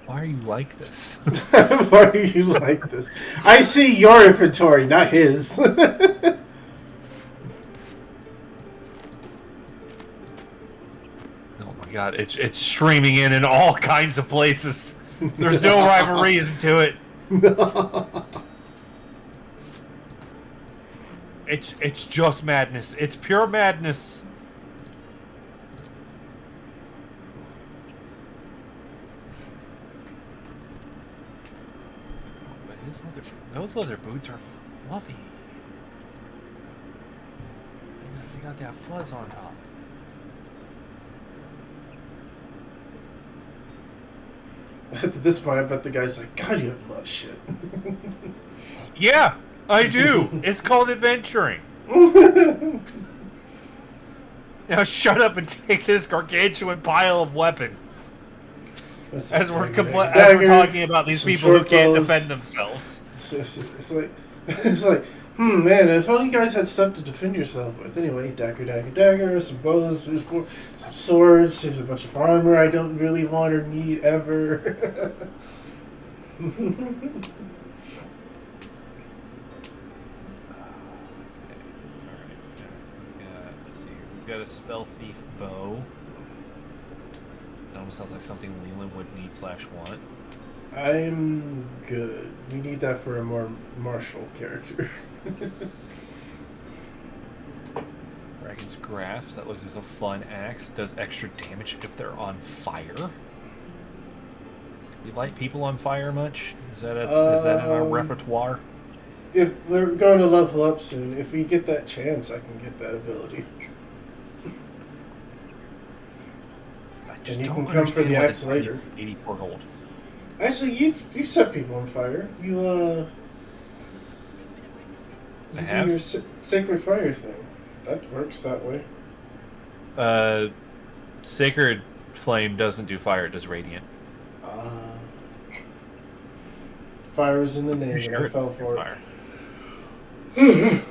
Why are you like this? Why are you like this? I see your inventory, not his. Oh my god, it's streaming in all kinds of places. There's no rhyme or reason to it. It's just madness. It's pure madness. Those leather boots are fluffy. They got that fuzz on top. At this point, I bet the guy's like, God, you have a lot of shit. Yeah, I do. It's called adventuring. Now shut up and take this gargantuan pile of weapon. As we're talking about these people who can't defend themselves. It's like, man, if only you guys had stuff to defend yourself with. Anyway, dagger, some bows, some swords, there's a bunch of armor I don't really want or need ever. Let's see. We've got a spell thief bow. That almost sounds like something Leland would need /want. I'm good. We need that for a more martial character. Dragon's Grasp. That looks as a fun axe. It does extra damage if they're on fire. You light people on fire much? Is that in our repertoire? If we're going to level up soon, if we get that chance, I can get that ability. And you can come for the axe later. 84 gold. Actually, you've set people on fire. You do your sacred fire thing. That works that way. Sacred flame doesn't do fire; it does radiant. Fire is in the name, and I fell for fire. it.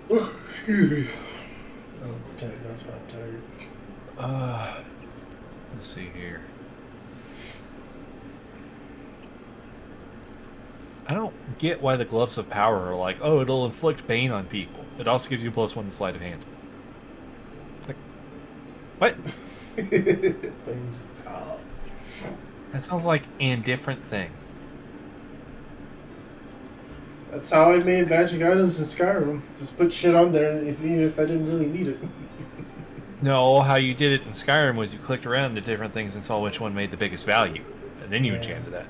Excuse me. Oh, it's tight. That's why I'm tired. Let's see here. I don't get why the gloves of power are like, oh, it'll inflict pain on people. It also gives you +1 to sleight of hand. Like, what? That sounds like a different thing. That's how I made magic items in Skyrim. Just put shit on there, even if I didn't really need it. No, how you did it in Skyrim was you clicked around to different things and saw which one made the biggest value, and then you enchanted that.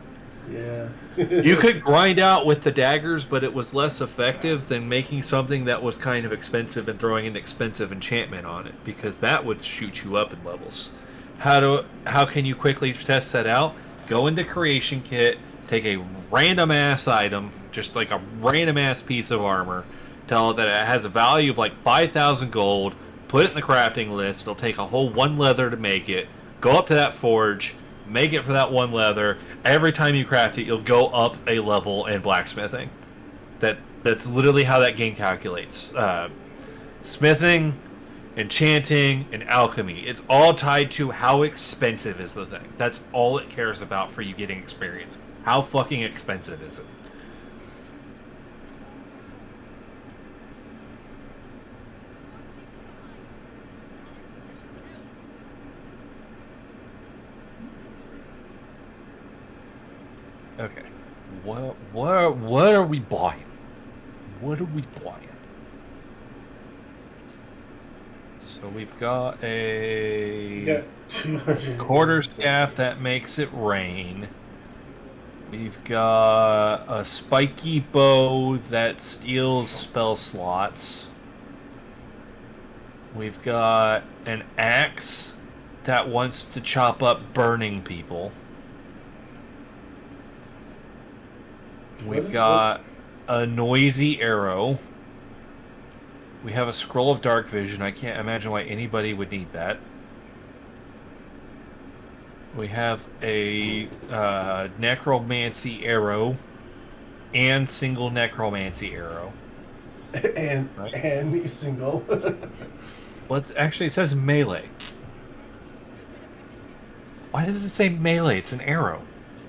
Yeah. You could grind out with the daggers, but it was less effective than making something that was kind of expensive and throwing an expensive enchantment on it, because that would shoot you up in levels. How can you quickly test that out? Go into Creation Kit, take a random ass item, just like a random ass piece of armor, tell it that it has a value of like 5,000 gold, put it in the crafting list, it'll take a whole 1 leather to make it, go up to that forge, make it for that 1 leather. Every time you craft it, you'll go up a level in blacksmithing. That's literally how that game calculates. Smithing, enchanting, and alchemy. It's all tied to how expensive is the thing. That's all it cares about for you getting experience. How fucking expensive is it? Okay. What are we buying? What are we buying? So we've got a quarterstaff that makes it rain. We've got a spiky bow that steals spell slots. We've got an axe that wants to chop up burning people. We've got a noisy arrow. We have a scroll of dark vision. I can't imagine why anybody would need that. We have a necromancy arrow and single necromancy arrow. and single. Actually, it says melee. Why does it say melee? It's an arrow.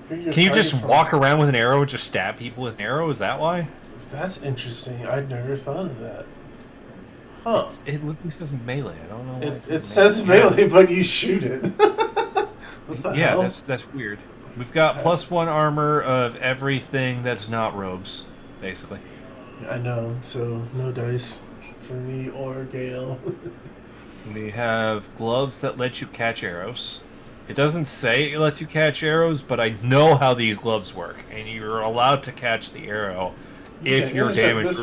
Can you just walk around with an arrow and just stab people with an arrow? Is that why? That's interesting. I'd never thought of that. Huh. It literally says melee. I don't know why it says melee, but you shoot it. Yeah, that's weird. We've got +1 armor of everything that's not robes, basically. I know, so no dice for me or Gale. We have gloves that let you catch arrows. It doesn't say it lets you catch arrows, but I know how these gloves work, and you're allowed to catch the arrow if your damage,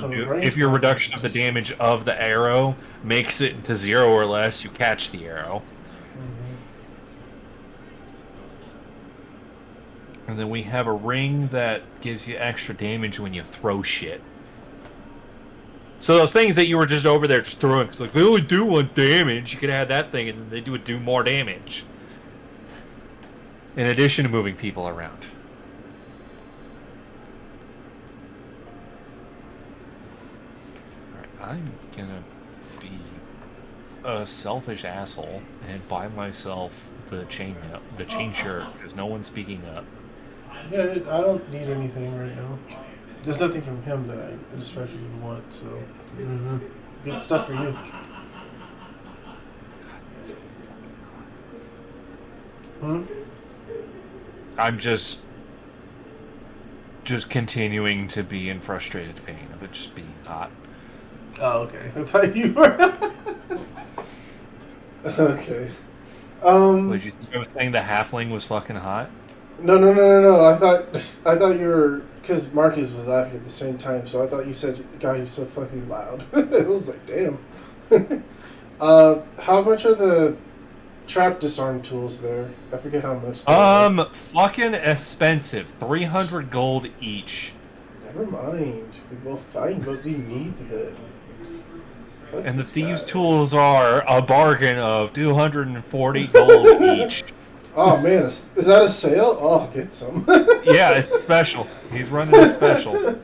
if your reduction of the damage of the arrow makes it to 0 or less, you catch the arrow. And then we have a ring that gives you extra damage when you throw shit. So those things that you were just over there just throwing, it's like, they only do 1 damage. You could have that thing and they do more damage. In addition to moving people around. Alright, I'm gonna be a selfish asshole and buy myself the chain shirt, because no one's speaking up. Yeah, I don't need anything right now. There's nothing from him that I especially want, so... Good stuff for you. I'm just continuing to be in frustrated pain of it just being hot. Oh, okay. I thought you were... Okay. Would you think I was saying the halfling was fucking hot? No. I thought you were... Because Marcus was laughing at the same time, so I thought you said, God, you're so fucking loud. It was like, damn. How much are the trap disarm tools there? I forget how much. Fucking expensive. 300 gold each. Never mind. We both find what we need then. And the thieves' tools are a bargain of 240 gold each. Oh man, is that a sale? Oh, I'll get some. Yeah, it's special. He's running a special.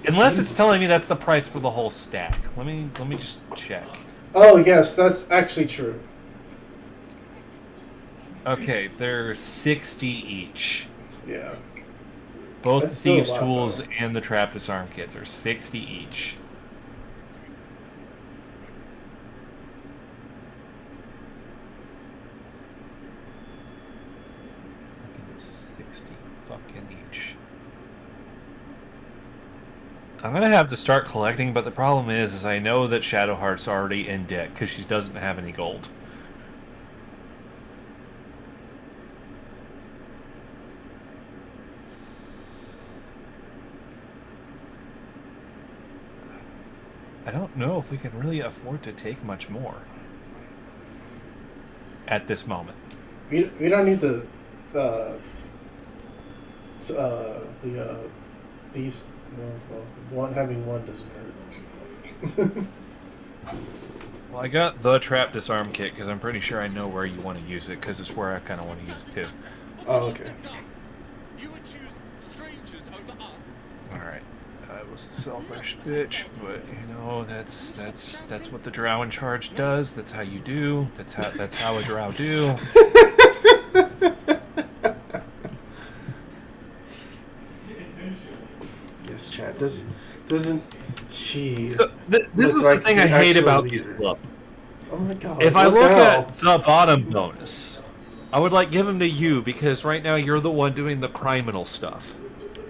Unless it's telling me that's the price for the whole stack. Let me just check. Oh yes, that's actually true. Okay, they're 60 each. Yeah. Both That's the still a thieves' lot, tools though. and the trap disarm kits are 60 each. 60 fucking each. I'm gonna have to start collecting, but the problem is I know that Shadowheart's already in debt because she doesn't have any gold. I don't know if we can really afford to take much more at this moment. We don't need the thieves. Well, having one doesn't hurt. Well, I got the trap disarm kit because I'm pretty sure I know where you want to use it because it's where I kind of want to use it too. Oh, okay. You would choose strangers over us. All right. I was the selfish bitch, but you know that's what the drow in charge does. That's how you do. That's how a drow do. Yes, chat. Doesn't she? So, this is like the thing the I hate actual about leader? these clubs. Oh my god! If I what look the hell? at the bottom bonus, I would like give them to you because right now you're the one doing the criminal stuff.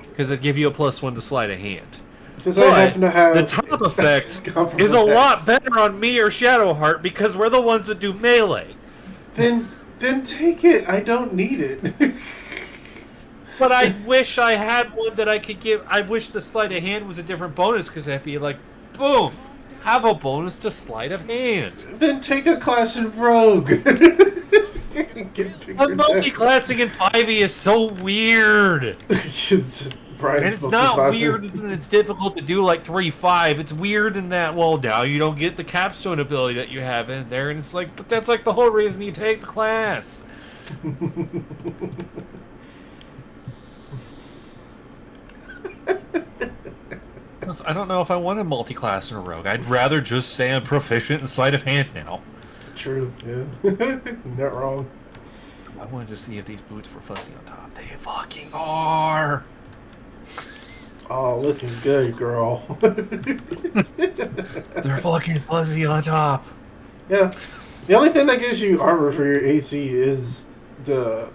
Because it give you a +1 to sleight of hand. Because I happen to have the top effect is a lot better on me or Shadowheart because we're the ones that do melee. Then take it. I don't need it. But I wish I had one that I could give. I wish the sleight of hand was a different bonus because I'd be like, boom, have a bonus to sleight of hand. Then take a class in Rogue. But multi-classing in 5e is so weird. And it's not weird as in it's difficult to do like 3-5. It's weird in that, well, now you don't get the capstone ability that you have in there, and it's like, but that's like the whole reason you take the class. I don't know if I want a multi-class in a rogue. I'd rather just say I'm proficient in sleight of hand now. True, yeah. Not wrong. I wanted to see if these boots were fuzzy on top. They fucking are! Oh, looking good, girl. They're fucking fuzzy on top. Yeah. The only thing that gives you armor for your AC is the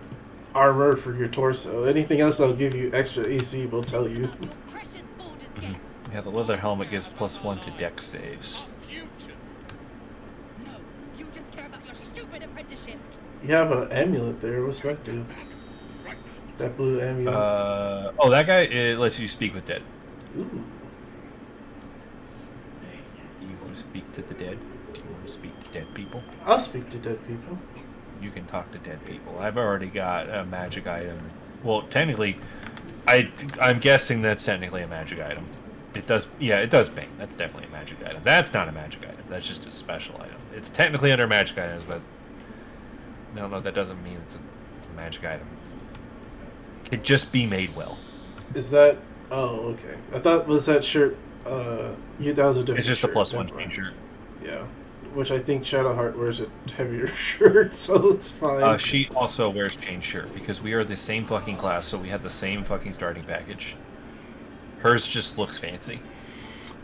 armor for your torso. Anything else that'll give you extra AC will tell you. Yeah, the leather helmet gives +1 to dex saves. No, you just care about your stupid apprenticeship. You have an amulet there. What's that do? That blue amulet. Oh, that guy, it lets you speak with dead. Ooh. You want to speak to the dead? Do you want to speak to dead people? I'll speak to dead people. You can talk to dead people. I've already got a magic item. Well, technically, I'm guessing that's technically a magic item. It does, yeah, it does bang. That's definitely a magic item. That's not a magic item. That's just a special item. It's technically under magic items, but no, that doesn't mean it's a magic item. It could just be made well. Is that? Oh, okay. I thought was that shirt. That was a different. It's just shirt. a +1 chain shirt. Yeah, which I think Shadowheart wears a heavier shirt, so it's fine. She also wears chain shirt because we are the same fucking class, so we have the same fucking starting package. Hers just looks fancy.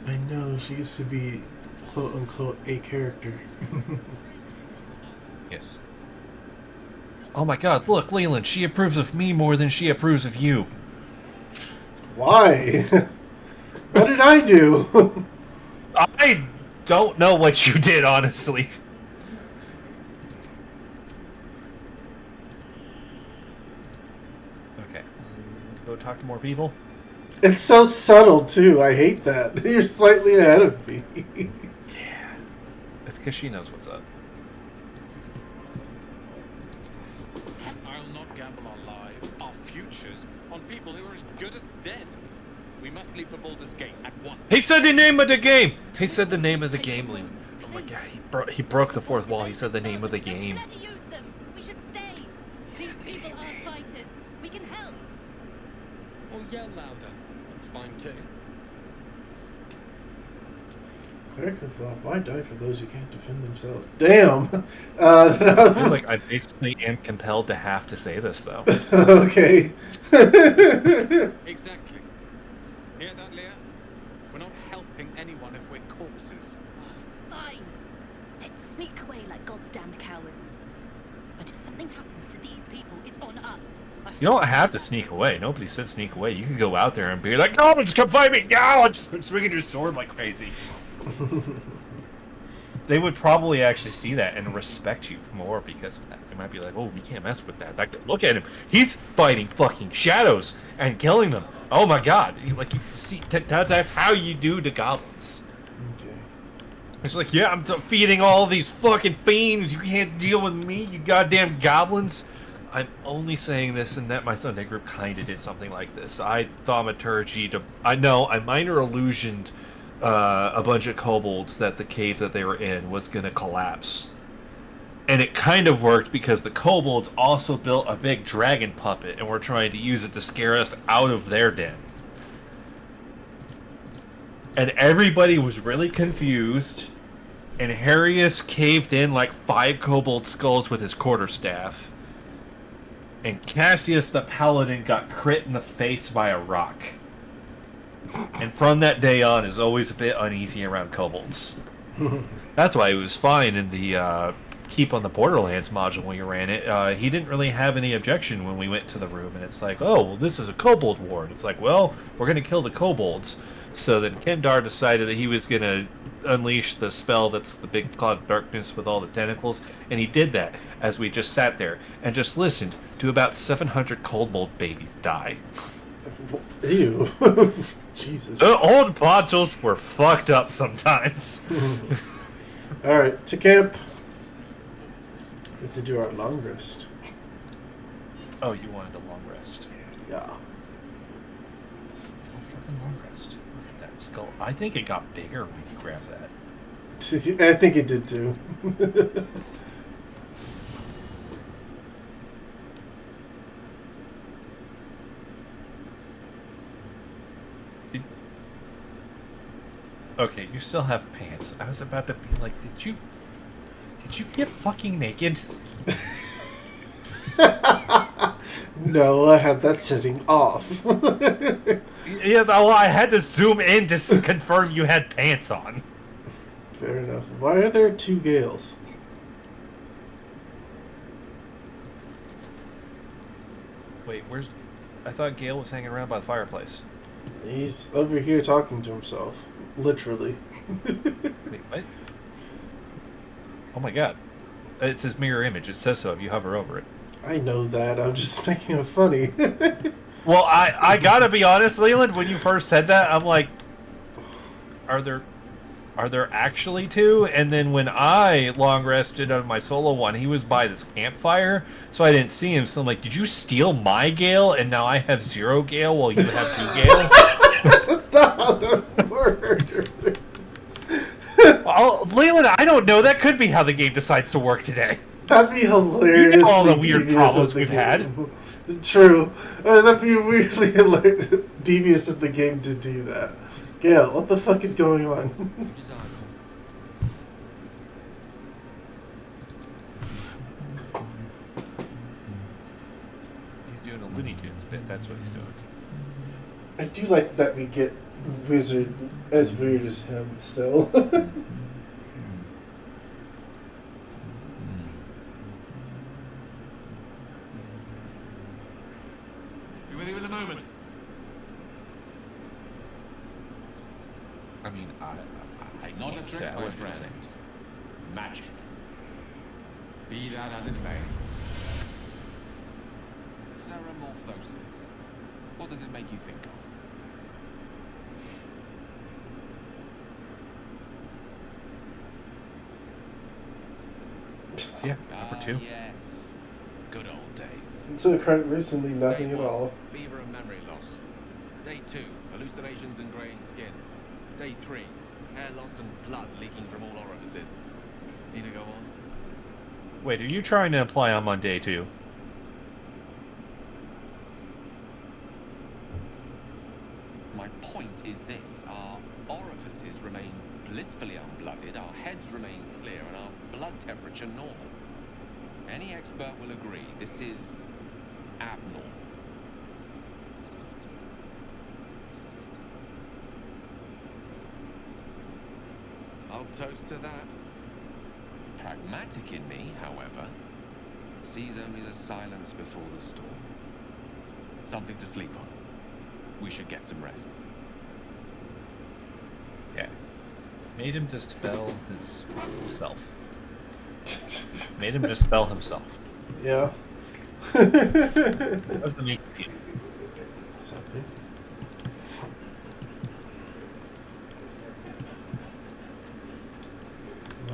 I know, she used to be, quote unquote, a character. Yes. Oh my god, look, Leland, she approves of me more than she approves of you. Why? What did I do? I don't know what you did, honestly. Okay. Go talk to more people. It's so subtle, too. I hate that. You're slightly ahead of me. Yeah. It's because she knows what's up. I'll not gamble our lives, our futures, on people who are as good as dead. We must leave for Baldur's Gate at once. He said the name of the game! He said the name of the game, Leland. Oh my god, he broke the fourth wall. He said the name of the game. We should stay. These people aren't fighters. We can help. Or yell louder. That's fine too. Cleric of law, why die for those who can't defend themselves? Damn! I feel like I basically am compelled to have to say this, though. Okay. Exactly. Hear that, Leah? We're not helping anyone if we're corpses. Fine. Let's sneak away like God's damned cowards. But if something happens to these people, it's on us. You don't have to sneak away. Nobody said sneak away. You could go out there and be like, goblins, come fight me! Now! And just swinging your sword like crazy. They would probably actually see that and respect you more because of that. They might be like, oh, we can't mess with that. Like, look at him. He's fighting fucking shadows and killing them. Oh my god. Like, you see, that's how you do to goblins. Okay. It's like, yeah, I'm defeating all these fucking fiends. You can't deal with me, you goddamn goblins. I'm only saying this and that my Sunday group kind of did something like this. I thaumaturgy to... I minor illusioned a bunch of kobolds that the cave that they were in was going to collapse. And it kind of worked because the kobolds also built a big dragon puppet and were trying to use it to scare us out of their den. And everybody was really confused, and Harius caved in like 5 kobold skulls with his quarterstaff. And Cassius the Paladin got crit in the face by a rock. And from that day on is always a bit uneasy around kobolds. That's why he was fine in the Keep on the Borderlands module when you ran it. He didn't really have any objection when we went to the room, and it's like, oh, well, this is a kobold ward. It's like, well, we're going to kill the kobolds. So then Kendar decided that he was going to unleash the spell that's the big cloud of darkness with all the tentacles, and he did that as we just sat there and just listened to about 700 kobold babies die. Ew. Jesus. The old modules were fucked up sometimes. Alright, to camp. We have to do our long rest. Oh, you wanted a long rest. Yeah. Oh, fucking long rest. Look at that skull. I think it got bigger when you grabbed that. I think it did too. Okay, you still have pants. I was about to be like, did you get fucking naked? No, I have that setting off. Yeah, well, I had to zoom in to confirm you had pants on. Fair enough. Why are there 2 Gales? Wait, where's... I thought Gale was hanging around by the fireplace. He's over here talking to himself. Literally. Wait, what? Oh my god. It's his mirror image. It says so if you hover over it. I know that. I'm just making it funny. Well, I gotta be honest, Leland, when you first said that, I'm like, are there actually 2? And then when I long rested on my solo one, he was by this campfire, so I didn't see him. So I'm like, did you steal my Gale, and now I have 0 Gale while you have 2 Gale? That's not how that works. Well, Leland, I don't know. That could be how the game decides to work today. That'd be hilarious. You know all the weird problems we've had. True. That'd be weirdly devious of the game to do that. Gale, what the fuck is going on? He's doing a Looney Tunes bit. That's what he's doing. I do like that we get Wizard as weird as him still. Be with you in a moment. I mean, I Not a can't say trick, I my wouldn't friend. say. Magic. Be that as it may. Ceramorphosis. What does it make you think of? Yeah, number 2. Yes. Good old days. So recently, nothing Day at 1, all. fever and memory loss. Day 2, hallucinations and greying skin. Day 3, hair loss and blood leaking from all orifices. Need to go on? Wait, are you trying to imply I'm on day 2? My point is this. Our orifices remain blissfully unharmed. blood temperature normal. Any expert will agree this is abnormal. I'll toast to that. Pragmatic in me, however, sees only the silence before the storm. Something to sleep on. We should get some rest. Yeah. Made him dispel himself. Made him dispel himself. Yeah. What does it make you feel? Something.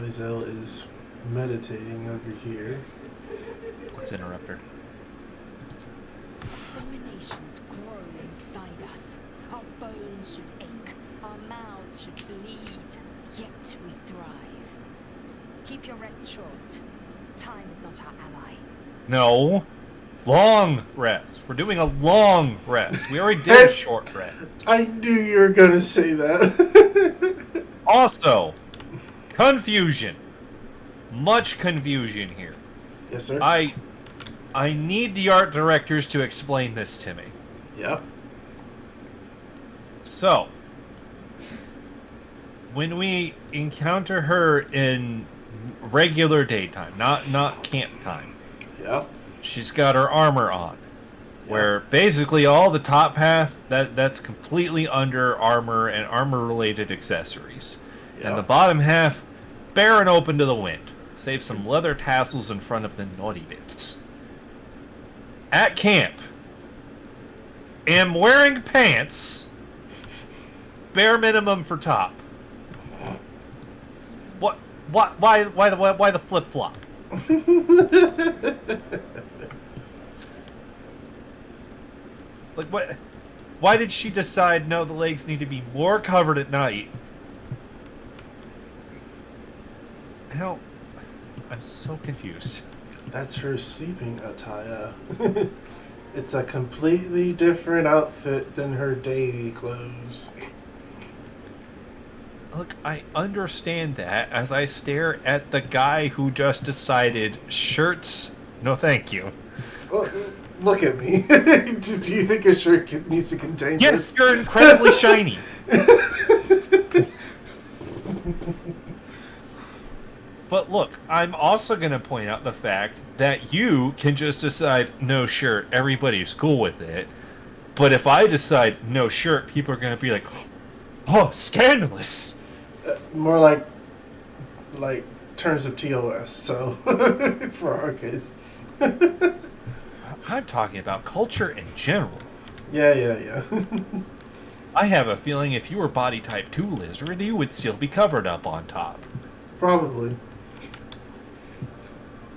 Lizel is meditating over here. Let's interrupt her. Abominations grow inside us. Our bones should ache, our mouths should bleed, yet we thrive. Keep your rest short. Time is not our ally. No. Long rest. We're doing a long rest. We already did a short rest. I knew you were going to say that. Also, confusion. Much confusion here. Yes, sir. I need the art directors to explain this to me. Yeah. So, when we encounter her in regular daytime, not camp time. Yeah. She's got her armor on. Yeah. Where basically all the top half that's completely under armor and armor related accessories. Yeah. And the bottom half bare and open to the wind. Save some leather tassels in front of the naughty bits. At camp, am wearing pants, bare minimum for top. What? Why the flip flop? Like what? Why did she decide no? The legs need to be more covered at night. Hell, I'm so confused. That's her sleeping attire. It's a completely different outfit than her day clothes. Look, I understand that as I stare at the guy who just decided shirts, no thank you. Well, look at me. Do you think a shirt needs to contain this? Yes, you're incredibly shiny. But look, I'm also going to point out the fact that you can just decide, no shirt, everybody's cool with it. But if I decide, no shirt, people are going to be like, oh, scandalous. More like terms of TOS, so, for our kids. I'm talking about culture in general. Yeah. I have a feeling if you were body type 2 lizard, you would still be covered up on top. Probably.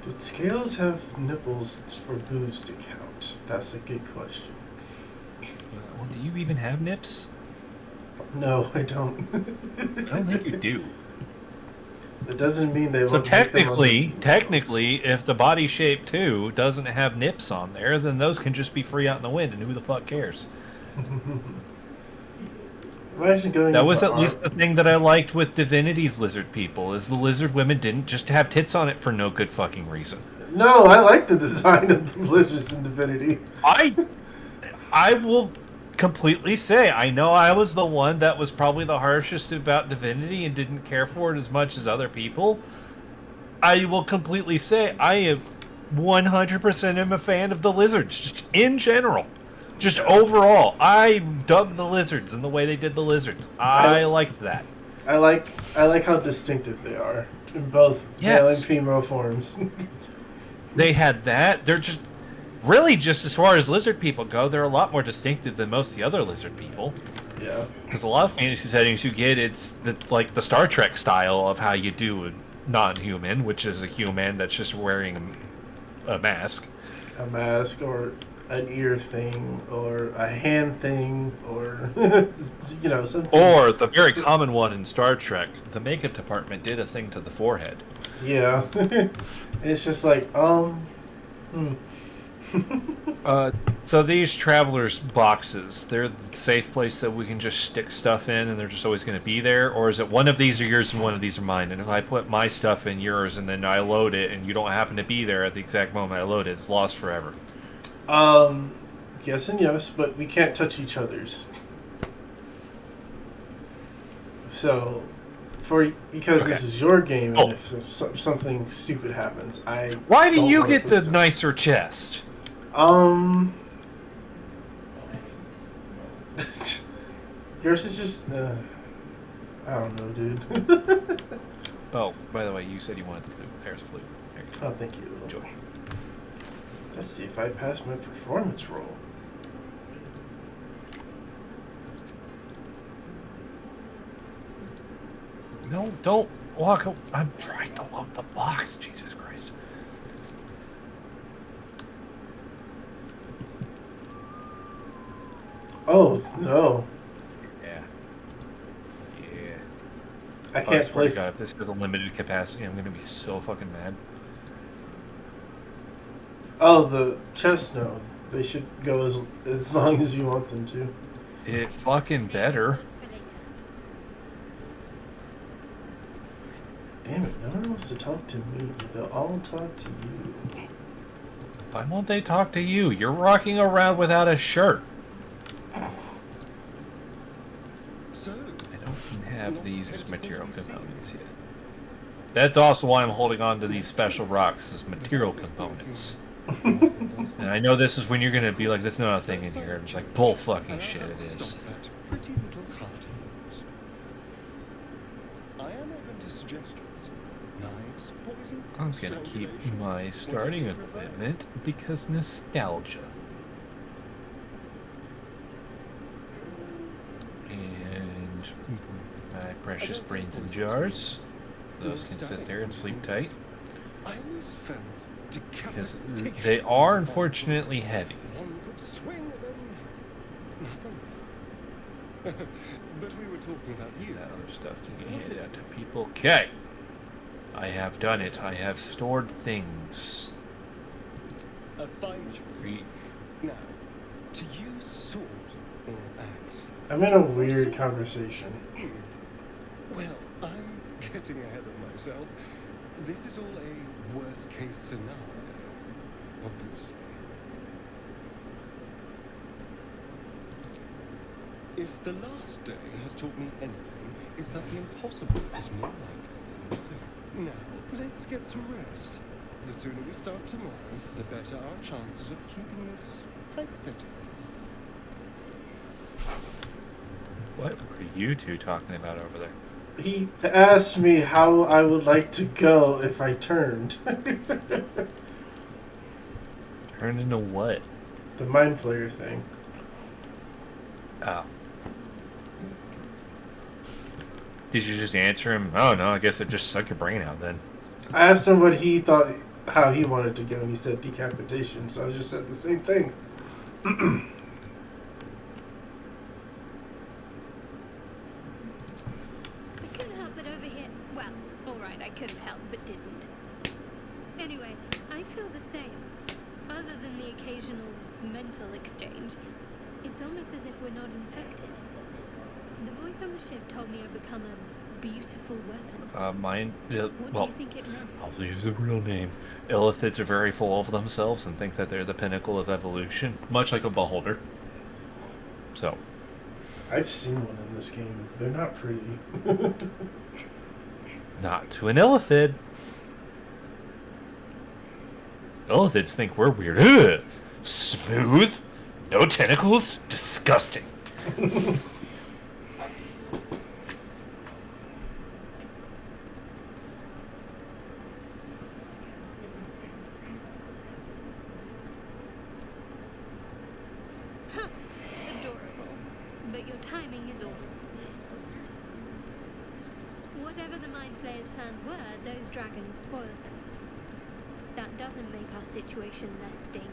Did scales have nipples for boobs to count? That's a good question. Well, do you even have nips? No, I don't. I don't think you do. It doesn't mean they. So technically, if the body shape 2 doesn't have nips on there, then those can just be free out in the wind, and who the fuck cares? Imagine going. That was at least the thing that I liked with Divinity's lizard people, is the lizard women didn't just have tits on it for no good fucking reason. No, I like the design of the lizards in Divinity. I will completely say, I know I was the one that was probably the harshest about Divinity and didn't care for it as much as other people. I will completely say I am 100% am a fan of the lizards, just in general. Just overall, I dug the lizards and the way they did the lizards. I liked that. I like how distinctive they are in both male and female forms. They had that. They're just really just as far as lizard people go, they're a lot more distinctive than most of the other lizard people. Yeah. Because a lot of fantasy settings you get, it's like the Star Trek style of how you do a non-human, which is a human that's just wearing a mask. A mask or an ear thing, or a hand thing, or something. Or the very common one in Star Trek, the makeup department did a thing to the forehead. Yeah, it's just like So these travelers' boxes, they're the safe place that we can just stick stuff in and they're just always going to be there? Or is it one of these are yours and one of these are mine? And if I put my stuff in yours and then I load it and you don't happen to be there at the exact moment I load it, it's lost forever? Yes and yes, but we can't touch each other's. So, because this is your game, and if something stupid happens, Why do you get the nicer chest? Yours is just, I don't know, dude. Oh, by the way, you said you wanted the flute. There's the flute. There you go. Oh, thank you. Enjoy. Let's see if I pass my performance roll. No, don't walk. I'm trying to load the box. Jesus Christ. Oh, no. Yeah. I can't play. God, if this has a limited capacity, I'm going to be so fucking mad. Oh, the chest, no. They should go as long as you want them to. It fucking better. Damn it, no one wants to talk to me. They'll all talk to you. Why won't they talk to you? You're walking around without a shirt. So, I don't have these as material components yet. That's also why I'm holding on to these special rocks as material components. And I know this is when you're going to be like, there's not a thing in here. It's like, bull fucking shit it is. pretty little heart of yours. I am open to suggestions. Knives, poison, I'm going to keep my starting equipment because nostalgia. And my precious brains and jars. Those can sit there and sleep tight. I always felt because they are unfortunately heavy. one could swing at them. Nothing. But we were talking about you. That other stuff can get handed out to people. Okay. I have done it. I have stored things. A fine choice. Now, to use sword or axe. I'm in a weird conversation. Well, I'm getting ahead of myself. This is all a worst case scenario, obviously. If the last day has taught me anything, it's that the impossible is more likely than the thing. Now, let's get some rest. The sooner we start tomorrow, the better our chances of keeping this pipe fitting. What were you two talking about over there? He asked me how I would like to go if I turned. Turned into what? The Mind Flayer thing. Oh. Did you just answer him? Oh no, I guess it just suck your brain out then. I asked him what he thought, how he wanted to go, and he said decapitation, so I just said the same thing. could have helped, but didn't. Anyway, I feel the same. Other than the occasional mental exchange, it's almost as if we're not infected. The voice on the ship told me I'd become a beautiful weapon. Mine, What do you think it meant? I'll use the real name. Illithids are very full of themselves and think that they're the pinnacle of evolution, much like a beholder. So. I've seen one in this game. They're not pretty. Not to an illithid. Illithids think we're weird. Ugh! Smooth, no tentacles, disgusting. Adorable. But your timing is awful. Whatever the Mind Flayer's plans were, those dragons spoiled them. That doesn't make our situation less dangerous.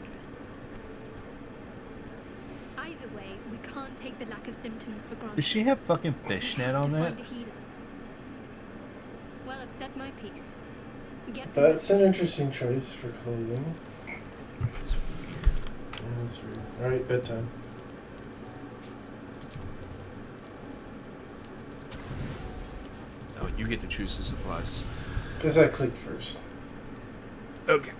Either way, we can't take the lack of symptoms for granted. Does she have fucking fishnet on that? Well, I've said my piece. That's an interesting choice for clothing. That's weird. BG3. Alright, bedtime. Oh, you get to choose the supplies. Because I clicked first. Okay.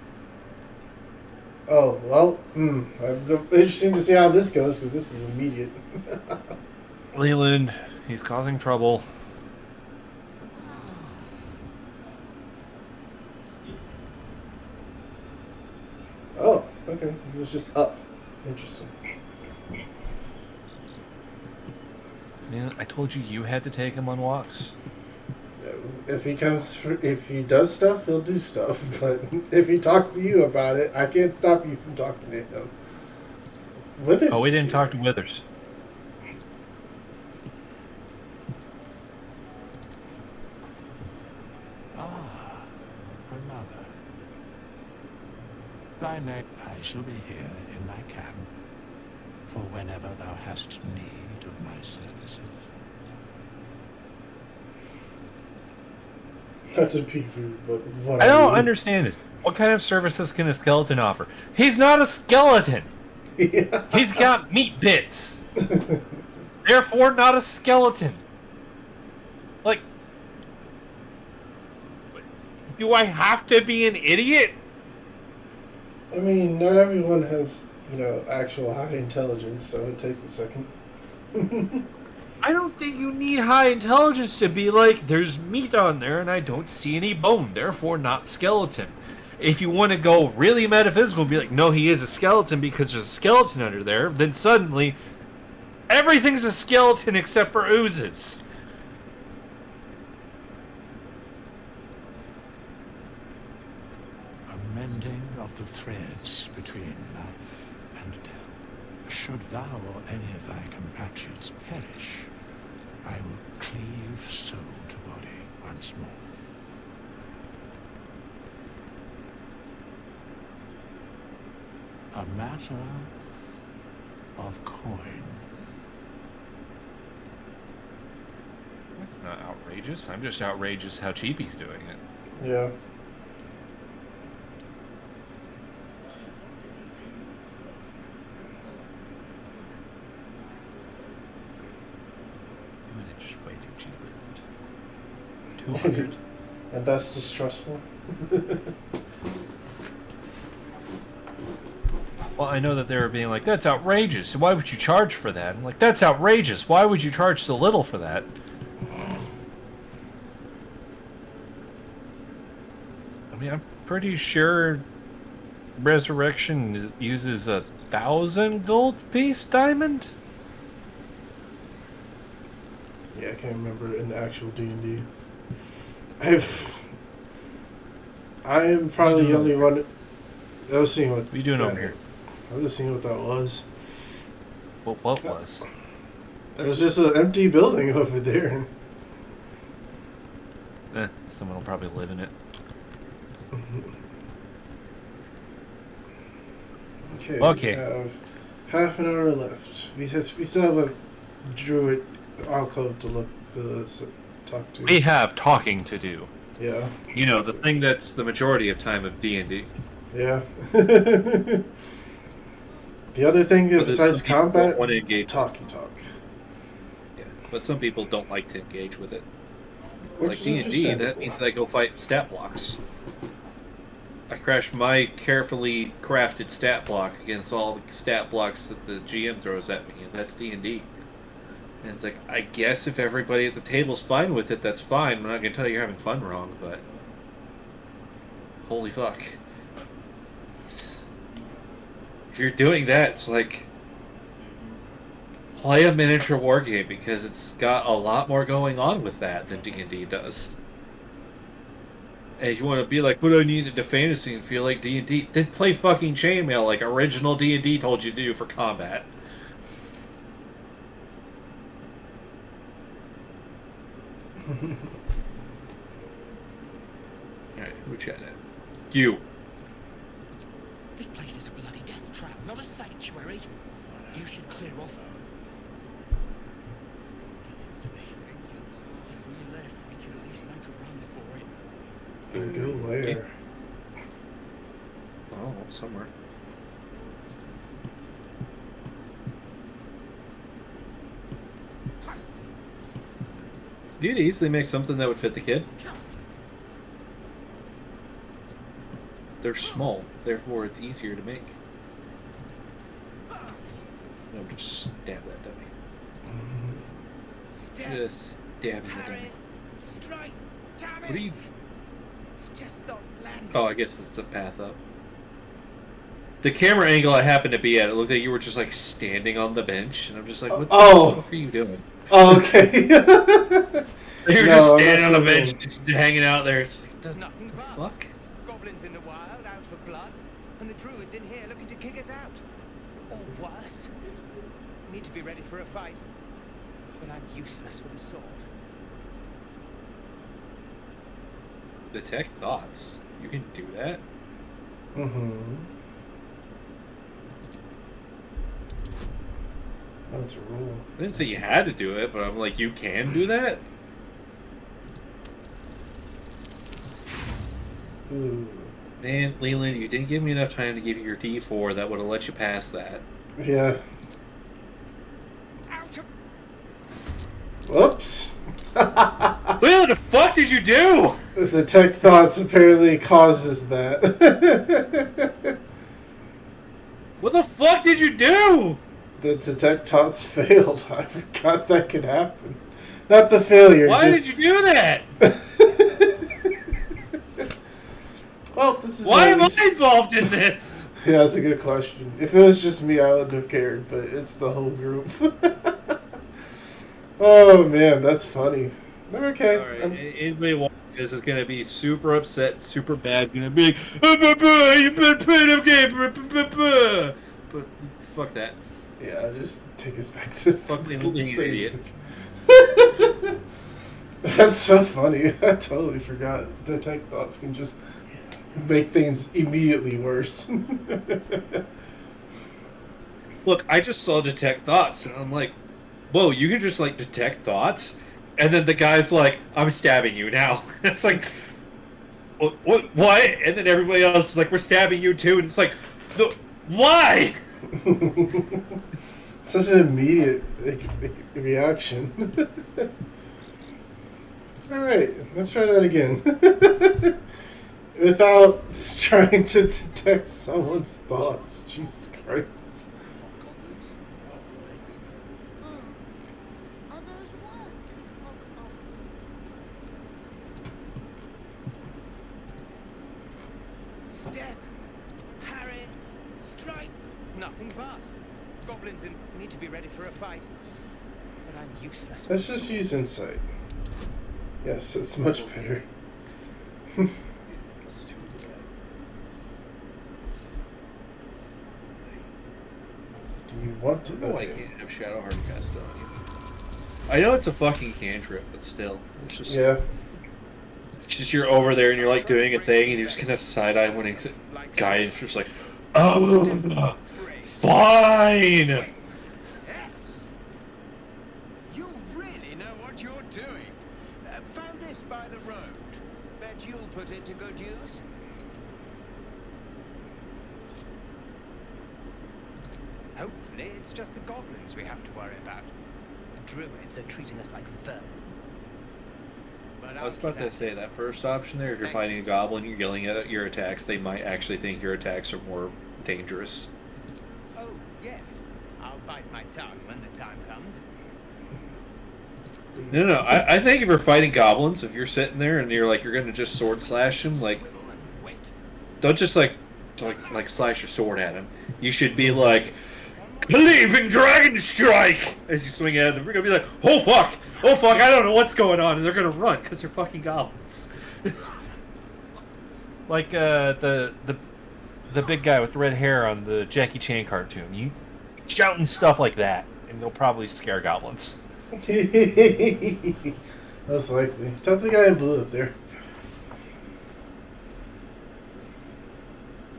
Oh, well, interesting to see how this goes, because this is immediate. Leland, he's causing trouble. Oh, okay. He was just up. Interesting. Man, I told you you had to take him on walks. If he does stuff, he'll do stuff. But if he talks to you about it, I can't stop you from talking to him. Withers. Oh, we didn't talk to Withers. Ah, her mother. Thy name, I shall be here in my camp, for whenever thou hast need of my services. Not to be rude, but what I don't understand this. What kind of services can a skeleton offer? He's not a skeleton. Yeah. He's got meat bits. Therefore, not a skeleton. Like, do I have to be an idiot? I mean, not everyone has, actual high intelligence, so it takes a second. I don't think you need high intelligence to be like, there's meat on there and I don't see any bone, therefore not skeleton. If you want to go really metaphysical and be like, no, he is a skeleton because there's a skeleton under there, then suddenly everything's a skeleton except for oozes. A mending of the threads between life and death. Should thou or any of thy compatriots perish, I will cleave soul to body once more. A matter of coin. That's not outrageous. I'm just outrageous how cheap he's doing it. Yeah. It's just way too cheap. 200. And that's distrustful. Well, I know that they were being like, that's outrageous. So why would you charge for that? I'm like, that's outrageous. Why would you charge so little for that? I mean, I'm pretty sure Resurrection uses 1,000 gold piece diamond. Yeah, I can't remember in the actual D&D. I am probably the only one. I was seeing what. What are you doing over here? I was just seeing what that was. Well, what was? There was just an empty building over there. Someone will probably live in it. Okay. Okay. We have half an hour left. We still have a druid alcove to talk to. We have talking to do. Yeah. You know, the thing that's the majority of time of D&D. Yeah. The other thing besides combat, want to engage. talk. Yeah, but some people don't like to engage with it. Which Like is D&D, that understandable. means I go fight stat blocks. I crash my carefully crafted stat block against all the stat blocks that the GM throws at me, and that's D&D. And it's like, I guess if everybody at the table's fine with it, that's fine. I'm not going to tell you you're having fun wrong, but... Holy fuck. If you're doing that, it's like... Play a miniature war game, because it's got a lot more going on with that than D&D does. And if you want to be like, but I need into fantasy and feel like D&D, then play fucking Chainmail like original D&D told you to do for combat. Alright, who chatted? You. This place is a bloody death trap, not a sanctuary. You should clear off. It's getting to me. If we left, we could at least make a run for it. Go where? Oh, somewhere. You'd easily make something that would fit the kid. They're small, therefore it's easier to make. No, just stab that dummy. Just stab the dummy. Straight, damn it! What are you? It's just not landing. Oh, I guess it's a path up. The camera angle I happened to be at, it looked like you were just like standing on the bench, and I'm just like, what the fuck are you doing? Oh, okay. You're just standing on a bench, just hanging out there. It's like, the fuck? Goblins in the wild, out for blood, and the druids in here looking to kick us out. Or worse. We need to be ready for a fight. But I'm useless with a sword. Detect thoughts. You can do that? Mm-hmm. Oh, it's a rule. I didn't say you had to do it, but I'm like, you can do that? Ooh. Man, Leland, you didn't give me enough time to give you your D4 that would have let you pass that. Yeah. Whoops. What the fuck did you do? The tech thoughts apparently causes that. What the fuck did you do? The detect thoughts failed. I forgot that could happen. Not the failure. Why just... did you do that? Well, this is why am I involved in this? Yeah, that's a good question. If it was just me, I wouldn't have cared, but it's the whole group. Oh man, that's funny. Okay. Alright, anybody watching this is gonna be super upset, super bad, gonna be like, you've been playing a game, but fuck that. Yeah, just take us back to fuck me being an idiot. That's so funny. I totally forgot. Detect thoughts can just make things immediately worse. Look, I just saw detect thoughts, and I'm like, whoa, you can just like detect thoughts? And then the guy's like, I'm stabbing you now. It's like, what? And then everybody else is like, we're stabbing you too. And it's like, why? Such an immediate reaction. Alright, let's try that again. Without trying to detect someone's thoughts. Jesus Christ. Step, Harry, strike. Nothing but goblins in. We need to be ready for a fight. But I'm useless. Let's just use insight. Yes, it's much better. Do you want to? No, I can't have Shadow Heart cast on you. I know it's a fucking cantrip, but still, it's just It's just you're over there and you're like doing a thing, and you're just kind of side eye when it's guy, and it's just like, oh, fine. You really know what you're doing. Found this by the road. Bet you'll put it to good use. Hopefully, it's just the goblins we have to worry about. The druids are treating us like vermin. But I was about to say that first option there, if you're fighting a goblin, you're yelling at your attacks, they might actually think your attacks are more dangerous. Oh, yes. I'll bite my tongue when the time comes. No, I think if you're fighting goblins, if you're sitting there and you're like, you're going to just sword slash them, like, don't just like slash your sword at him. You should be like, Cleaving Dragon Strike! As you swing at them, you're going to be like, oh fuck, I don't know what's going on, and they're going to run, because they're fucking goblins. Like, the big guy with red hair on the Jackie Chan cartoon. You shouting stuff like that, and they'll probably scare goblins. Most likely. Tell the guy in blue up there.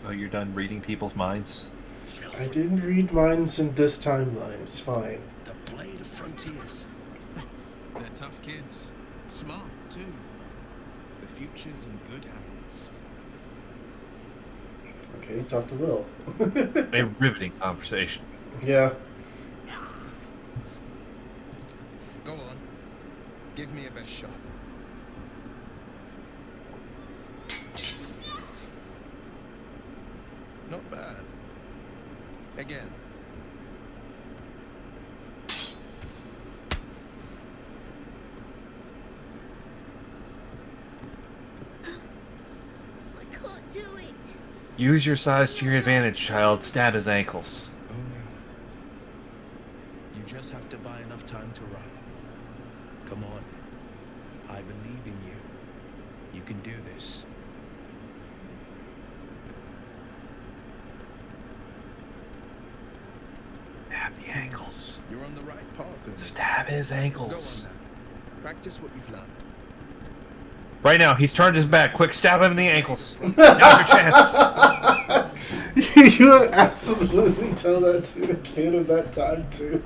Oh, you're done reading people's minds? I didn't read minds in this timeline. It's fine. The Blade of Frontiers. They're tough kids. Smart, too. The future's in good hands. Okay, talk to Will. A riveting conversation. Yeah. Go on. Give me a best shot. Not bad. Again. I can't do it. Use your size to your advantage, child. Stab his ankles. Oh no. You just have to buy enough time to run. Come on. I believe in you. You can do this. Stab the ankles. You're on the right path, isn't it? Stab his Go ankles. on now. Practice what you've learned. Right now, he's turned his back. Quick, stab him in the ankles. Now's your chance. You would absolutely tell that to a kid of that time, too.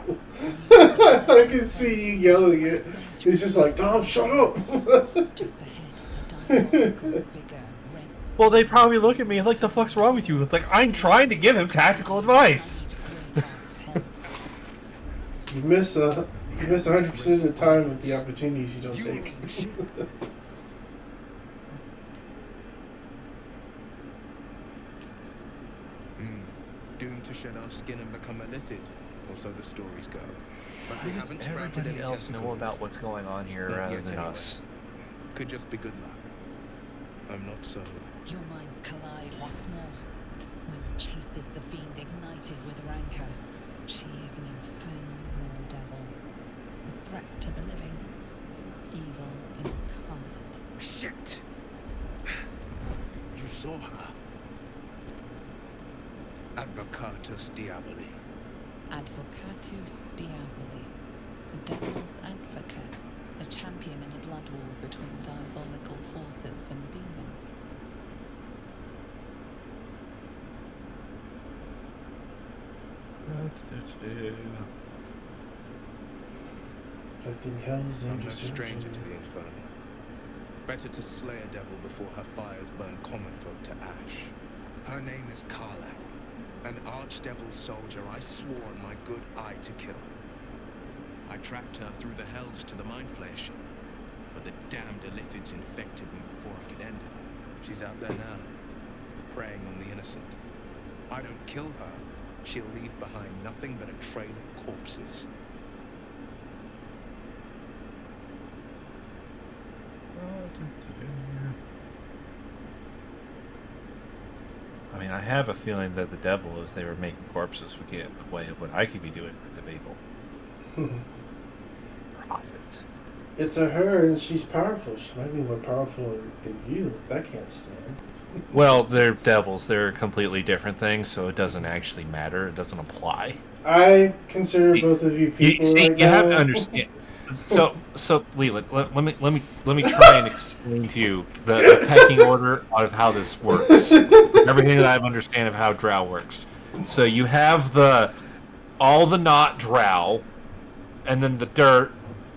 I can see you yelling it. He's just like, Tom, shut up. Just ahead, a diabolical figure, red Well, they probably look at me like, the fuck's wrong with you? Like, I'm trying to give him tactical advice. You miss 100% of the time with the opportunities you don't take. Doomed to shed our skin and become a lithid, or so the stories go. But we Why does haven't sprouted everybody any else know tentacles. about what's going on here Not rather yet, than anyway. us? Could just be good luck. I'm not so. Your minds collide once more. Will chases the fiend ignited with rancor. She is an infernal war devil. A threat to the living. Evil incarnate. Shit! You saw her. Advocatus Diaboli. Advocatus Diaboli. The devil's advocate. A champion in the blood war between diabolical forces and demons. Like hell's I'm no dangerous. stranger to the Inferno. Better to slay a devil before her fires burn common folk to ash. Her name is Karlach, an archdevil soldier I swore on my good eye to kill. I tracked her through the hells to the Mind Flayer, but the damned Illithids infected me before I could end her. She's out there now, preying on the innocent. I don't kill her, she'll leave behind nothing but a trail of corpses. I mean, I have a feeling that the devil, as they were making corpses, would get in the way of what I could be doing with the evil. Profit. It's a her, and she's powerful. She might be more powerful than you. That can't stand. Well, they're devils. They're completely different things, so it doesn't actually matter. It doesn't apply. I consider both of you people See, right you now. have to understand. So, Leland, let me try and explain to you the pecking order of how this works. Everything that I understand of how drow works. So you have all the not drow, and then the dirt,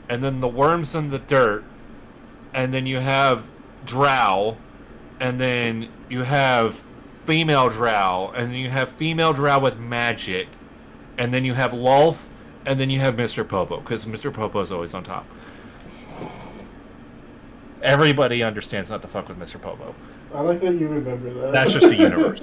and then the worms in the dirt, and then you have drow, and then you have female drow, and then you have female drow with magic, and then you have Lolth, and then you have Mr. Popo, because Mr. Popo is always on top. Everybody understands not to fuck with Mr. Popo. I like that you remember that. That's just a universe.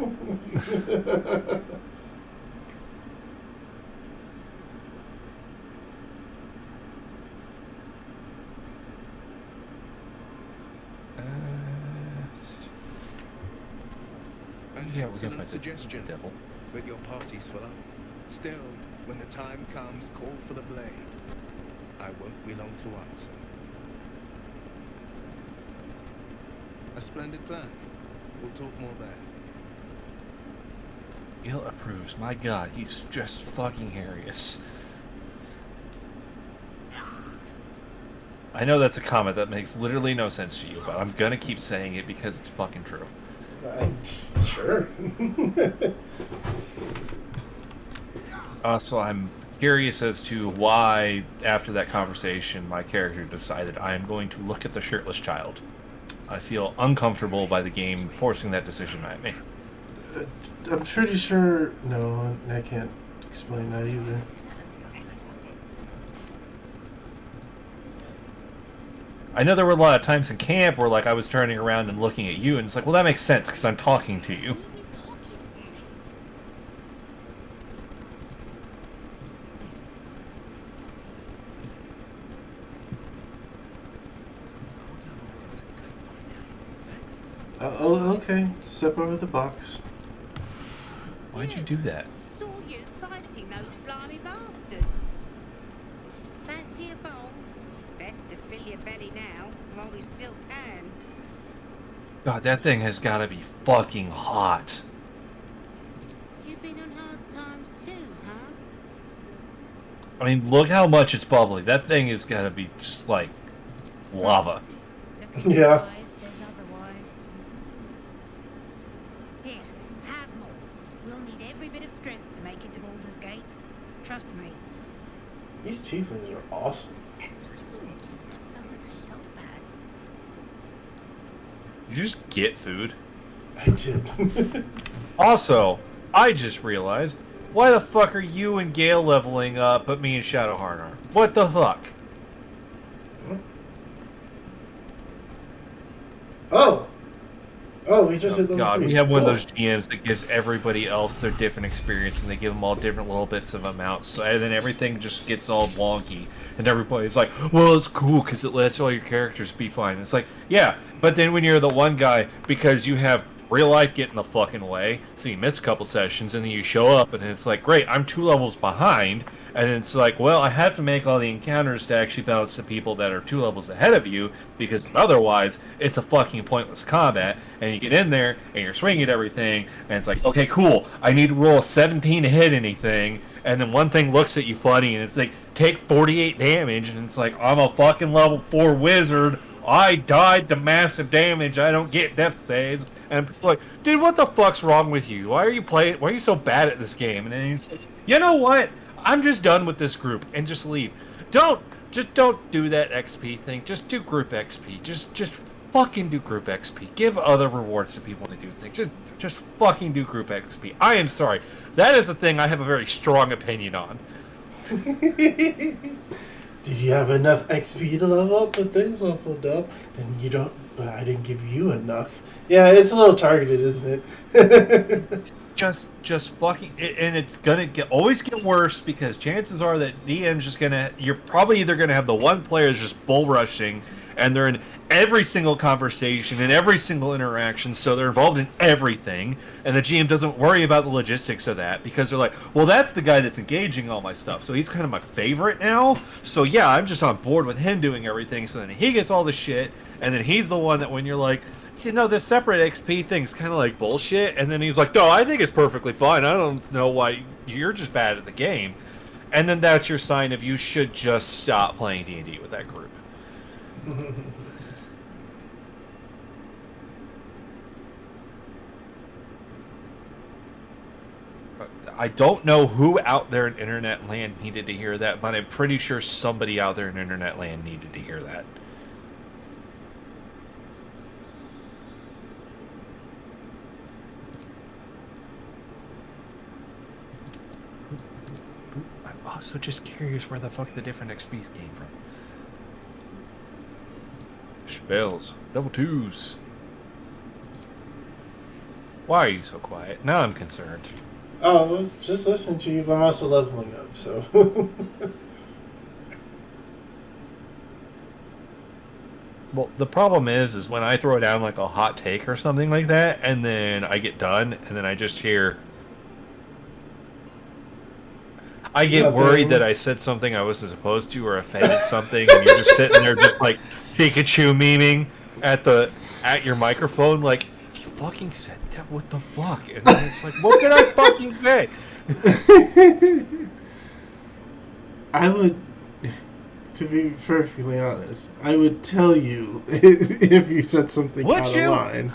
An Yeah, we're gonna excellent fight the suggestion, devil. but your party's full up. Still, when the time comes, call for the blade. I won't be long to answer. A splendid plan. We'll talk more there. Gil approves. My god, he's just fucking hilarious. I know that's a comment that makes literally no sense to you, but I'm gonna keep saying it because it's fucking true. Sure. Also, I'm curious as to why, after that conversation, my character decided I am going to look at the shirtless child. I feel uncomfortable by the game forcing that decision at me. I'm pretty sure... No, I can't explain that either. I know there were a lot of times in camp where like I was turning around and looking at you, and it's like, well, that makes sense because I'm talking to you. Oh, okay. Step over the box. Why'd you do that? Saw you fighting those slimy bastards. Fancy a bowl? Best to fill your belly now, while we still can. God, that thing has got to be fucking hot. You've been on hard times too, huh? I mean, look how much it's bubbly. That thing has got to be just like lava. Yeah. Says otherwise. Here, have more. We'll need every bit of strength to make it to Baldur's Gate. Trust me. These tieflings are awesome. Doesn't taste half bad. You just get food. I did. Also, I just realized, why the fuck are you and Gale leveling up, but me and Shadowheart aren't? What the fuck? Oh! Oh, we just hit level God, 3. we have one of Cool. those GMs that gives everybody else their different experience, and they give them all different little bits of amounts, and then everything just gets all wonky, and everybody's like, well, it's cool, because it lets all your characters be fine. It's like, yeah, but then when you're the one guy, because you have real life get in the fucking way, so you miss a couple sessions, and then you show up, and it's like, great, I'm 2 levels behind, and it's like, well, I have to make all the encounters to actually balance the people that are 2 levels ahead of you, because otherwise, it's a fucking pointless combat, and you get in there, and you're swinging at everything, and it's like, okay, cool, I need to roll a 17 to hit anything, and then one thing looks at you funny, and it's like, take 48 damage, and it's like, I'm a fucking level 4 wizard, I died to massive damage, I don't get death saves, and it's like, dude, what the fuck's wrong with you? Why are you so bad at this game? And then it's like, you know what? I'm just done with this group and just leave. Don't do that XP thing. Just do group XP. Just fucking do group XP. Give other rewards to people to do things. Just fucking do group XP. I am sorry. That is a thing I have a very strong opinion on. Did you have enough XP to level up when things leveled up? Then you don't. But I didn't give you enough. Yeah, it's a little targeted, isn't it? just fucking, and it's gonna always get worse because chances are that DM's just gonna, you're probably either gonna have the one player that's just bull rushing, and they're in every single conversation and every single interaction, so they're involved in everything, and the GM doesn't worry about the logistics of that because they're like, well, that's the guy that's engaging all my stuff, so he's kind of my favorite now, so yeah, I'm just on board with him doing everything, so then he gets all the shit, and then he's the one that when you're like, you know, this separate XP thing's kind of like bullshit, and then he's like, no, I think it's perfectly fine, I don't know why, you're just bad at the game, and then that's your sign of you should just stop playing D&D with that group. I don't know who out there in internet land needed to hear that, but I'm pretty sure somebody out there in internet land needed to hear that. I'm also just curious where the fuck the different XPs came from. Spells. Level 2s. Why are you so quiet? Now I'm concerned. Oh, well, just listening to you, but I'm also leveling up, so. Well, the problem is when I throw down like a hot take or something like that, and then I get done, and then I just hear... I get worried that I said something I wasn't supposed to or offended something, and you're just sitting there just like Pikachu memeing at your microphone like, you fucking said that, what the fuck? And then it's like, what did I fucking say? I would, to be perfectly honest, I would tell you if you said something out of line.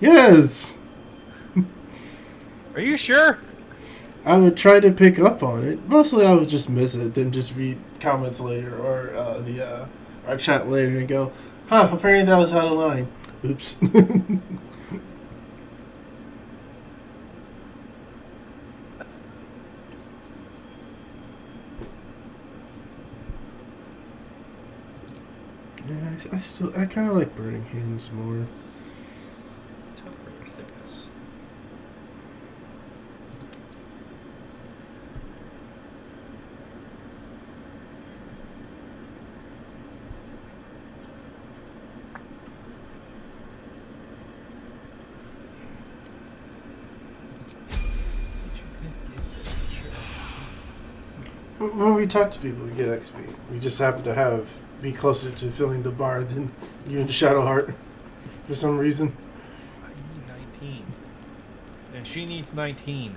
Yes. Are you sure? I would try to pick up on it. Mostly I would just miss it, then just read comments later or our chat later and go, huh, apparently that was out of line. Oops. I kind of like Burning Hands more. When we talk to people, we get XP. We just happen to be closer to filling the bar than you and Shadowheart for some reason. I need 19. And she needs 19.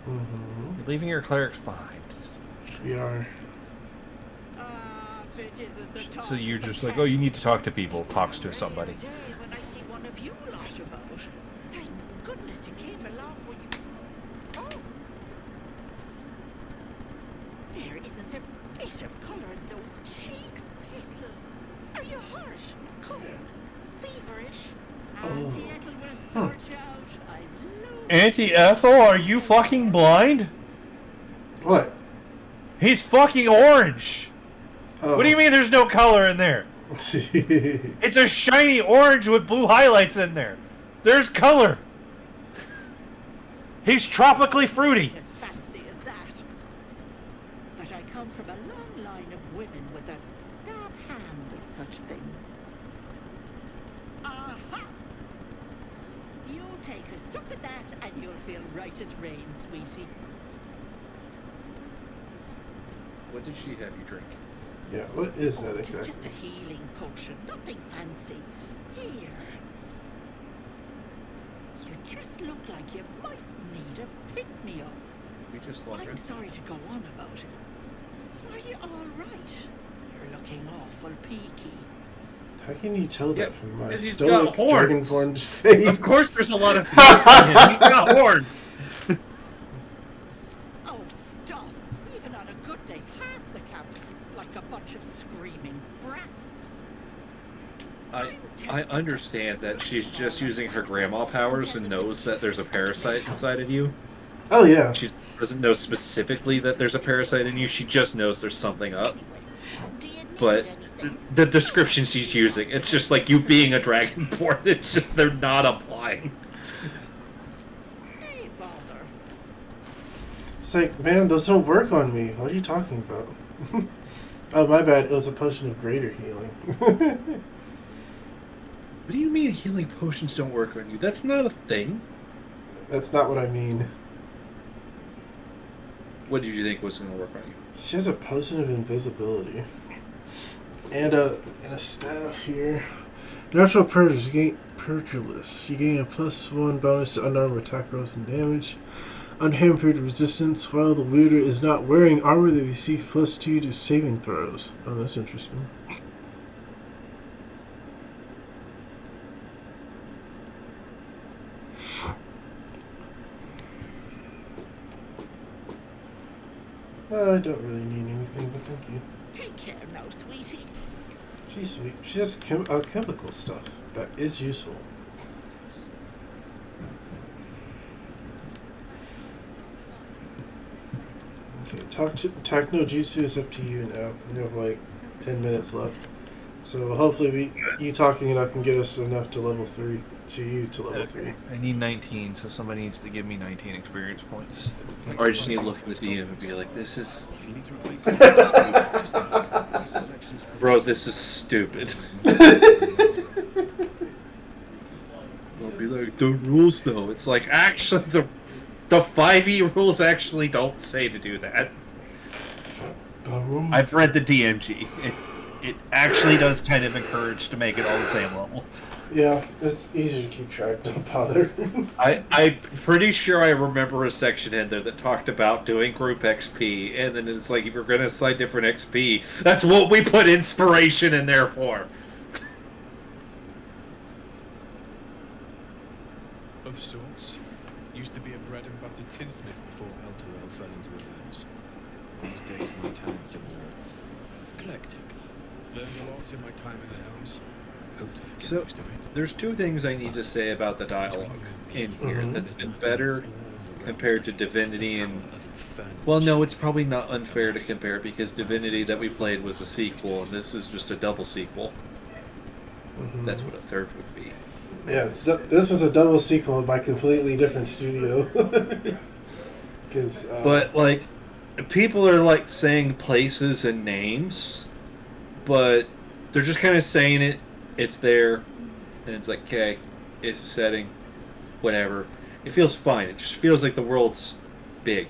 Mm-hmm. You're leaving your clerics behind. We are. So you're just like, oh, you need to talk to people. Talks to somebody. When I see one of you losh about. Thank goodness you came along when you... Oh! There isn't a bit of colour in those cheeks, Pickle. Are you harsh, cold, feverish? Auntie Ethel will sort you out. Auntie Ethel, are you fucking blind? What? He's fucking orange. Oh. What do you mean there's no color in there? It's a shiny orange with blue highlights in there. There's color. He's tropically fruity. As fancy as that. But I come from a long line of women with a dab hand at such things. Aha! You take a sup at that and you'll feel right as rain, sweetie. What did she have you drink? Yeah, what is that It's exactly? just a healing potion, nothing fancy. Here. You just look like you might need a pick-me-up. We just lost I'm sorry to go on about it. Are you all right? You're looking awful peaky. How can you tell that from my he's stoic got horns. dragonborn face? Of course there's a lot of face on him. He's got horns. Oh, stop! Even on a good day, half the camp it's like a bunch of screaming brats. I understand that she's just using her grandma powers and knows that there's a parasite inside of you. Oh, yeah. She doesn't know specifically that there's a parasite in you. She just knows there's something up. But the description she's using, it's just like you being a dragonborn. It's just they're not applying. Hey, bother. It's like, man, those don't work on me. What are you talking about? Oh, my bad. It was a potion of greater healing. What do you mean healing potions don't work on you? That's not a thing. That's not what I mean. What did you think was going to work on you? She has a potion of invisibility. And a staff here. Natural purge, you gain purgeless. You gain a +1 bonus to unarmed attack rolls and damage. Unhampered resistance. While the wielder is not wearing armor, they receive +2 to saving throws. Oh, that's interesting. I don't really need anything, but thank you. Take care now, sweetie. She's sweet. She has chemical stuff that is useful. Okay, Techno Jutsu is up to you now. You have like 10 minutes left. So hopefully you talking it up can get us enough to level 3. To you to level 3. I need 19, so somebody needs to give me 19 experience points. Or I just need to look at the DM and be like, this is... Bro, this is stupid. They'll be like, the rules though. It's like, actually, the 5e rules actually don't say to do that. I've read the DMG. It actually does kind of encourage to make it all the same level. Yeah, it's easy to keep track, don't bother. I'm pretty sure I remember a section in there that talked about doing group XP, and then it's like, if you're going to assign different XP, that's what we put inspiration in there for. Of sorts. Used to be a bread and butter tinsmith before Elterwell fell into events. These days my talents are more eclectic. Learned a lot in my time in the Helms. Hope to forget So, most of it. there's two things I need to say about the dialogue in here that's been better compared to Divinity and... Well, no, it's probably not unfair to compare because Divinity that we played was a sequel and this is just a double sequel. Mm-hmm. That's what a third would be. Yeah, this was a double sequel by completely different studio. But like, people are like saying places and names, but they're just kind of saying it. It's there, and it's like, okay, it's a setting, whatever. It feels fine. It just feels like the world's big.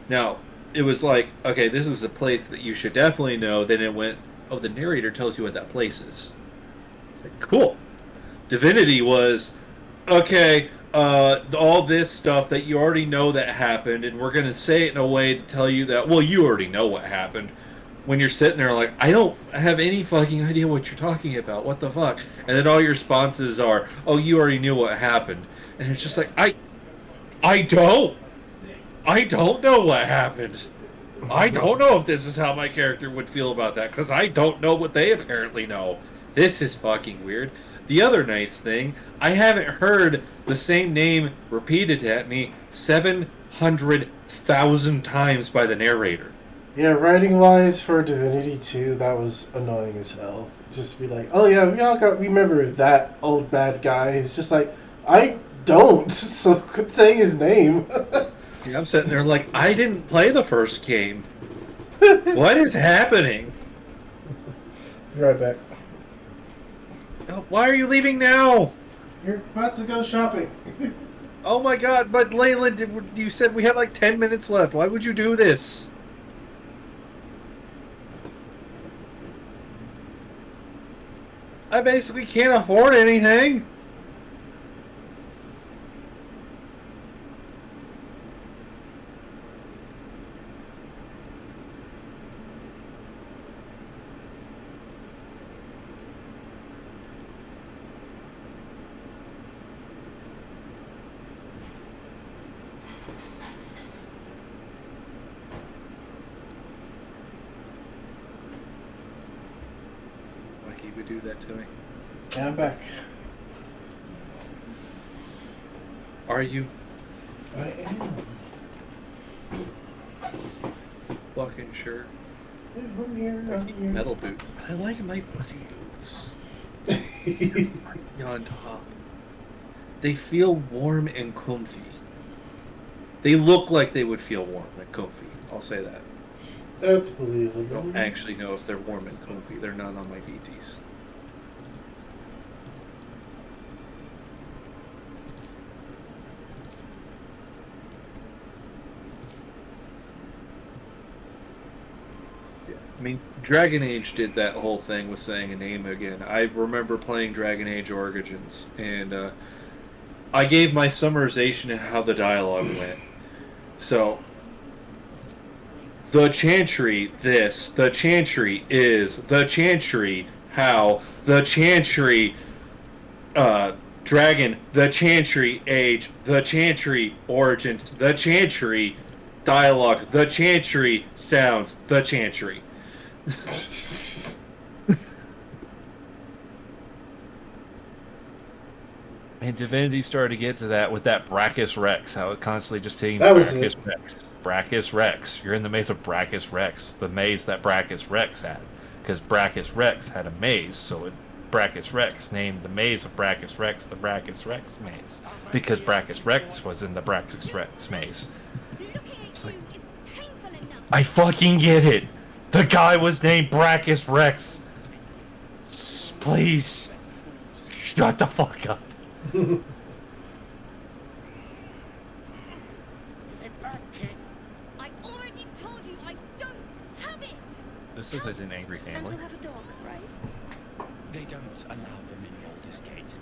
Now, it was like, okay, this is a place that you should definitely know. Then it went, oh, the narrator tells you what that place is. It's like, cool. Divinity was, okay, all this stuff that you already know that happened, and we're going to say it in a way to tell you that, well, you already know what happened. When you're sitting there like, I don't have any fucking idea what you're talking about. What the fuck? And then all your responses are, oh, you already knew what happened. And it's just like, I don't know what happened. I don't know if this is how my character would feel about that, because I don't know what they apparently know. This is fucking weird. The other nice thing, I haven't heard the same name repeated at me 700,000 times by the narrator. Yeah, writing-wise for Divinity 2, that was annoying as hell. Just be like, oh yeah, we all remember that old bad guy. It's just like, I don't, so quit saying his name. Yeah, I'm sitting there like, I didn't play the first game. What is happening? Be right back. Why are you leaving now? You're about to go shopping. Oh my god, but Layla, you said we had like 10 minutes left. Why would you do this? I basically can't afford anything. He would do that to me. And I'm back. Are you? I am. Fucking sure. Yeah, I'm here. Metal boots. I like my fuzzy boots. On top. They feel warm and comfy. They look like they would feel warm and comfy. I'll say that. That's believable. I don't actually know if they're warm and comfy. They're not on my VTs. I mean, Dragon Age did that whole thing with saying a name again. I remember playing Dragon Age Origins, and I gave my summarization of how the dialogue went. So, the Chantry this, the Chantry is, the Chantry how, the Chantry dragon, the Chantry age, the Chantry origins, the Chantry dialogue, the Chantry sounds, the Chantry. And Divinity started to get to that with that Brachus Rex, how it constantly just saying Brachus Rex. Brachus Rex. You're in the maze of Brachus Rex, the maze that Brachus Rex had. Because Brachus Rex had a maze, so Brachus Rex named the maze of Brachus Rex the Brachus Rex maze. Because Brachus Rex was in the Brachus Rex maze. It's like, I fucking get it! The guy was named Brachus Rex! Please! Shut the fuck up. I already told you I don't have it. This looks like an angry family. And you'll have a dog, right? They don't allow them in Baldur's Gate.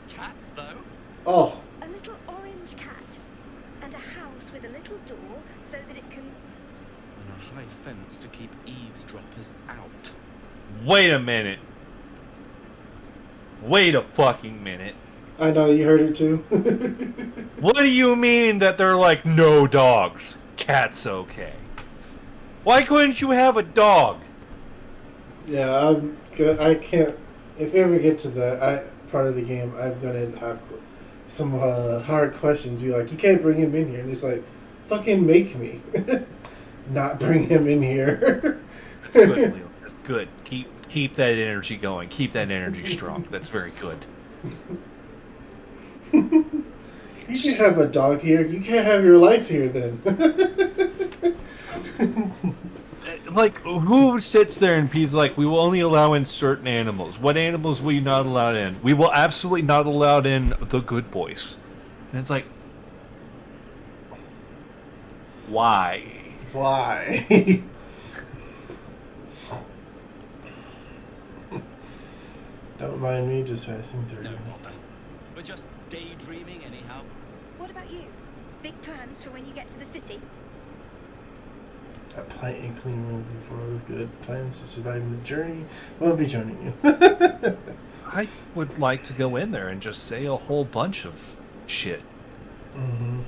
Cats, though? Oh. A little orange cat. And a house with a little door so that it can... And a high fence to keep eavesdroppers out. Wait a minute. Wait a fucking minute. I know, you heard it too. What do you mean that they're like, no dogs? Cat's okay. Why couldn't you have a dog? Yeah, I can't... If we ever get to that part of the game, I'm gonna have some hard questions. Be like, you can't bring him in here. And it's like, fucking make me. Not bring him in here. That's good, Leo. That's good. Keep that energy going. Keep that energy strong. That's very good. You can have a dog here. You can't have your life here then. Like, who sits there and he's like, we will only allow in certain animals. What animals will you not allow in? We will absolutely not allow in the good boys. And it's like, why? Why? Don't mind me just passing through. No bother. We're just daydreaming anyhow. What about you? Big plans for when you get to the city? A plant and clean room before with good plans to surviving the journey. We'll be joining you. I would like to go in there and just say a whole bunch of shit. Mm-hmm.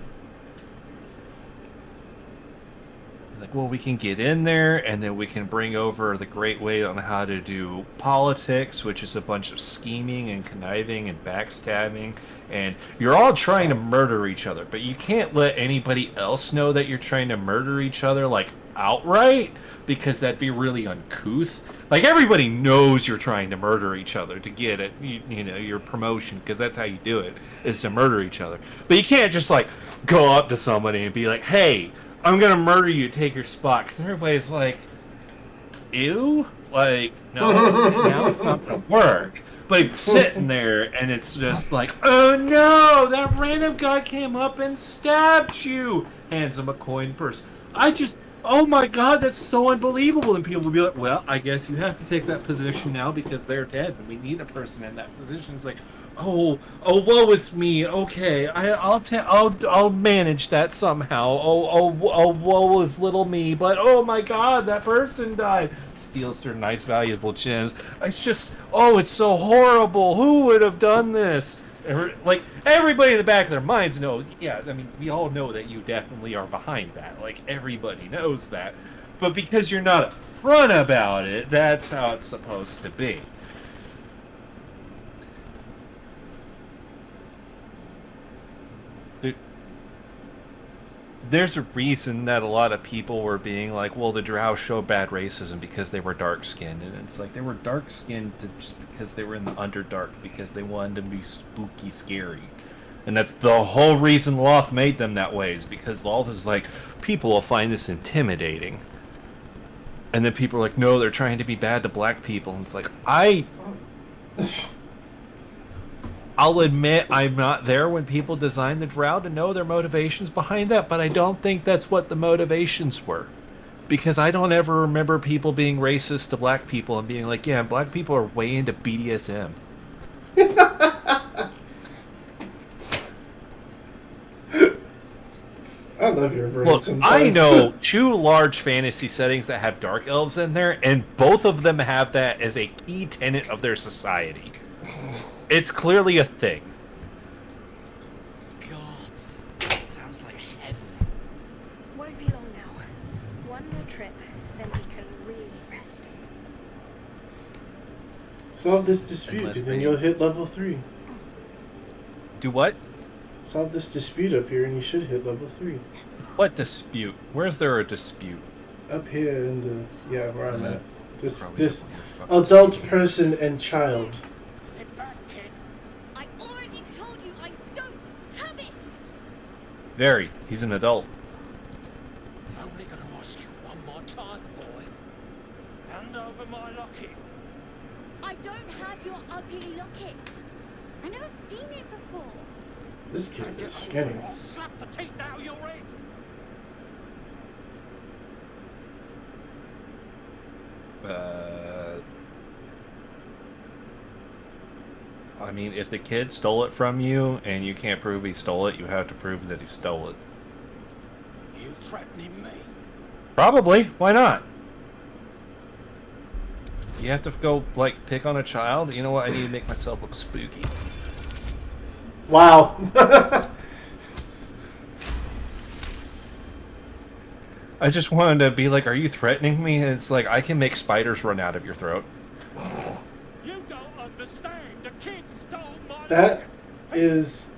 Like, well, we can get in there, and then we can bring over the great way on how to do politics, which is a bunch of scheming and conniving and backstabbing, and you're all trying to murder each other, but you can't let anybody else know that you're trying to murder each other, like, outright, because that'd be really uncouth. Like, everybody knows you're trying to murder each other to get it, you know, your promotion, because that's how you do it, is to murder each other. But you can't just, like, go up to somebody and be like, hey, I'm gonna murder you, take your spot, because everybody's like, ew? Like, no, now it's not gonna work. But you're sitting there, and it's just like, oh no, that random guy came up and stabbed you! Hands him a coin purse. Oh my god, that's so unbelievable. And people will be like, well, I guess you have to take that position now because they're dead, and we need a person in that position. It's like, oh, woe is me. Okay, I'll manage that somehow. Oh, woe is little me. But oh my god, that person died. Steals their nice, valuable gems. It's just, oh, it's so horrible. Who would have done this? Like, everybody in the back of their minds knows, yeah, I mean, we all know that you definitely are behind that. Like, everybody knows that. But because you're not upfront about it, that's how it's supposed to be. There's a reason that a lot of people were being like, well, the Drow show bad racism because they were dark-skinned. And it's like, they were dark-skinned just because they were in the Underdark, because they wanted to be spooky, scary. And that's the whole reason Loth made them that way, is because Loth is like, people will find this intimidating. And then people are like, no, they're trying to be bad to black people. And it's like, I'll admit I'm not there when people design the Drow to know their motivations behind that, but I don't think that's what the motivations were. Because I don't ever remember people being racist to black people and being like, yeah, black people are way into BDSM. I love your brain. Look, sometimes. I know 2 large fantasy settings that have dark elves in there, and both of them have that as a key tenet of their society. It's clearly a thing. God, that sounds like heaven. Won't be long now. One more trip, then we can really rest. Solve this dispute, and then you'll hit level 3. Do what? Solve this dispute up here, and you should hit level 3. What dispute? Where's there a dispute? Up here in the where I'm at. This adult person and child. I already told you I don't have it. Very. He's an adult. I'm only gonna ask you one more time, boy. Hand over my locket. I don't have your ugly locket. I've never seen it before. This kid is skinny. I'll slap the teeth out of your head. I mean, if the kid stole it from you and you can't prove he stole it, you have to prove that he stole it. You threatening me? Probably. Why not? You have to go, like, pick on a child? You know what? I need to make myself look spooky. Wow. I just wanted to be like, are you threatening me? And it's like, I can make spiders run out of your throat. You don't understand. The kid stole my That is...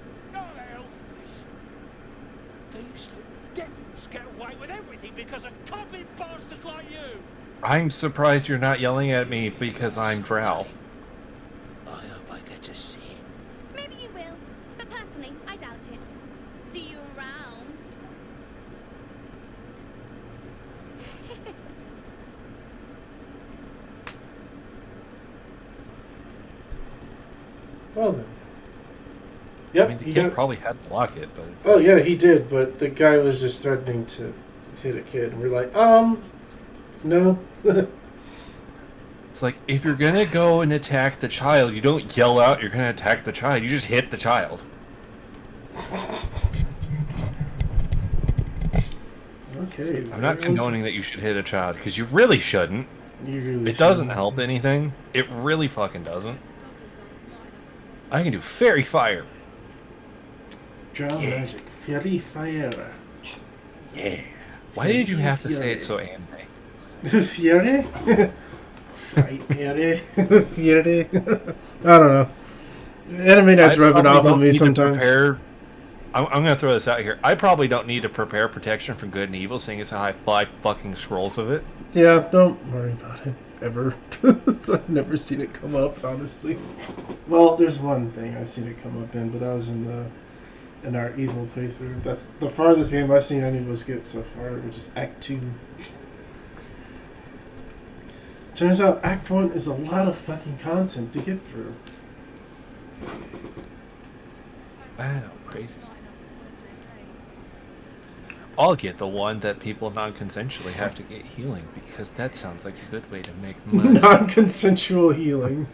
These devils get away with everything because of common bastards like you. I'm surprised you're not yelling at me because I'm Drow. I hope I get to see it. Maybe you will, but personally, I doubt it. See you around. Well then. Yep, I mean, the kid probably had to block it, but... Oh, yeah, he did, but the guy was just threatening to hit a kid, and we're like, no. It's like, if you're gonna go and attack the child, you don't yell out you're gonna attack the child, you just hit the child. Okay. I'm not condoning that you should hit a child, because you really shouldn't. You really it doesn't shouldn't. help anything. It really fucking doesn't. I can do fairy fire. Drow magic. Fairy fire. Yeah. Why did you have to say it so anime? Fairy? Fairy? Fairy? I don't know. Anime that's rubbing off on me sometimes. I'm going to throw this out here. I probably don't need to prepare protection from good and evil, seeing as how I have 5 fucking scrolls of it. Yeah, don't worry about it. Ever. I've never seen it come up, honestly. Well, there's one thing I've seen it come up in, but that was in our evil playthrough. That's the farthest game I've seen any of us get so far, which is Act 2. Turns out Act 1 is a lot of fucking content to get through. Wow, crazy. I'll get the one that people non-consensually have to get healing, because that sounds like a good way to make money. Non-consensual healing.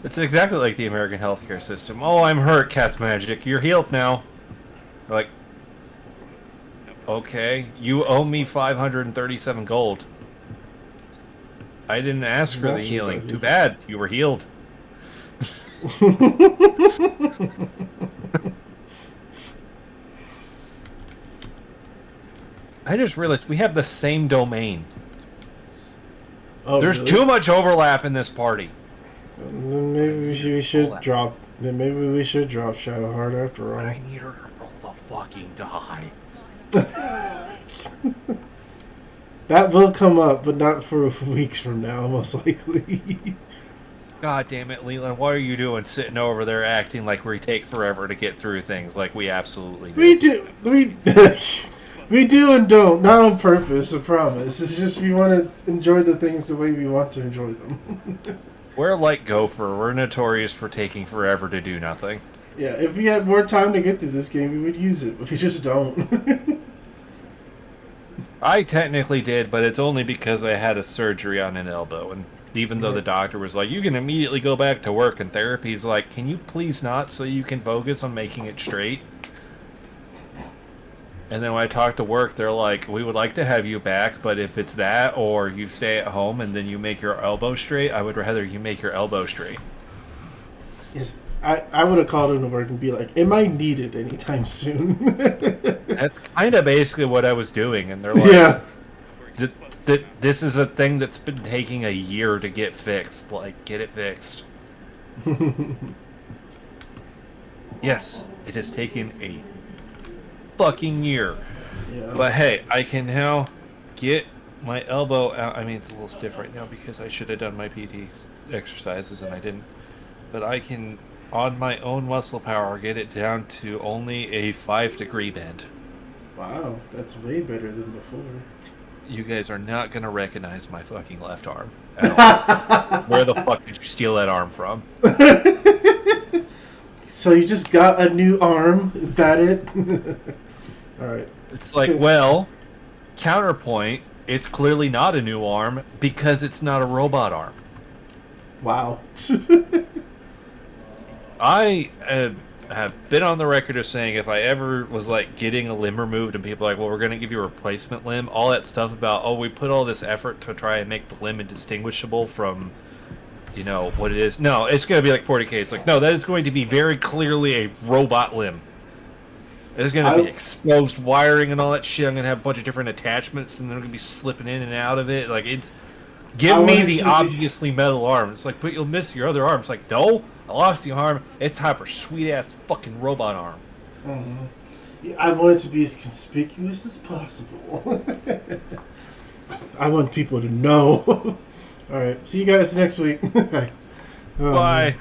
It's exactly like the American healthcare system. Oh, I'm hurt, cast magic. You're healed now. Like, okay, you owe me 537 gold. I didn't ask for the healing. Too bad, you were healed. I just realized we have the same domain. Oh, There's really? too much overlap in this party. Then maybe we should drop. Then maybe we should drop Shadowheart after all. I need her to roll the fucking die. That will come up, but not for weeks from now, most likely. God damn it, Leland! What are you doing, sitting over there acting like we take forever to get through things? Like we absolutely do. We do and don't, not on purpose. I promise. It's just we want to enjoy the things the way we want to enjoy them. We're like Gopher. We're notorious for taking forever to do nothing. Yeah, if we had more time to get through this game, we would use it, but we just don't. I technically did, but it's only because I had a surgery on an elbow, and even though the doctor was like, you can immediately go back to work, and therapy's like, can you please not so you can focus on making it straight? And then when I talked to work, they're like, we would like to have you back, but if it's that or you stay at home and then you make your elbow straight, I would rather you make your elbow straight. Yes, I would have called into work and be like, am I needed anytime soon? That's kind of basically what I was doing, and they're like, yeah. This is a thing that's been taking a year to get fixed. Like, get it fixed. Yes, it has taken a fucking year. Yeah. But hey, I can now get my elbow out. I mean, it's a little stiff right now because I should have done my PT exercises and I didn't. But I can, on my own muscle power, get it down to only a 5-degree bend. Wow, that's way better than before. You guys are not going to recognize my fucking left arm at all. Where the fuck did you steal that arm from? So you just got a new arm? Is that it? Alright. It's like, well, counterpoint, it's clearly not a new arm because it's not a robot arm. Wow. I have been on the record of saying if I ever was like getting a limb removed and people are like, well, we're going to give you a replacement limb, all that stuff about, oh, we put all this effort to try and make the limb indistinguishable from, you know, what it is. No, it's going to be like 40K. It's like, no, that is going to be very clearly a robot limb. There's going to be exposed wiring and all that shit. I'm going to have a bunch of different attachments and they're going to be slipping in and out of it. Like, it's... Give me the obviously metal arm. It's like, but you'll miss your other arm. It's like, no, I lost the arm. It's time for sweet-ass fucking robot arm. Mm-hmm. Yeah, I want it to be as conspicuous as possible. I want people to know. All right. See you guys next week. Bye.